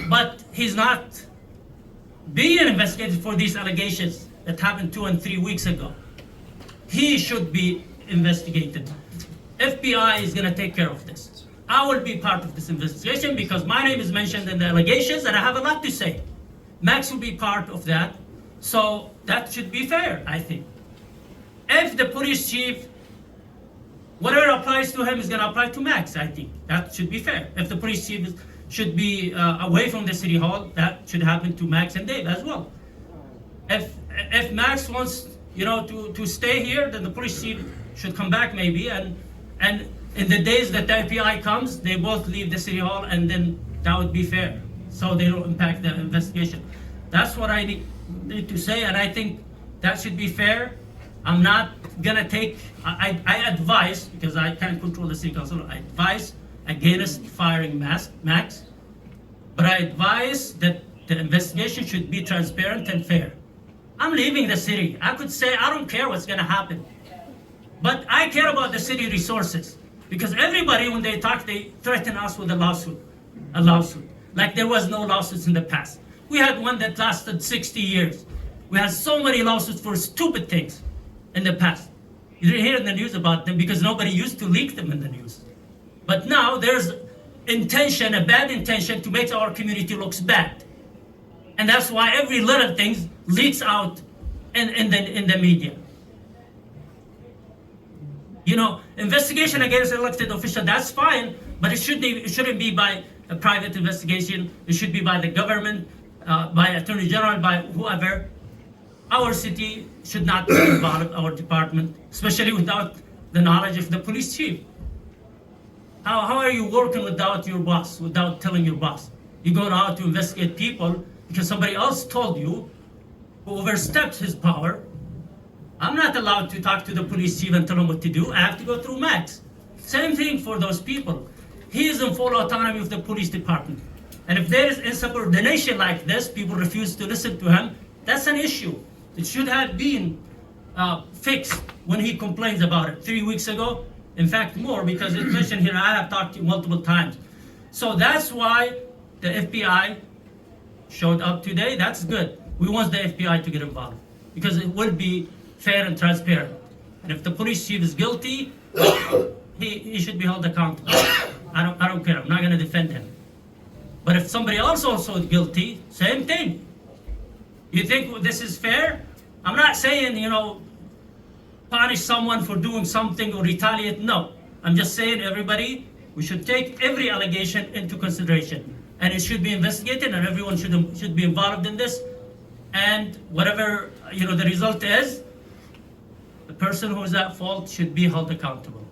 J: but he's not being investigated for these allegations that happened 2 and 3 weeks ago. He should be investigated. FBI is gonna take care of this. I will be part of this investigation because my name is mentioned in the allegations and I have a lot to say. Max will be part of that, so that should be fair, I think. If the police chief, whatever applies to him is gonna apply to Max, I think. That should be fair. If the police chief should be away from the city hall, that should happen to Max and Dave as well. If Max wants, you know, to stay here, then the police chief should come back maybe, and in the days that the FBI comes, they both leave the city hall, and then that would be fair, so they don't impact the investigation. That's what I need to say, and I think that should be fair. I'm not gonna take, I advise, because I can't control the city council, I advise against firing Max, but I advise that the investigation should be transparent and fair. I'm leaving the city. I could say I don't care what's gonna happen, but I care about the city resources, because everybody, when they talk, they threaten us with a lawsuit, like there was no lawsuits in the past. We had one that lasted 60 years. We had so many lawsuits for stupid things in the past. You didn't hear in the news about them because nobody used to leak them in the news. But now there's intention, a bad intention to make our community looks bad. And that's why every little thing leaks out in the media. You know, investigation against elected officials, that's fine, but it shouldn't be by a private investigation. It should be by the government, by Attorney General, by whoever. Our city should not be involved, our department, especially without the knowledge of the police chief. How are you working without your boss, without telling your boss? You go out to investigate people because somebody else told you, who overstepped his power, I'm not allowed to talk to the police chief and tell him what to do. I have to go through Max. Same thing for those people. He is in full autonomy of the police department. And if there is insubordination like this, people refuse to listen to him, that's an issue. It should have been fixed when he complains about it 3 weeks ago. In fact, more, because it's mentioned here, I have talked to you multiple times. So that's why the FBI showed up today. That's good. We want the FBI to get involved because it will be fair and transparent. And if the police chief is guilty, he should be held accountable. I don't care. I'm not going to defend him. But if somebody else also is guilty, same thing. You think this is fair? I'm not saying, punish someone for doing something or retaliate. No. I'm just saying, everybody, we should take every allegation into consideration. And it should be investigated, and everyone should be involved in this. And whatever, the result is, the person who is at fault should be held accountable.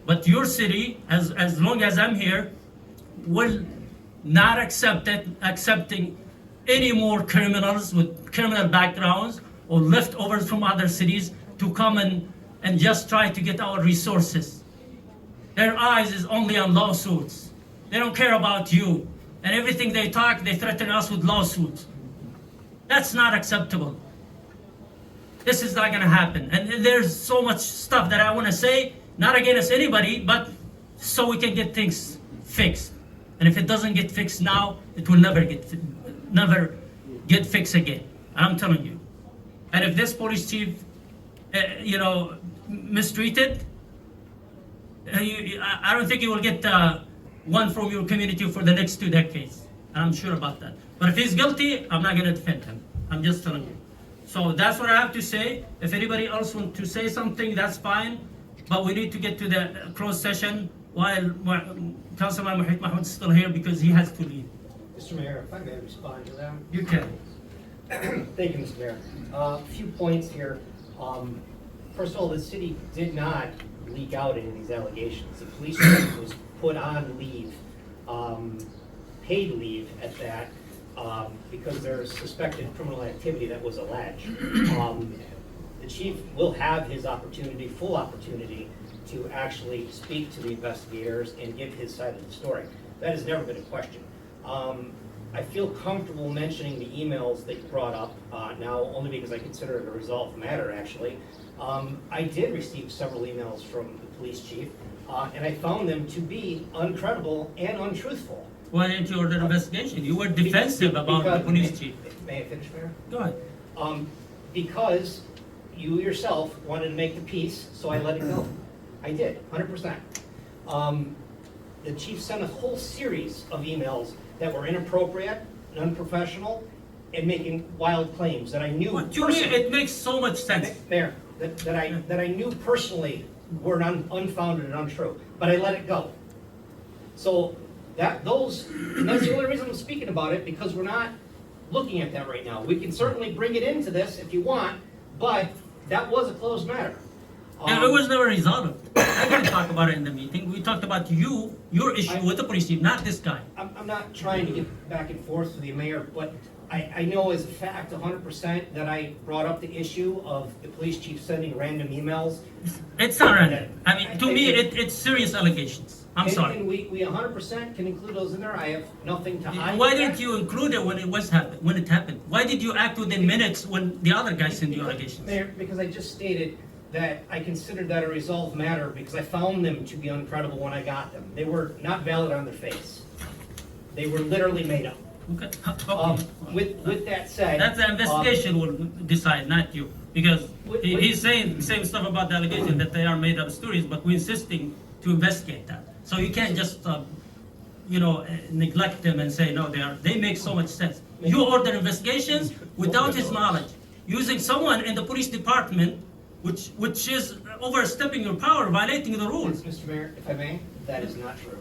J: But your city, as long as I'm here, will not accepting any more criminals with criminal backgrounds or leftovers from other cities to come and just try to get our resources. Their eyes is only on lawsuits. They don't care about you. And everything they talk, they threaten us with lawsuits. That's not acceptable. This is not gonna happen. And there's so much stuff that I wanna say, not against anybody, but so we can get things fixed. And if it doesn't get fixed now, it will never get fixed again. I'm telling you. And if this police chief, mistreated, I don't think you will get one from your community for the next 2 decades. I'm sure about that. But if he's guilty, I'm not gonna defend him. I'm just telling you. So that's what I have to say. If anybody else wants to say something, that's fine. But we need to get to the closed session while Councilman Muhammad Mahmoud is still here because he has to leave.
K: Mr. Mayor, if I may respond to that.
J: You can.
K: Thank you, Mr. Mayor. A few points here. First of all, the city did not leak out any of these allegations. The police chief was put on leave, paid leave at that, because there's suspected criminal activity that was alleged. The chief will have his opportunity, full opportunity, to actually speak to the investigators and give his side of the story. That has never been a question. I feel comfortable mentioning the emails that you brought up now, only because I consider it a resolved matter, actually. I did receive several emails from the police chief, and I found them to be uncredible and untruthful.
J: Why didn't you order an investigation? You were defensive about the police chief.
K: May I finish, Mayor?
J: Go ahead.
K: Because you yourself wanted to make the peace, so I let it go. I did, 100%. The chief sent a whole series of emails that were inappropriate and unprofessional and making wild claims that I knew
J: personally. To me, it makes so much sense.
K: Mayor, that I knew personally were unfounded and untrue, but I let it go. So that's the only reason I'm speaking about it, because we're not looking at that right now. We can certainly bring it into this if you want, but that was a closed matter.
J: And it was never resolved. I didn't talk about it in the meeting. We talked about your issue with the police chief, not this guy.
K: I'm not trying to get back and forth with the mayor, but I know as a fact 100% that I brought up the issue of the police chief sending random emails.
J: It's not random. I mean, to me, it's serious allegations. I'm sorry.
K: And we 100% can include those in there. I have nothing to hide.
J: Why didn't you include it when it happened? Why did you act within minutes when the other guy sent you allegations?
K: Mayor, because I just stated that I considered that a resolved matter because I found them to be uncredible when I got them. They were not valid on their face. They were literally made up.
J: Okay.
K: With that said,
J: that's the investigation will decide, not you, because he's saying the same stuff about the allegation that they are made up stories, but we're insisting to investigate that. So you can't just neglect them and say no, they make so much sense. You order investigations without his knowledge, using someone in the police department which is overstepping your power, violating the rules.
K: Mr. Mayor, if I may, that is not true.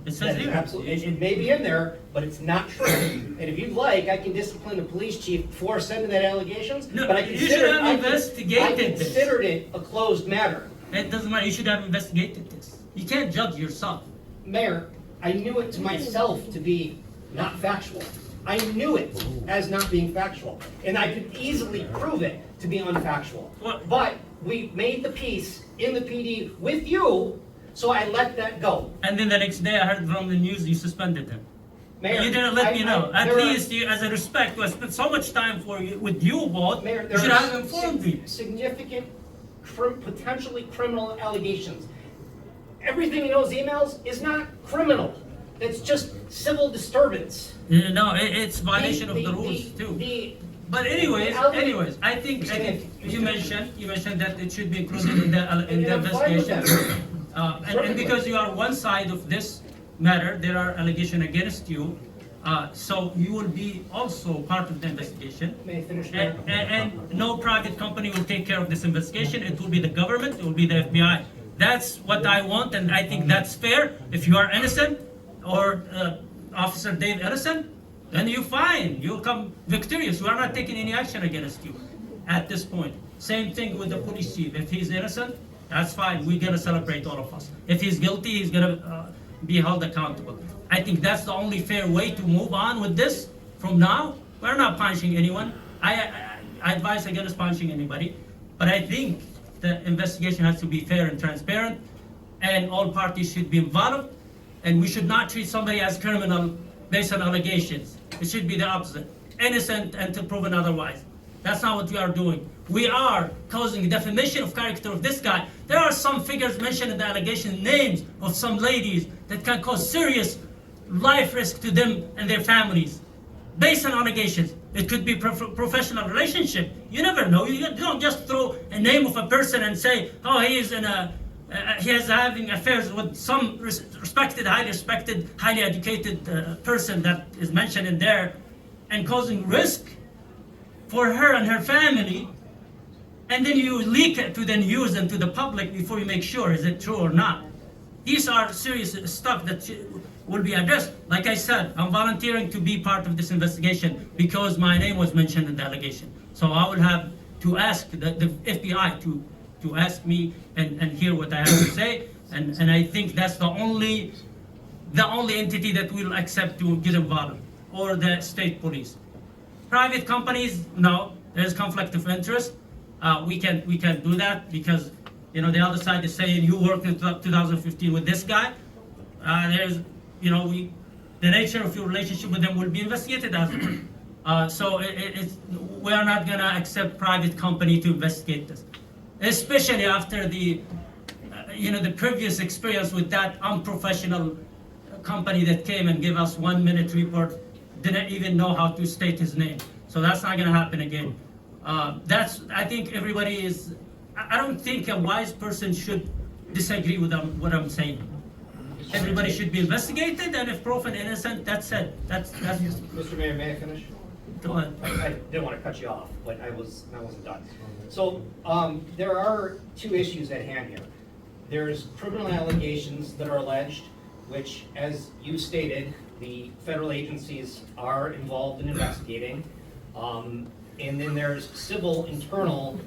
J: It says here.
K: Absolutely, it may be in there, but it's not true. And if you'd like, I can discipline the police chief before sending that allegations.
J: No,
K: but I
J: you should have investigated
K: this. I considered it a closed matter.
J: It doesn't matter. You should have investigated this. You can't judge yourself.
K: Mayor, I knew it to myself to be not factual. I knew it as not being factual, and I could easily prove it to be unfactual. But we made the peace in the PD with you, so I let that go.
J: And then the next day I heard from the news you suspended him.
K: Mayor,
J: You didn't let me know. At
K: there are-
J: least you, as a respect, I spent so much time with you both.
K: Mayor,
J: You
K: there
J: should
K: are
J: have informed me.
K: significant, potentially criminal allegations. Everything in those emails is not criminal. It's just civil disturbance.
J: No, it's violation of the rules too. But anyways, I think you mentioned that it should be included in the investigation. And because you are one side of this matter, there are allegations against you. So you will be also part of the investigation.
K: May I finish?
J: And no private company will take care of this investigation. It will be the government, it will be the FBI. That's what I want, and I think that's fair. If you are innocent, or Officer Dave innocent, then you're fine. You'll come victorious. We are not taking any action against you at this point. Same thing with the police chief. If he's innocent, that's fine. We're gonna celebrate, all of us. If he's guilty, he's gonna be held accountable. I think that's the only fair way to move on with this. From now, we're not punishing anyone. I advise against punishing anybody, but I think the investigation has to be fair and transparent, and all parties should be involved, and we should not treat somebody as criminal based on allegations. It should be the opposite. Innocent until proven otherwise. That's not what we are doing. We are causing defamation of character of this guy. There are some figures mentioned in the allegation, names of some ladies that can cause serious life risk to them and their families based on allegations. It could be professional relationship. You never know. You don't just throw a name of a person and say, oh, he is having affairs with some respected, highly educated person that is mentioned in there, and causing risk for her and her family, and then you leak it to the news and to the public before you make sure is it true or not. These are serious stuff that will be addressed. Like I said, I'm volunteering to be part of this investigation because my name was mentioned in the allegation. So I will have to ask the FBI to ask me and hear what I have to say. And I think that's the only entity that will accept to get involved, or the state police. Private companies, no, there's conflict of interest. We can do that because, you know, the other side is saying you worked in 2015 with this guy. There's, you know, the nature of your relationship with them will be investigated as well. So we are not gonna accept private company to investigate this, especially after the, the previous experience with that unprofessional company that came and gave us 1 minute report, didn't even know how to state his name. So that's not gonna happen again. I think everybody is, I don't think a wise person should disagree with what I'm saying. Everybody should be investigated, and if proven innocent, that's it. That's
K: Mr. Mayor, may I finish?
J: Go ahead.
K: I didn't want to cut you off, but I wasn't done. So there are two issues at hand here. There's criminal allegations that are alleged, which, as you stated, the federal agencies are involved in investigating. And then there's civil internal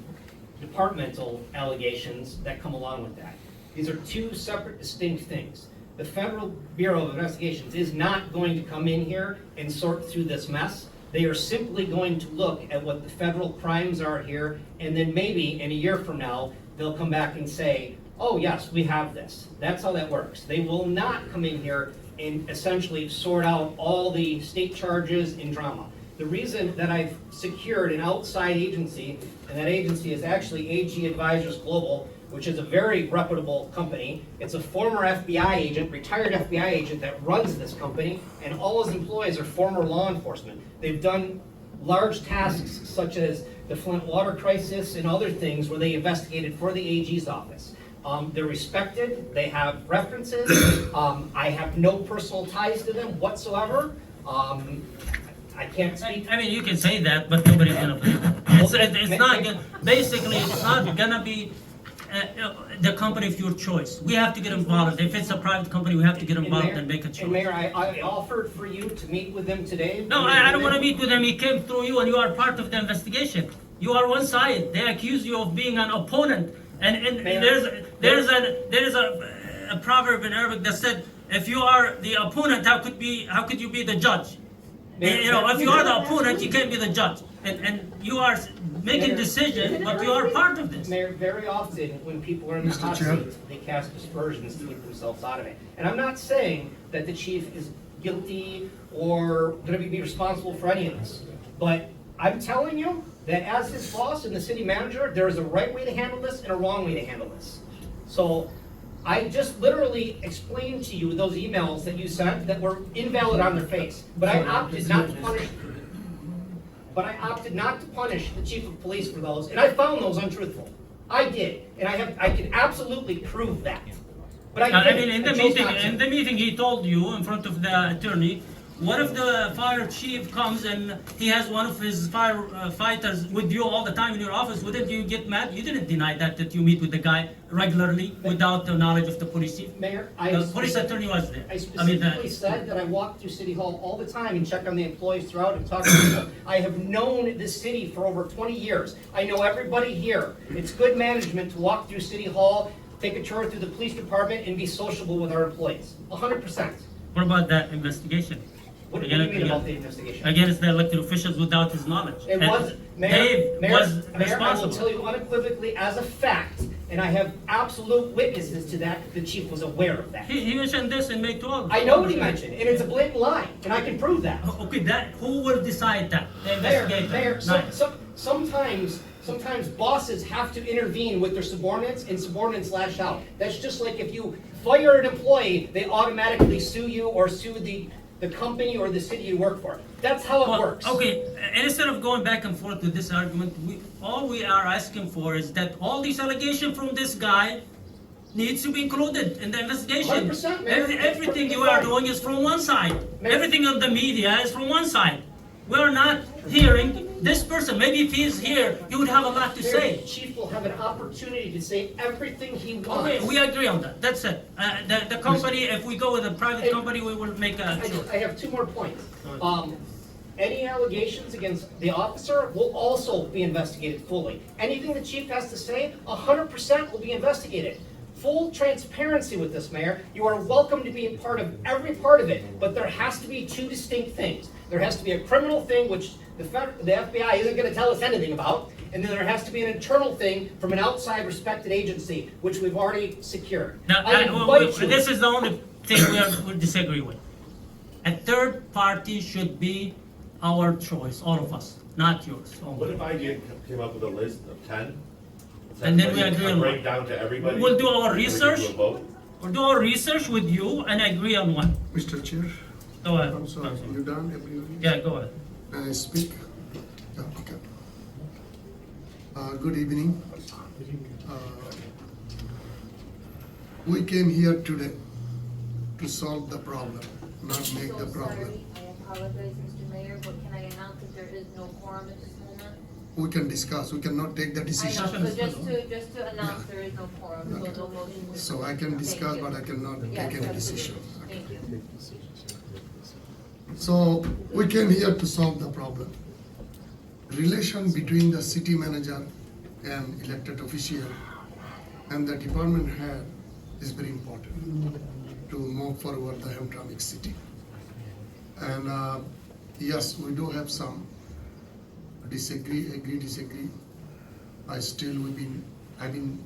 K: departmental allegations that come along with that. These are two separate, distinct things. The Federal Bureau of Investigations is not going to come in here and sort through this mess. They are simply going to look at what the federal crimes are here, and then maybe in a year from now, they'll come back and say, oh yes, we have this. That's how that works. They will not come in here and essentially sort out all the state charges and drama. The reason that I've secured an outside agency, and that agency is actually AG Advisors Global, which is a very reputable company. It's a former FBI agent, retired FBI agent that runs this company, and all his employees are former law enforcement. They've done large tasks such as the Flint water crisis and other things where they investigated for the AG's office. They're respected, they have references. I have no personal ties to them whatsoever. I can't speak.
J: I mean, you can say that, but nobody's gonna believe it. It's not gonna, basically, it's not gonna be the company of your choice. We have to get involved. If it's a private company, we have to get involved and make a choice.
K: And Mayor, I offered for you to meet with them today.
J: No, I don't want to meet with them. He came through you, and you are part of the investigation. You are one side. They accuse you of being an opponent, and there's a proverb in Arabic that said, if you are the opponent, how could you be the judge? You know, if you are the opponent, you can't be the judge. And you are making decisions, but you are part of this.
K: Mayor, very often when people are in the
T: Mr.
K: hot
T: Chair.
K: seat, they cast aspersions to keep themselves out of it. And I'm not saying that the chief is guilty or gonna be responsible for any of this. But I'm telling you that as his boss and the city manager, there is a right way to handle this and a wrong way to handle this. So I just literally explained to you those emails that you sent that were invalid on their face. But I opted not to punish the chief of police for those, and I found those untruthful. I did, and I can absolutely prove that. But I
J: mean, in the meeting, he told you in front of the attorney, what if the fire chief comes and he has one of his firefighters with you all the time in your office? Wouldn't you get mad? You didn't deny that you meet with the guy regularly without the knowledge of the police chief.
K: Mayor,
J: The police attorney was there.
K: I specifically said that I walk through City Hall all the time and check on the employees throughout and talk to people. I have known this city for over 20 years. I know everybody here. It's good management to walk through City Hall, take a tour through the police department, and be sociable with our employees. 100%.
J: What about that investigation?
K: What do you mean about the investigation?
J: Against the elected officials without his knowledge.
K: It
J: And
K: was,
J: Dave was
K: Mayor, I will
J: responsible.
K: tell you unequivocally as a fact, and I have absolute witnesses to that, the chief was aware of that.
J: He mentioned this in May 12th.
K: I know what he mentioned, and it's a blatant lie, and I can prove that.
J: Okay, who will decide that? The
K: Mayor,
J: investigator.
K: sometimes bosses have to intervene with their subordinates, and subordinates lash out. That's just like if you fire an employee, they automatically sue you or sue the company or the city you work for. That's how it works.
J: Okay, instead of going back and forth with this argument, all we are asking for is that all these allegations from this guy needs to be included in the investigation.
K: 100%, Mayor.
J: Everything you are doing is from one side. Everything on the media is from one side. We're not hearing this person. Maybe if he's here, he would have a lot to
K: Mayor,
J: say.
K: the chief will have an opportunity to say everything he wants.
J: Okay, we agree on that. That's it. The company, if we go with a private company, we will make a.
K: I have two more points. Any allegations against the officer will also be investigated fully. Anything the chief has to say, 100% will be investigated. Full transparency with this, Mayor. You are welcome to be a part of every part of it, but there has to be two distinct things. There has to be a criminal thing, which the FBI isn't going to tell us anything about, and then there has to be an internal thing from an outside respected agency, which we've already secured.
J: This is the only thing we disagree with. A third party should be our choice, all of us, not yours.
N: What if I came up with a list of 10?
J: And then we agree on
N: break
J: one.
N: down to everybody?
J: We'll do our
N: and we can
J: research.
N: do a vote?
J: We'll do our research with you and agree on one.
T: Mr. Chair,
J: Go ahead.
T: I'm sorry, you done, everyone?
J: Yeah, go ahead.
T: May I speak? Yeah, okay. Good evening. We came here today to solve the problem, not make the problem.
I: Sorry, I apologize, Mr. Mayor, but can I announce that there is no quorum at this moment?
T: We can discuss, we cannot take the
I: I
T: decision.
I: know, so just to announce there is no quorum, so no motion. was-
T: So I can discuss,
I: Thank you.
T: but I cannot
I: Yes,
T: take any
I: absolutely.
T: decision.
I: Thank you.
T: So we came here to solve the problem. Relation between the city manager and elected official and the department head is very important to move forward the Hamtramck city. And yes, we do have some agree, disagree. I've been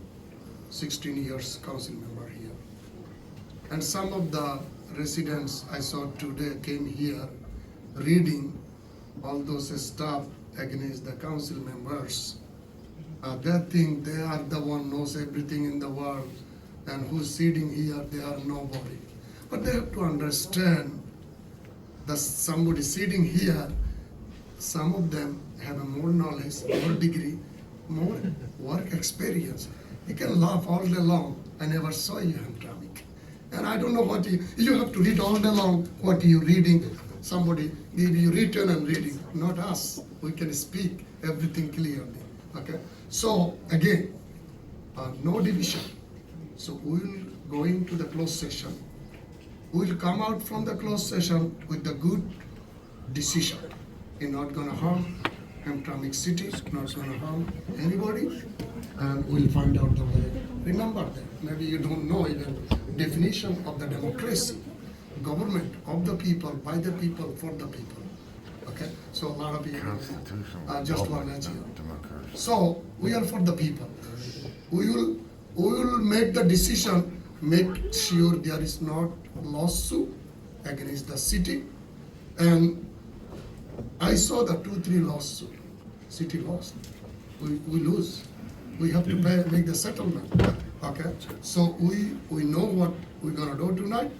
T: 16 years council member here. And some of the residents I saw today came here reading all those stuff against the council members. They think they are the one knows everything in the world, and who's sitting here, they are nobody. But they have to understand that somebody sitting here, some of them have more knowledge, more degree, more work experience. You can laugh all day long. I never saw you, Hamtramck. And I don't know what you have to read all day long what you're reading. Somebody give you written and reading, not us. We can speak everything clearly, okay? So again, no division. So we'll go into the closed session. We'll come out from the closed session with the good decision. You're not gonna harm Hamtramck city, not gonna harm anybody, and we'll find out the way. Remember that, maybe you don't know even definition of the democracy. Government of the people, by the people, for the people.
A: Okay, so a lot of people, just want to let you know. So we are for the people. We will make the decision, make sure there is not lawsuit against the city. And I saw the 2-3 lawsuit, city lost. We lose. We have to pay, make the settlement. Okay, so we know what we're gonna do tonight.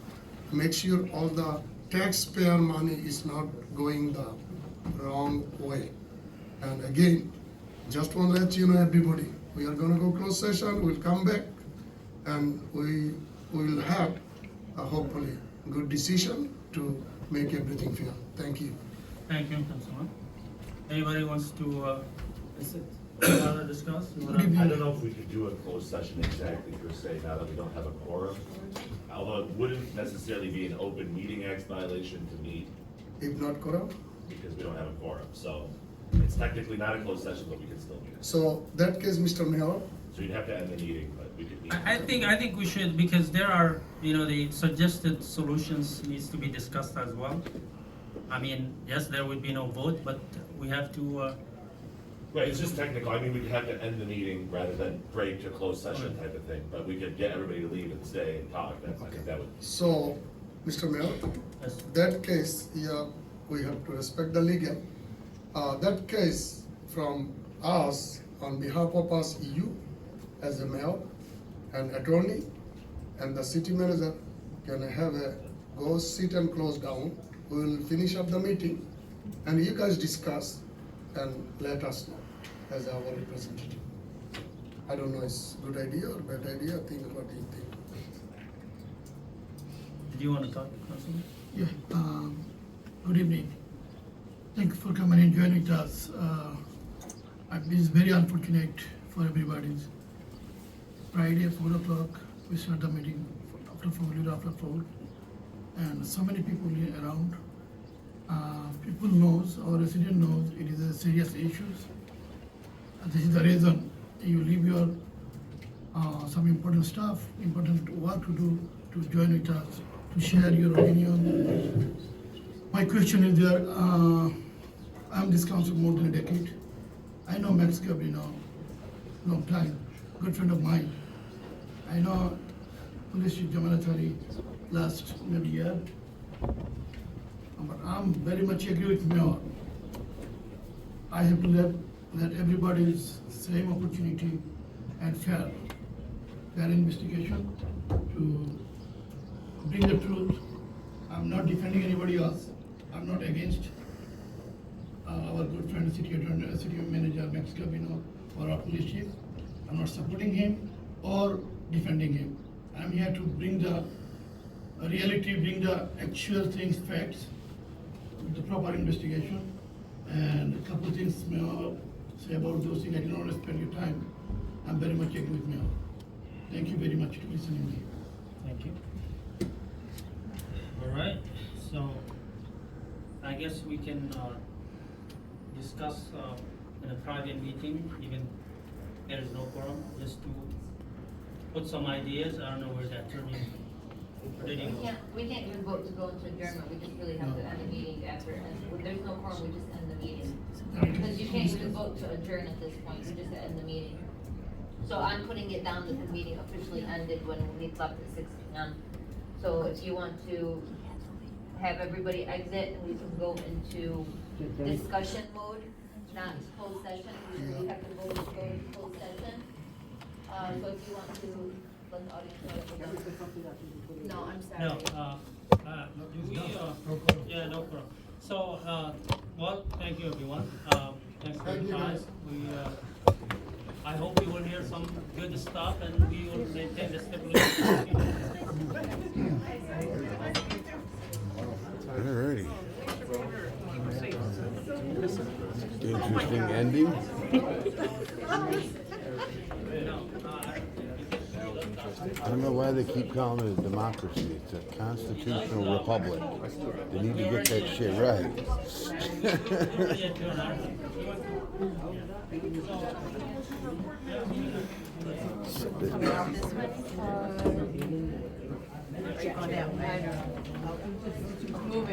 A: Make sure all the taxpayer money is not going the wrong way. And again, just want to let you know, everybody, we are gonna go close session, we'll come back, and we will have a hopefully good decision to make everything fair. Thank you.
J: Thank you, Councilman. Anybody wants to discuss?
N: I don't know if we could do a closed session exactly per se, now that we don't have a quorum. Although it wouldn't necessarily be an open meeting act violation to meet.
A: If not quorum?
N: Because we don't have a quorum, so it's technically not a closed session, but we can still meet.
A: So that case, Mr. Mayor.
N: So you'd have to end the meeting, but we could meet.
J: I think we should, because there are, the suggested solutions needs to be discussed as well. I mean, yes, there would be no vote, but we have to,
N: Right, it's just technical, I mean, we'd have to end the meeting rather than break to closed session type of thing, but we could get everybody to leave and stay and talk, I think that would.
A: So, Mr. Mayor, that case, yeah, we have to respect the legal. That case from us, on behalf of us, you, as a mayor and attorney, and the city manager, can have a go sit and close down. We will finish up the meeting, and you guys discuss and let us know as our representative. I don't know, it's a good idea or bad idea, think what you think.
J: do you want to talk, Councilman?
P: Yeah, good evening. Thanks for coming and joining us. It's very unfortunate for everybody. Friday, 4 o'clock, we start the meeting after 4, and so many people around. People knows, our resident knows, it is a serious issues. And this is the reason you leave your some important stuff, important work to do, to join with us, to share your opinion. My question is there, I'm this council more than a decade. I know Max Gabrino, long time, good friend of mine. I know Police Chief Jamanatari last maybe year. But I'm very much agree with Mayor. I have to let everybody's same opportunity and fair investigation to bring the truth. I'm not defending anybody else. I'm not against our good friend, city manager, Max Gabino, or our police chief. I'm not supporting him or defending him. I'm here to bring the reality, bring the actual things, facts, the proper investigation, and a couple of things Mayor say about those things. I do not want to spend your time. I'm very much agree with Mayor. Thank you very much for listening to me.
J: Thank you. All right, so I guess we can discuss in a private meeting, even there is no quorum, just to put some ideas. I don't know where the attorney.
I: We can't even vote to go into adjournment, we just really have to end the meeting after, and there's no quorum, we just end the meeting. Because you can't even vote to adjourn at this point, you just end the meeting. So I'm putting it down that the meeting officially ended when we left at 6 p.m. So if you want to have everybody exit, and we can go into discussion mode, not closed session, we have to vote to go into closed session. So if you want to let the audience know. No, I'm sorry.
J: Do we, yeah, no problem. So, well, thank you everyone. Thanks for your time. I hope we will hear some good stuff and we will maintain the stability.
R: Alrighty. Interesting ending. I don't know why they keep calling it a democracy. It's a constitutional republic. They need to get that shit right.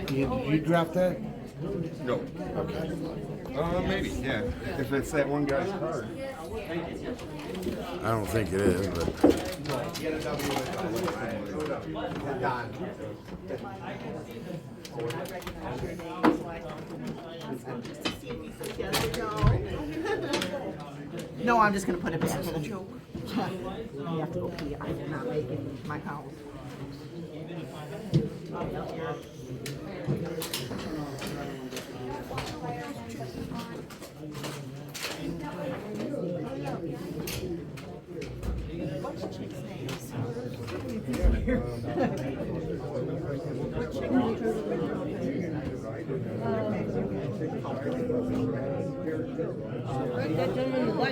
R: Did you drop that?
Q: No.
R: Okay.
Q: Maybe, yeah. If it's that one guy's card.
R: I don't think it is, but.
S: No, I'm just gonna put it back in the joke. I have to go pee. I did not make it into my house.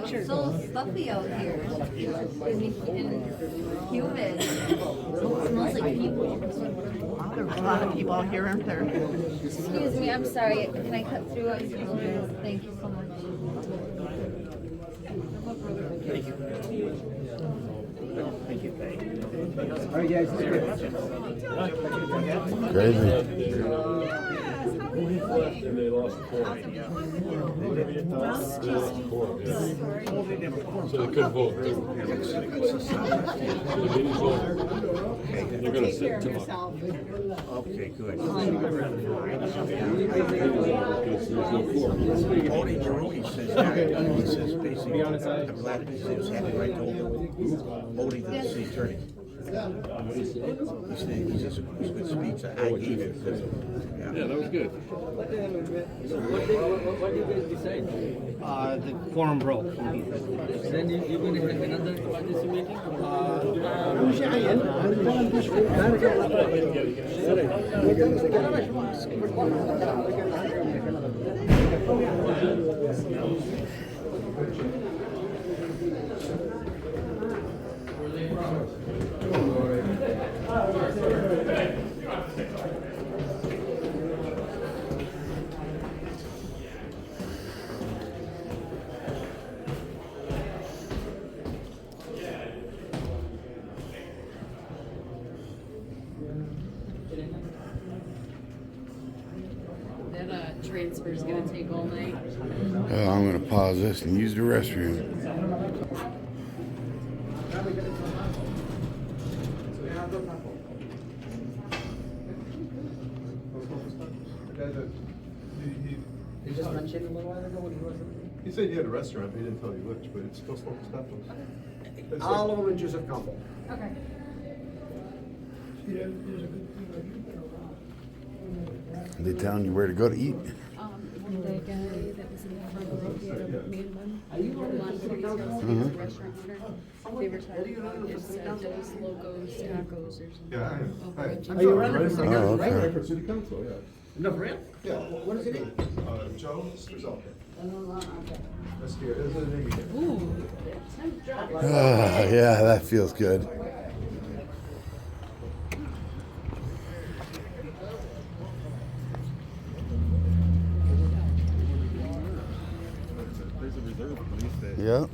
I: It's so stuffy out here. And humid. It smells like people.
S: Wow, there's a lot of people out here, aren't there?
I: Excuse me, I'm sorry. Can I cut through? Thank you so much.
M: Thank you. Thank you.
O: All right, guys.
R: Crazy.
E: They lost 4. So they couldn't vote. They're going to sit tomorrow.
O: Okay, good.
E: Tony
O: Maroney says, he says basically, I'm glad he was happy right to Modi to the city attorney. He says it was a good speech. I gave it.
E: Yeah, that was good.
C: So what did you guys decide?
K: The quorum broke.
C: Then you're going to have another participant meeting?
U: That transfer is going to take all night.
R: I'm going to pause this and use the restroom.
F: You just mentioned a little while ago when he wasn't.
Q: He said he had a restaurant, but he didn't tell you which, but it's still Smoking Stephens.
O: All of them in Joseph Campbell.
I: Okay.
R: Are they telling you where to go to eat?
U: The guy that was in the front row, he had a main one. He's a restaurant owner. They were talking about it's Dos Locos Tacos or something.
Q: Yeah, I am.
U: Over in
Q: Are you running
U: Jefferson.
Q: for
R: Oh, okay.
Q: running for city council? Yeah.
O: No, for real?
Q: Yeah.
O: What is it?
Q: Joe Strzelka.
U: Okay.
Q: That's here. This is the name again.
R: Yeah, that feels good.
Q: There's a reserve police that.
R: Yep.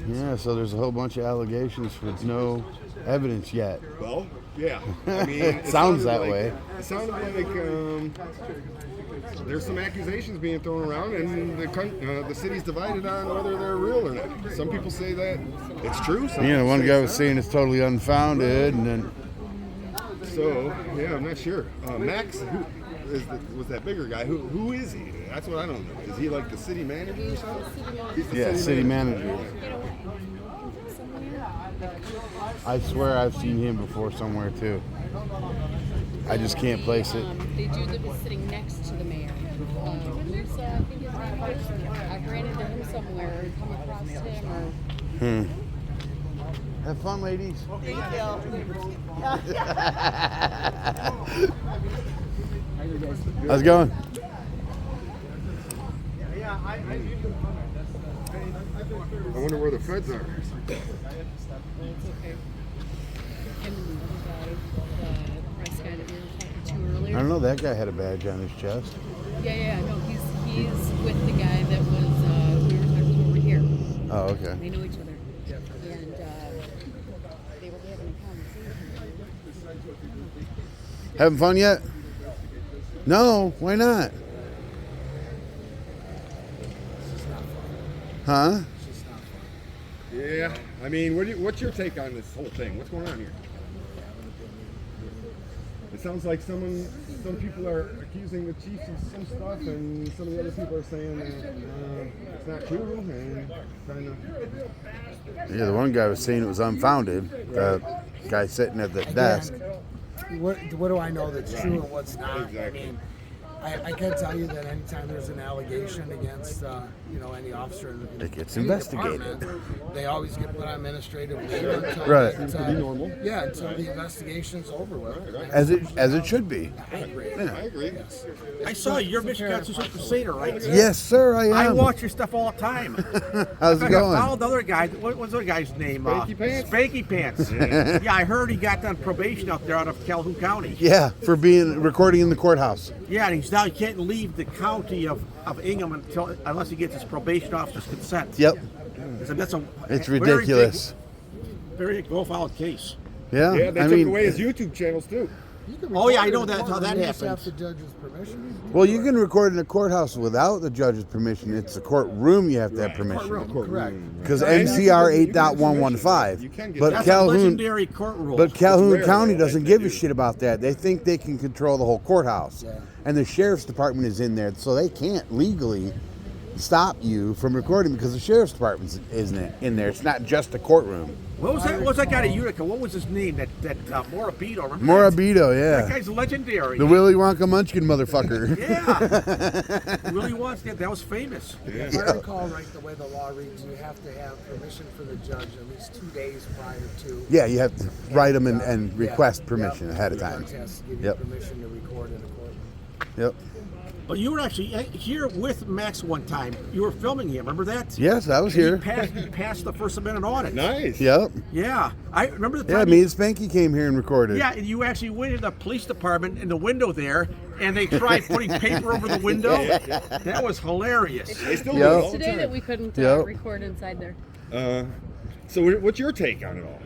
R: Yeah, so there's a whole bunch of allegations with no evidence yet.
Q: Well, yeah. I mean, it
R: Sounds that
Q: like,
R: way.
Q: It sounded like there's some accusations being thrown around, and the city's divided on whether they're real or not. Some people say that it's true. Some
R: Yeah,
Q: people
R: one
Q: say
R: guy
Q: it's
R: was
Q: not.
R: saying it's totally unfounded, and then
Q: So yeah, I'm not sure. Max, was that bigger guy? Who is he? That's what I don't know. Is he like the city manager or something? He's the
R: yeah, city manager. I swear I've seen him before somewhere too. I just can't place it.
U: They do live sitting next to the mayor. Lisa, I think his name is. I ran into him somewhere, or come across him, or.
R: Have fun, ladies.
S: Thank you.
R: How's it going?
Q: I wonder where the feds are.
U: It's okay. Him and the other guy, the press guy that we were talking to earlier.
R: I don't know. That guy had a badge on his chest.
U: Yeah, no, He's with the guy that was we were talking to over here.
R: Oh, okay.
U: They know each other, and they were having a conversation.
R: Having fun yet? No, why not? Huh?
Q: Yeah, I mean, what's your take on this whole thing? What's going on here? It sounds like some people are accusing the chiefs of some stuff, and some of the other people are saying it's not true, and trying to...
R: Yeah, the one guy was saying it was unfounded. The guy sitting at the desk.
D: What do I know that's true and what's not? Exactly. I mean, I can tell you that anytime there's an allegation against any officer in the
R: It gets investigated.
D: department, they always get put on administrative leave until
R: Right.
Q: Seems to be normal.
D: Yeah, until the investigation's over with.
R: As it should be.
D: I agree.
R: Yeah.
Q: I agree.
D: Yes.
G: I saw you're Michigan Crusader, right?
R: Yes, sir, I am.
G: I watch your stuff all the time.
R: How's it going?
G: I followed the other guy. What was the other guy's name?
Q: Spanky Pants?
G: Spanky Pants.
R: Yeah.
G: Yeah, I heard he got on probation out there out of Calhoun County.
R: Yeah, for being recording in the courthouse.
G: Yeah, and he can't leave the county of Ingham unless he gets his probation officer's consent.
R: Yep.
G: So that's
R: It's
G: very
R: ridiculous.
G: very well-followed case.
R: Yeah,
Q: Yeah, they
R: I
Q: took
R: mean,
Q: away his YouTube channels too.
G: Oh yeah, I know that's how that
D: You just have
G: happens.
D: the judge's permission.
R: well, you can record in a courthouse without the judge's permission. It's the courtroom you have to have permission.
D: Correct.
R: Because MCR 8.115. But
G: That's a
R: Calhoun,
G: legendary court rule.
R: but Calhoun
Q: rare,
R: County
Q: though,
R: doesn't
Q: they
R: give a
Q: do.
R: shit about that. They think they can control the whole courthouse.
D: Yeah.
R: And the sheriff's department is in there, so they can't legally stop you from recording because the sheriff's department isn't in there. It's not just a courtroom.
G: What was that guy at Utica? What was his name? That Morabito. Remember that?
R: Morabito,
G: That
R: yeah.
G: guy's legendary.
R: The Willy Wonka Munchkin motherfucker.
G: Yeah. Willie Wants that was famous.
D: If I recall right, the way the law reads, you have to have permission for the judge at least 2 days prior to.
R: Yeah, you have to write them and
D: Yeah,
R: request permission
D: yep.
R: ahead of
D: The
R: time.
D: judge has to give you
R: Yep.
D: permission to record in a court.
R: Yep.
G: But you were actually here with Max one time. You were filming him. Remember that?
R: Yes, I was
G: And
R: here.
G: He passed the First Amendment audit.
Q: Nice.
R: Yep.
G: Yeah, I remember the
R: Yeah,
G: time.
R: me and Spanky came here and recorded.
G: Yeah, and you actually went in the police department in the window there, and they tried putting paper over the window. That was hilarious.
Q: They still do
R: Yep.
Q: it all the
U: Today that
Q: time.
U: we couldn't
R: Yep.
U: record inside there.
Q: So what's your take on it all?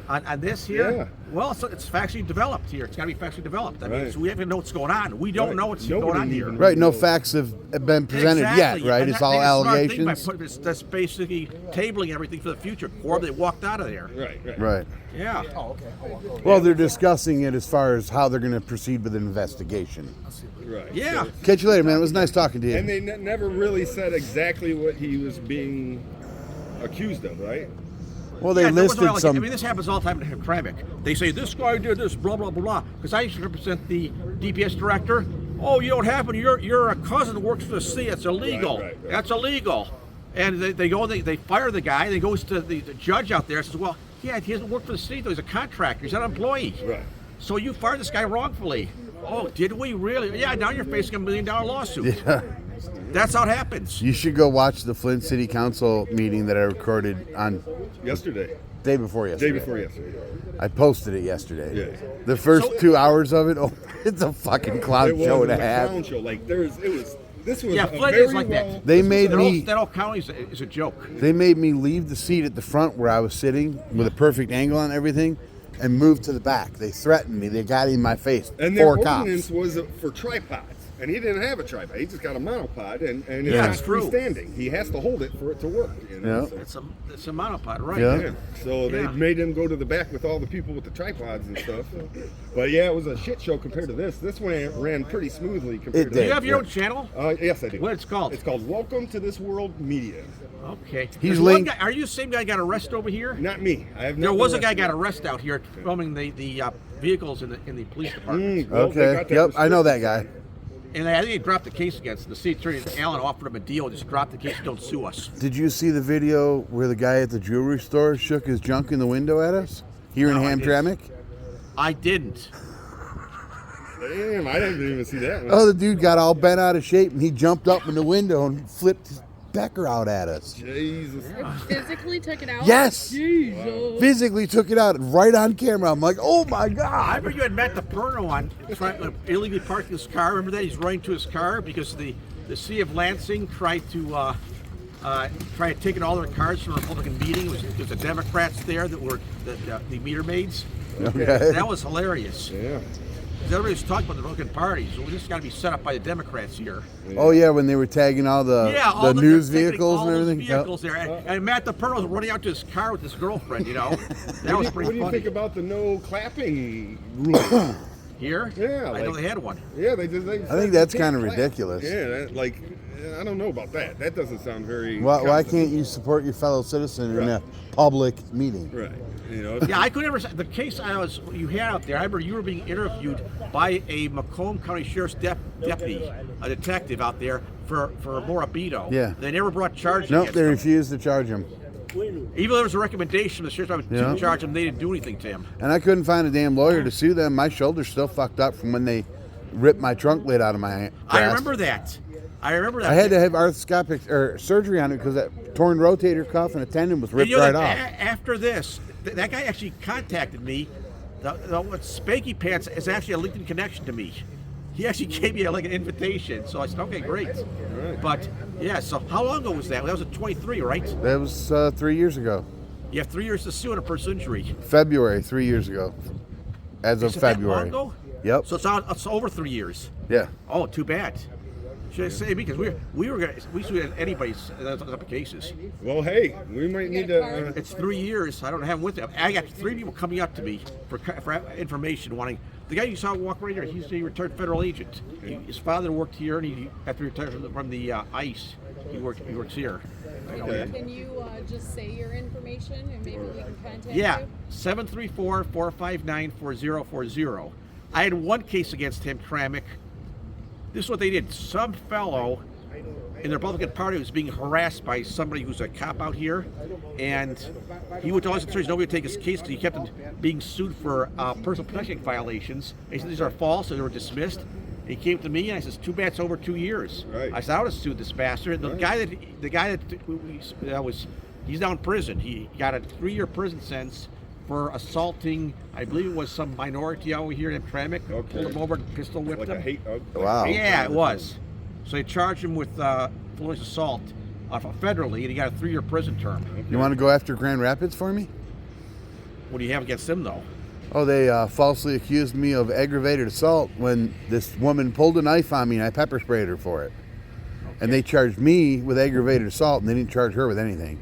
G: On this here?
Q: Yeah.
G: Well, it's factually developed here. It's got to be factually developed. I mean,
Q: Right.
G: so we have to know what's going on. We don't
Q: Right.
G: know what's
Q: Nobody
G: going on here.
Q: even-
R: Right, no facts have been presented
G: Exactly.
R: yet, right?
G: And
R: It's
G: that-
R: all
G: they just smart thing
R: allegations.
G: by that's basically tabling everything for the future. Or they walked out of there.
Q: Right.
R: Right.
G: Yeah.
D: Oh, okay.
R: Well, they're discussing it as far as how they're going to proceed with an investigation.
Q: Right.
G: Yeah.
R: Catch you later, man. It was nice talking to you.
Q: And they never really said exactly what he was being accused of, right?
R: Well, they
G: Yeah, there was
R: listed
G: no allegation.
R: some.
G: I mean, this happens all the time in Hamtramck. They say this guy did this, blah blah blah. Because I used to represent the DPS director. Oh, you don't happen. Your cousin works for the city. It's illegal.
Q: Right.
G: That's illegal. And they go. They fire the guy. And he goes to the judge out there and says, well, yeah, he doesn't work for the city though. He's a contractor. He's not an employee.
Q: Right.
G: So you fired this guy wrongfully. Oh, did we really? Yeah. Now you're facing $1 million lawsuit.
R: Yeah.
G: That's how it happens.
R: You should go watch the Flint City Council meeting that I recorded on
Q: Yesterday.
R: day before yesterday.
Q: Day before yesterday.
R: I posted it yesterday.
Q: Yeah.
R: The first 2 hours of it, oh, it's a fucking clown
Q: It
R: show and a
Q: was
R: half.
Q: clown show. Like this was
G: Yeah,
Q: a
G: Flint
Q: very
G: is like
Q: well,
G: that.
R: They made me.
G: That whole county is a joke.
R: They made me leave the seat at the front where I was sitting with a perfect angle on everything, and move to the back. They threatened me. They got in my face.
Q: And their
R: 4 cops.
Q: ordinance was for tripods. And he didn't have a tripod. He just got a monopod, and it's
G: Yeah,
Q: not
G: it's true.
Q: freestanding. He has to hold it for it to work. You know?
R: Yeah.
Q: So,
G: It's a monopod, right?
R: Yeah.
Q: yeah. So they
G: Yeah.
Q: made him go to the back with all the people with the tripods and stuff. But yeah, it was a shit show compared to this. This one ran pretty smoothly compared
R: It
Q: to
G: Do you
R: did.
G: have your own channel?
Q: Yes, I do.
G: What it's called?
Q: It's called Welcome to This World Media.
G: Okay.
R: He's
G: There's one
R: linked-
G: guy, are you the same guy got arrested over here?
Q: Not me. I have
G: There
Q: not
G: was a
Q: been
G: guy got
Q: arrested.
G: arrested out here filming the vehicles in the police department.
Q: Well, they
R: Okay.
Q: got that
R: Yep, I know that
Q: restricted.
R: guy.
G: And I think he dropped the case against him. The city attorney, Allen, offered him a deal. Just drop the case, don't sue us.
R: Did you see the video where the guy at the jewelry store shook his junk in the window at us here
G: No, I
R: in
G: didn't.
R: Hamtramck?
G: I didn't.
Q: Damn, I didn't even see that one.
R: Oh, the dude got all bent out of shape and he jumped up in the window and flipped his pecker out at us.
Q: Jesus.
U: Physically took it out?
R: Yes.
U: Jesus.
R: Physically took it out right on camera. I'm like, oh my
G: I
R: God.
G: remember you had Matt DePerno on trying to illegally park his car. Remember that? He's running to his car because the the city of Lansing tried to take in all their cards from a Republican meeting. There was the Democrats there that were the meter maids.
R: Okay.
G: That was hilarious.
Q: Yeah.
G: Everybody's talking about the Republican Party, so this has got to be set up by the Democrats here.
R: Oh yeah, when they were tagging all the news vehicles and everything.
G: Vehicles there, and Matt the Pearl was running out to his car with his girlfriend. You know, that was pretty funny.
Q: What do you think about the no clapping rule?
G: Here?
Q: Yeah,
G: I know they had one.
Q: Yeah, they
R: I think that's kind of ridiculous.
Q: Yeah, I don't know about that. That doesn't sound very.
R: Why can't you support your fellow citizen in a public meeting?
Q: Right. You know.
G: Yeah, I could never. The case you had out there. I remember you were being interviewed by a Macomb County Sheriff's deputy, a detective out there for Morabito.
R: Yeah.
G: They never brought charges.
R: Nope,
G: against
R: they
G: him.
R: refused to charge him.
G: Even though there was a recommendation from the sheriff's department to charge him, they didn't do anything to him.
R: And I couldn't find a damn lawyer to sue them. My shoulder's still fucked up from when they ripped my trunk lid out of my grasp.
G: I remember that. I
R: had to have arthroscopic surgery on it because that torn rotator cuff and a tendon was ripped right off.
G: After this, that guy actually contacted me. The Spanky Pants is actually a LinkedIn connection to me. He actually gave me an invitation, so I said, okay, great.
Q: Right.
G: But yeah, so how long ago was that? That was at 23, right?
R: That was 3 years ago.
G: You have 3 years to sue on a person's injury.
R: February, 3 years ago. As of February.
G: That long ago?
R: Yep.
G: So it's over 3 years.
R: Yeah.
G: Oh, too bad. Should I say because we sued anybody's other cases.
Q: Well, hey, we might need to.
G: It's 3 years. I don't have them with them. I got 3 people coming up to me for information, wanting. The guy you saw walk right here, he's a retired federal agent. His father worked here, and after he retired from the ICE, he works here.
U: Can you just say your information and maybe we can contact
G: Yeah,
U: you?
G: 734-459-4040. I had one case against Hamtramck. This is what they did. Some fellow in the Republican Party was being harassed by somebody who's a cop out here, and he went to all his attorneys. Nobody would take his case because he kept him being sued for personal protection violations. He said these are false, and they were dismissed. He came to me and I says, "Too bad it's over 2 years."
Q: Right.
G: I said, "I would have sued this bastard." The guy that was, he's now in prison. He got a 3-year prison sentence for assaulting, I believe it was some minority out here in Hamtramck.
Q: Okay.
G: Pulled him over and pistol whipped
Q: Like
G: him.
Q: a hate.
R: Wow.
G: Yeah, it was. So they charged him with felonious assault federally, and he got a 3-year prison term.
R: You want to go after Grand Rapids for me?
G: What do you have against him, though?
R: Oh, they falsely accused me of aggravated assault when this woman pulled a knife on me and I pepper sprayed her for it. Okay. And they charged me with aggravated assault and they didn't charge her with anything.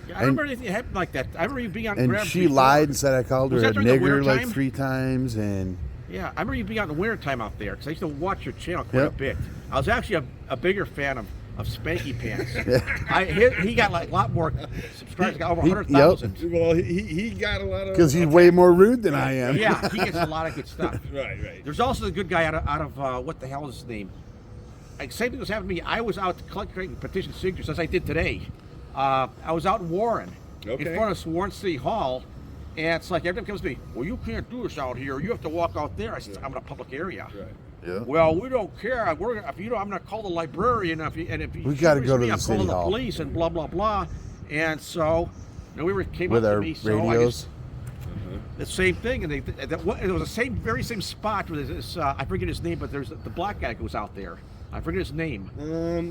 G: Yeah, I remember anything happened like that. I remember you being on.
R: And she lied and said I called her a nigger like 3 times. And
G: yeah, I remember you being out in the winter time out there because I used to watch your channel quite a bit. I was actually a bigger fan of Spanky Pants. He got like a lot more subscribers. Got over 100,000.
Q: Well, he got a lot of.
R: Because he's way more rude than I am.
G: Yeah, he gets a lot of good stuff.
Q: Right.
G: There's also the good guy out of what the hell is his name? Same thing was happening to me. I was out collecting petition signatures as I did today. I was out in Warren, in front of Warren City Hall, and it's like everyone comes to me, "Well, you can't do this out here. You have to walk out there." I said, "I'm in a public area."
Q: Right.
R: Yeah.
G: Well, we don't care. I'm going to call the librarian. If you
R: we got to go to the
G: I'm
R: city
G: calling
R: hall.
G: the police and blah blah blah. And so, came
R: with
G: up
R: our
G: to me. So
R: radios.
G: the same thing, and it was the very same spot where this. I forget his name, but there's the black guy that goes out there. I forget his name.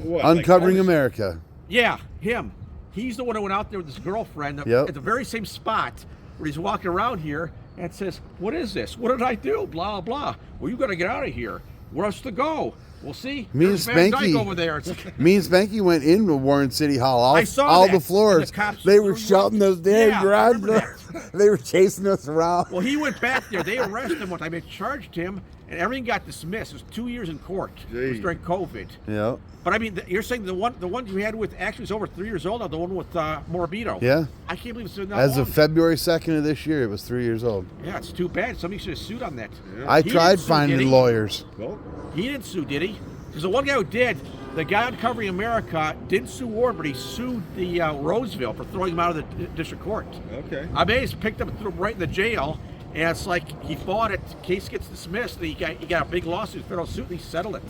Q: What?
R: Uncovering America.
G: Yeah, him. He's the one who went out there with his girlfriend at the very same spot where he's walking around here and says, "What is this? What did I do? Blah, blah. Well, you got to get out of here. Where else to go?" Well, see,
R: me and
G: there's Van Dyke
R: Spanky
G: over there.
R: Me and Spanky went into Warren City Hall.
G: I saw
R: all
G: that.
R: the floors. They were shutting those damn garage doors. They were chasing us around.
G: Well, he went back there. They arrested him one time. They charged him, and everything got dismissed. It was 2 years in court. It was during COVID.
R: Yeah.
G: But I mean, you're saying the one you had with actually is over 3 years old now. The one with Morabito.
R: Yeah.
G: I can't believe it's been that
R: As
G: long.
R: of February 2nd of this year, it was 3 years old.
G: Yeah, it's too bad. Somebody should have sued on that.
R: Yeah. I tried finding lawyers.
Q: Well,
G: he didn't sue, did he? Because the one guy who did, the guy uncovering America, didn't sue Warren, but he sued the Roseville for throwing him out of the district court.
Q: Okay.
G: I mean, he's picked up and threw him right in the jail, and it's like he fought it. Case gets dismissed, and he got a big lawsuit, federal suit, and he settled it.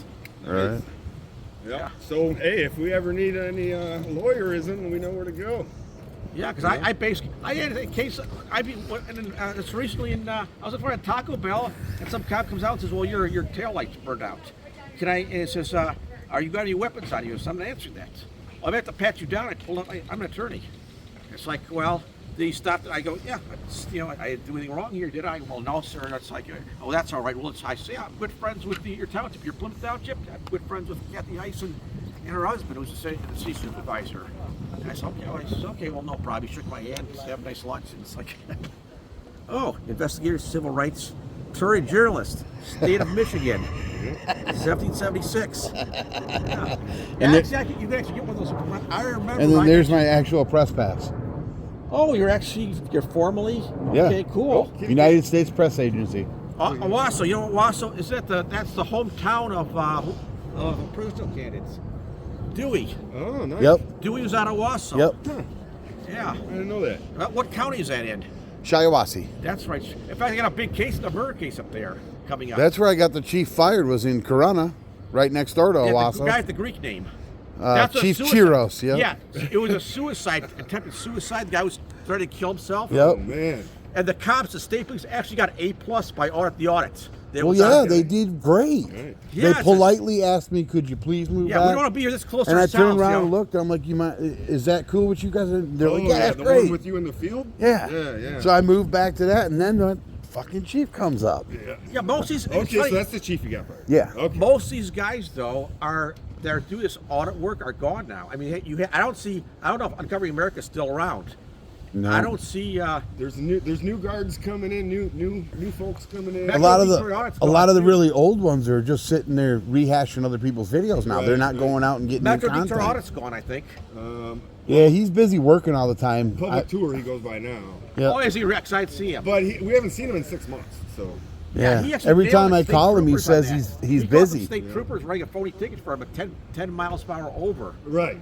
R: All right.
Q: Yeah. So hey, if we ever need any lawyerism, we know where to go.
G: Yeah, because I had a case. It's recently I was in front of Taco Bell, and some cop comes out and says, "Well, your tail light's burned out. Can I?" And it says, Are you got any weapons on you? Someone answered that. I'm going to have to pat you down. I told him I'm an attorney. It's like, well, then he stopped. I go, yeah, I didn't do anything wrong here, did I? Well, no, sir. That's like, oh, that's all right. Well, I say I'm good friends with your township, your Plymouth Township. I'm good friends with Kathy Heisen and her husband, who's the city supervisor. And I said, okay, well, no problem. He shook my hand. Have a nice lunch. And it's like, oh, investigator, civil rights, attorney, journalist, state of Michigan, 1776. Yeah.
R: And
G: Exactly. You can actually get one of those. I remember.
R: And then there's my actual press pass.
G: Oh, you're formally?
R: Yeah.
G: Okay, cool.
R: United States Press Agency.
G: Owasso, you know Owasso? Is that that's the hometown of presidential candidates? Dewey.
Q: Oh, nice.
R: Yep.
G: Dewey was out of Owasso.
R: Yep.
Q: Huh.
G: Yeah.
Q: I didn't know that.
G: What county is that in?
R: Shiawassee.
G: That's right. In fact, I got a big case, a murder case up there coming up.
R: That's where I got the chief fired, was in Corona, right next door to Owasso.
G: The guy with the Greek name. That's
R: Chief
G: suicide.
R: Chiros, yeah.
G: Yeah, it was a suicide, attempted suicide. The guy was trying to kill himself.
R: Yep.
Q: Oh, man.
G: And the cops, the state police, actually got A+ by the audits.
R: Well, yeah, they did great.
Q: Right.
G: Yeah,
R: They politely asked me, "Could you please move
G: Yeah,
R: back?"
G: we don't want to be here this close
R: And
G: to
R: I
G: ourselves.
R: turned around
G: you know?
R: and looked. I'm like, "You might? Is that cool with you guys?" And they're like,
Q: Oh,
R: "Yeah, that's
Q: the
R: great."
Q: one with you in the field?
R: Yeah.
Q: Yeah.
R: So I moved back to that, and then the fucking chief comes up.
G: Yeah, most of these.
Q: Okay, so that's the chief you got fired.
R: Yeah.
Q: Okay.
G: Most of these guys, though, that do this audit work are gone now. I mean, I don't know if Uncovering America is still around.
R: No.
G: I don't see.
Q: There's new guards coming in, new folks coming in.
R: A lot of the really old ones are just sitting there rehashing other people's videos now.
Q: Right,
R: They're not
Q: right.
R: going out and getting new
G: Metro Detroit
R: content.
G: audit's gone, I think.
R: Yeah, he's busy working all the time.
Q: Public tour he goes by now.
R: Yeah.
G: Oh, is he Rex? I'd see him.
Q: But we haven't seen him in 6 months, so.
R: Yeah.
G: he actually
R: Every
G: nailed
R: time
G: the
R: I
G: state
R: call him, he
G: troopers on
R: says
G: that.
R: he's
G: He called
R: busy.
G: the state troopers running a phony ticket for him at 10 miles per hour over.
Q: Right.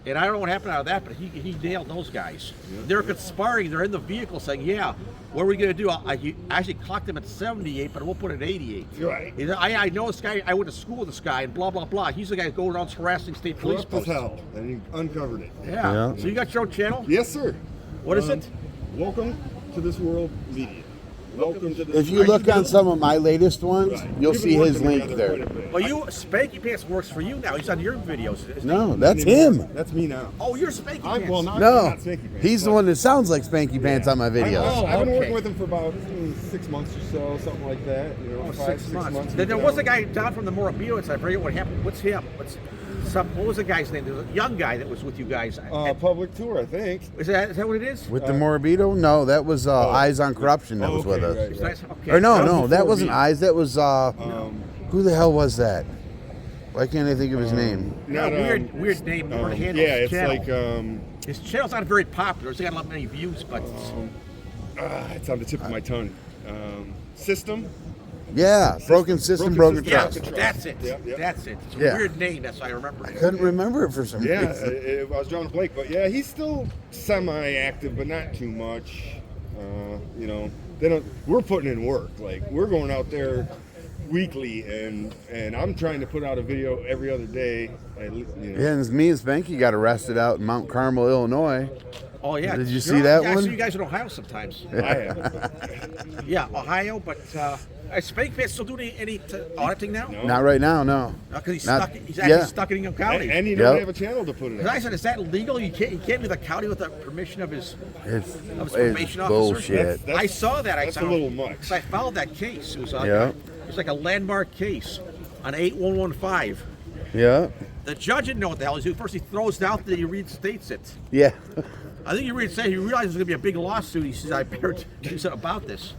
G: And I don't know what happened out of that, but he nailed those guys. They're conspiring. They're in the vehicle saying, "Yeah, what are we going to do?" I actually clocked him at 78, but we'll put it at 88.
Q: Right.
G: I know this guy. I went to school with this guy, and blah blah blah. He's the guy going around harassing state police
Q: Corrupt as
G: posts.
Q: hell, and he uncovered it.
G: Yeah. So you got your own channel?
Q: Yes, sir.
G: What is it?
Q: Welcome to this world media. Welcome to this.
R: If you look on some of my latest ones,
Q: Right.
R: you'll
Q: We've
R: see
Q: been
R: his
Q: working
R: link
Q: together
R: there.
Q: quite a bit.
G: Well, Spanky Pants works for you now. He's on your videos. isn't he?
R: No, that's
Q: Anymore.
R: him.
Q: That's me now.
G: Oh, you're Spanky Pants.
Q: Well, not
R: No,
Q: Spanky Pants,
R: he's the
Q: but-
R: one that sounds like Spanky Pants on my videos.
Q: I've been
G: okay.
Q: working with him for about 6 months or so, something like that. You know,
G: Oh,
Q: 5,
G: 6 months.
Q: months.
G: Then there was a guy down from the Morabito. I forget what happened. What's him? What was the guy's name? There was a young guy that was with you guys.
Q: Public tour, I think.
G: Is that what it is?
R: With the Morabito? No, that was Eyes on Corruption that was with us.
Q: right,
G: He's nice. Okay.
R: Or no,
Q: That was
R: that
Q: before
R: wasn't
Q: me.
R: Eyes. That was who the hell was that? Why can't I think of his name?
G: No, weird name. Weird handle.
Q: Yeah, it's
G: channel.
Q: like
G: His channel's not very popular. It's got a lot many views, but
Q: it's on the tip of my tongue. System.
R: Yeah, Broken System, Broken
G: yeah,
R: Trust.
G: that's it.
Q: Yep.
G: That's it. It's a
R: Yeah.
G: weird name. That's why I remember.
R: I couldn't remember it for some
Q: Yeah,
R: reason.
Q: I was John Blake, but yeah, he's still semi-active, but not too much. You know, we're putting in work. Like we're going out there weekly, and I'm trying to put out a video every other day. You know.
R: Yeah, and me and Spanky got arrested out in Mount Carmel, Illinois.
G: Oh yeah.
R: Did you see that
G: I
R: one?
G: see you guys in Ohio sometimes.
Q: I have.
G: Yeah, Ohio, but is Spank Pants still doing any auditing now?
Q: No.
R: Not right now, no.
G: Because he's
R: Not-
G: stuck. He's actually
R: yeah.
G: stuck in Ingham County.
Q: And you don't
R: Yep.
Q: have a channel to put it
G: Because I
Q: on.
G: said, is that legal? You can't be the county with the permission of his
R: It's
G: probation officer.
R: bullshit.
G: I saw that.
Q: That's a little much.
G: Because I followed that case. It was
R: Yeah.
G: It's like a landmark case on 8115.
R: Yeah,
G: The judge didn't know what the hell he's doing. First, he throws it out, then he reinstates it.
R: yeah.
G: I think he reinstated. He realized there's going to be a big lawsuit. He says, "I better do something about this."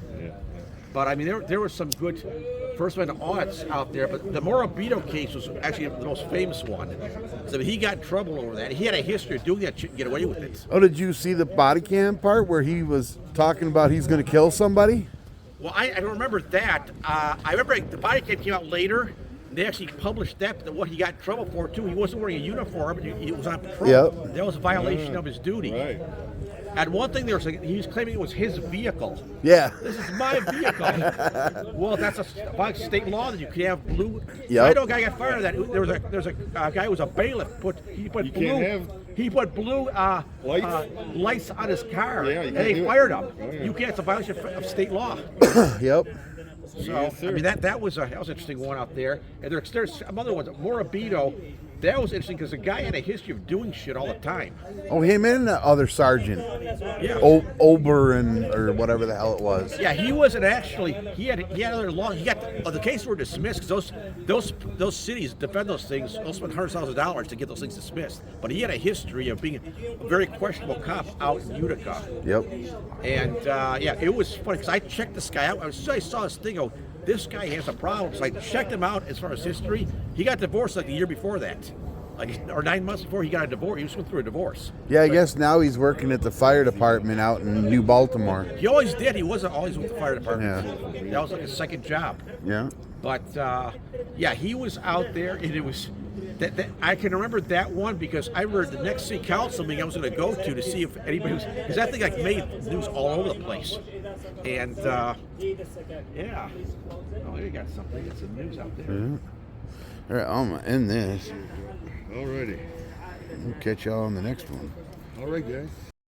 G: But I mean, there were some good First Amendment audits out there. But the Morabito case was actually the most famous one. So he got in trouble over that. He had a history of doing that shit and get away with it.
R: Oh, did you see the body cam part where he was talking about he's going to kill somebody?
G: Well, I don't remember that. I remember the body cam came out later. They actually published that what he got in trouble for too. He wasn't wearing a uniform. He was on patrol.
R: Yep.
G: That was a violation of his duty.
Q: Right.
G: And one thing he was claiming it was his vehicle.
R: Yeah.
G: This is my vehicle. Well, that's by state law that you can have blue.
R: Yep.
G: I know a guy got fired of that. There's a guy who was a bailiff. He put blue lights on his car.
Q: Yeah, you
G: and
Q: can't
G: they
Q: do it.
G: fired him.
Q: Oh, yeah.
G: You can't. It's a violation of state law.
R: Yep.
G: So
Q: Yes, sir.
G: I mean that was an interesting one out there. And there's some other ones. Morabito, that was interesting because the guy had a history of doing shit all the time.
R: Oh, him and the other sergeant.
G: Yeah.
R: Oberon or whatever the hell it was.
G: Yeah, he wasn't actually. He had other law. He got the case were dismissed because those cities defend those things. They'll spend $100,000 to get those things dismissed. But he had a history of being a very questionable cop out in Utica.
R: Yep.
G: And yeah, it was funny because I checked this guy out. As soon as I saw this thing, this guy has a problem. So I checked him out as far as history. He got divorced like the year before that. Or 9 months before he got a divorce. He just went through a divorce.
R: Yeah, I guess now he's working at the fire department out in New Baltimore.
G: He always did. He wasn't always with the fire department.
R: Yeah.
G: That was like a second job.
R: Yeah.
G: But yeah, he was out there, and it was that I can remember that one because I remember the next city council meeting I was going to go to see if anybody was, because that thing like made news all over the place. And yeah, oh, you got something. Got some news out there.
R: Yeah. All right, I'm gonna end this.
Q: Alrighty.
R: We'll catch y'all on the next one.
Q: All right, guys.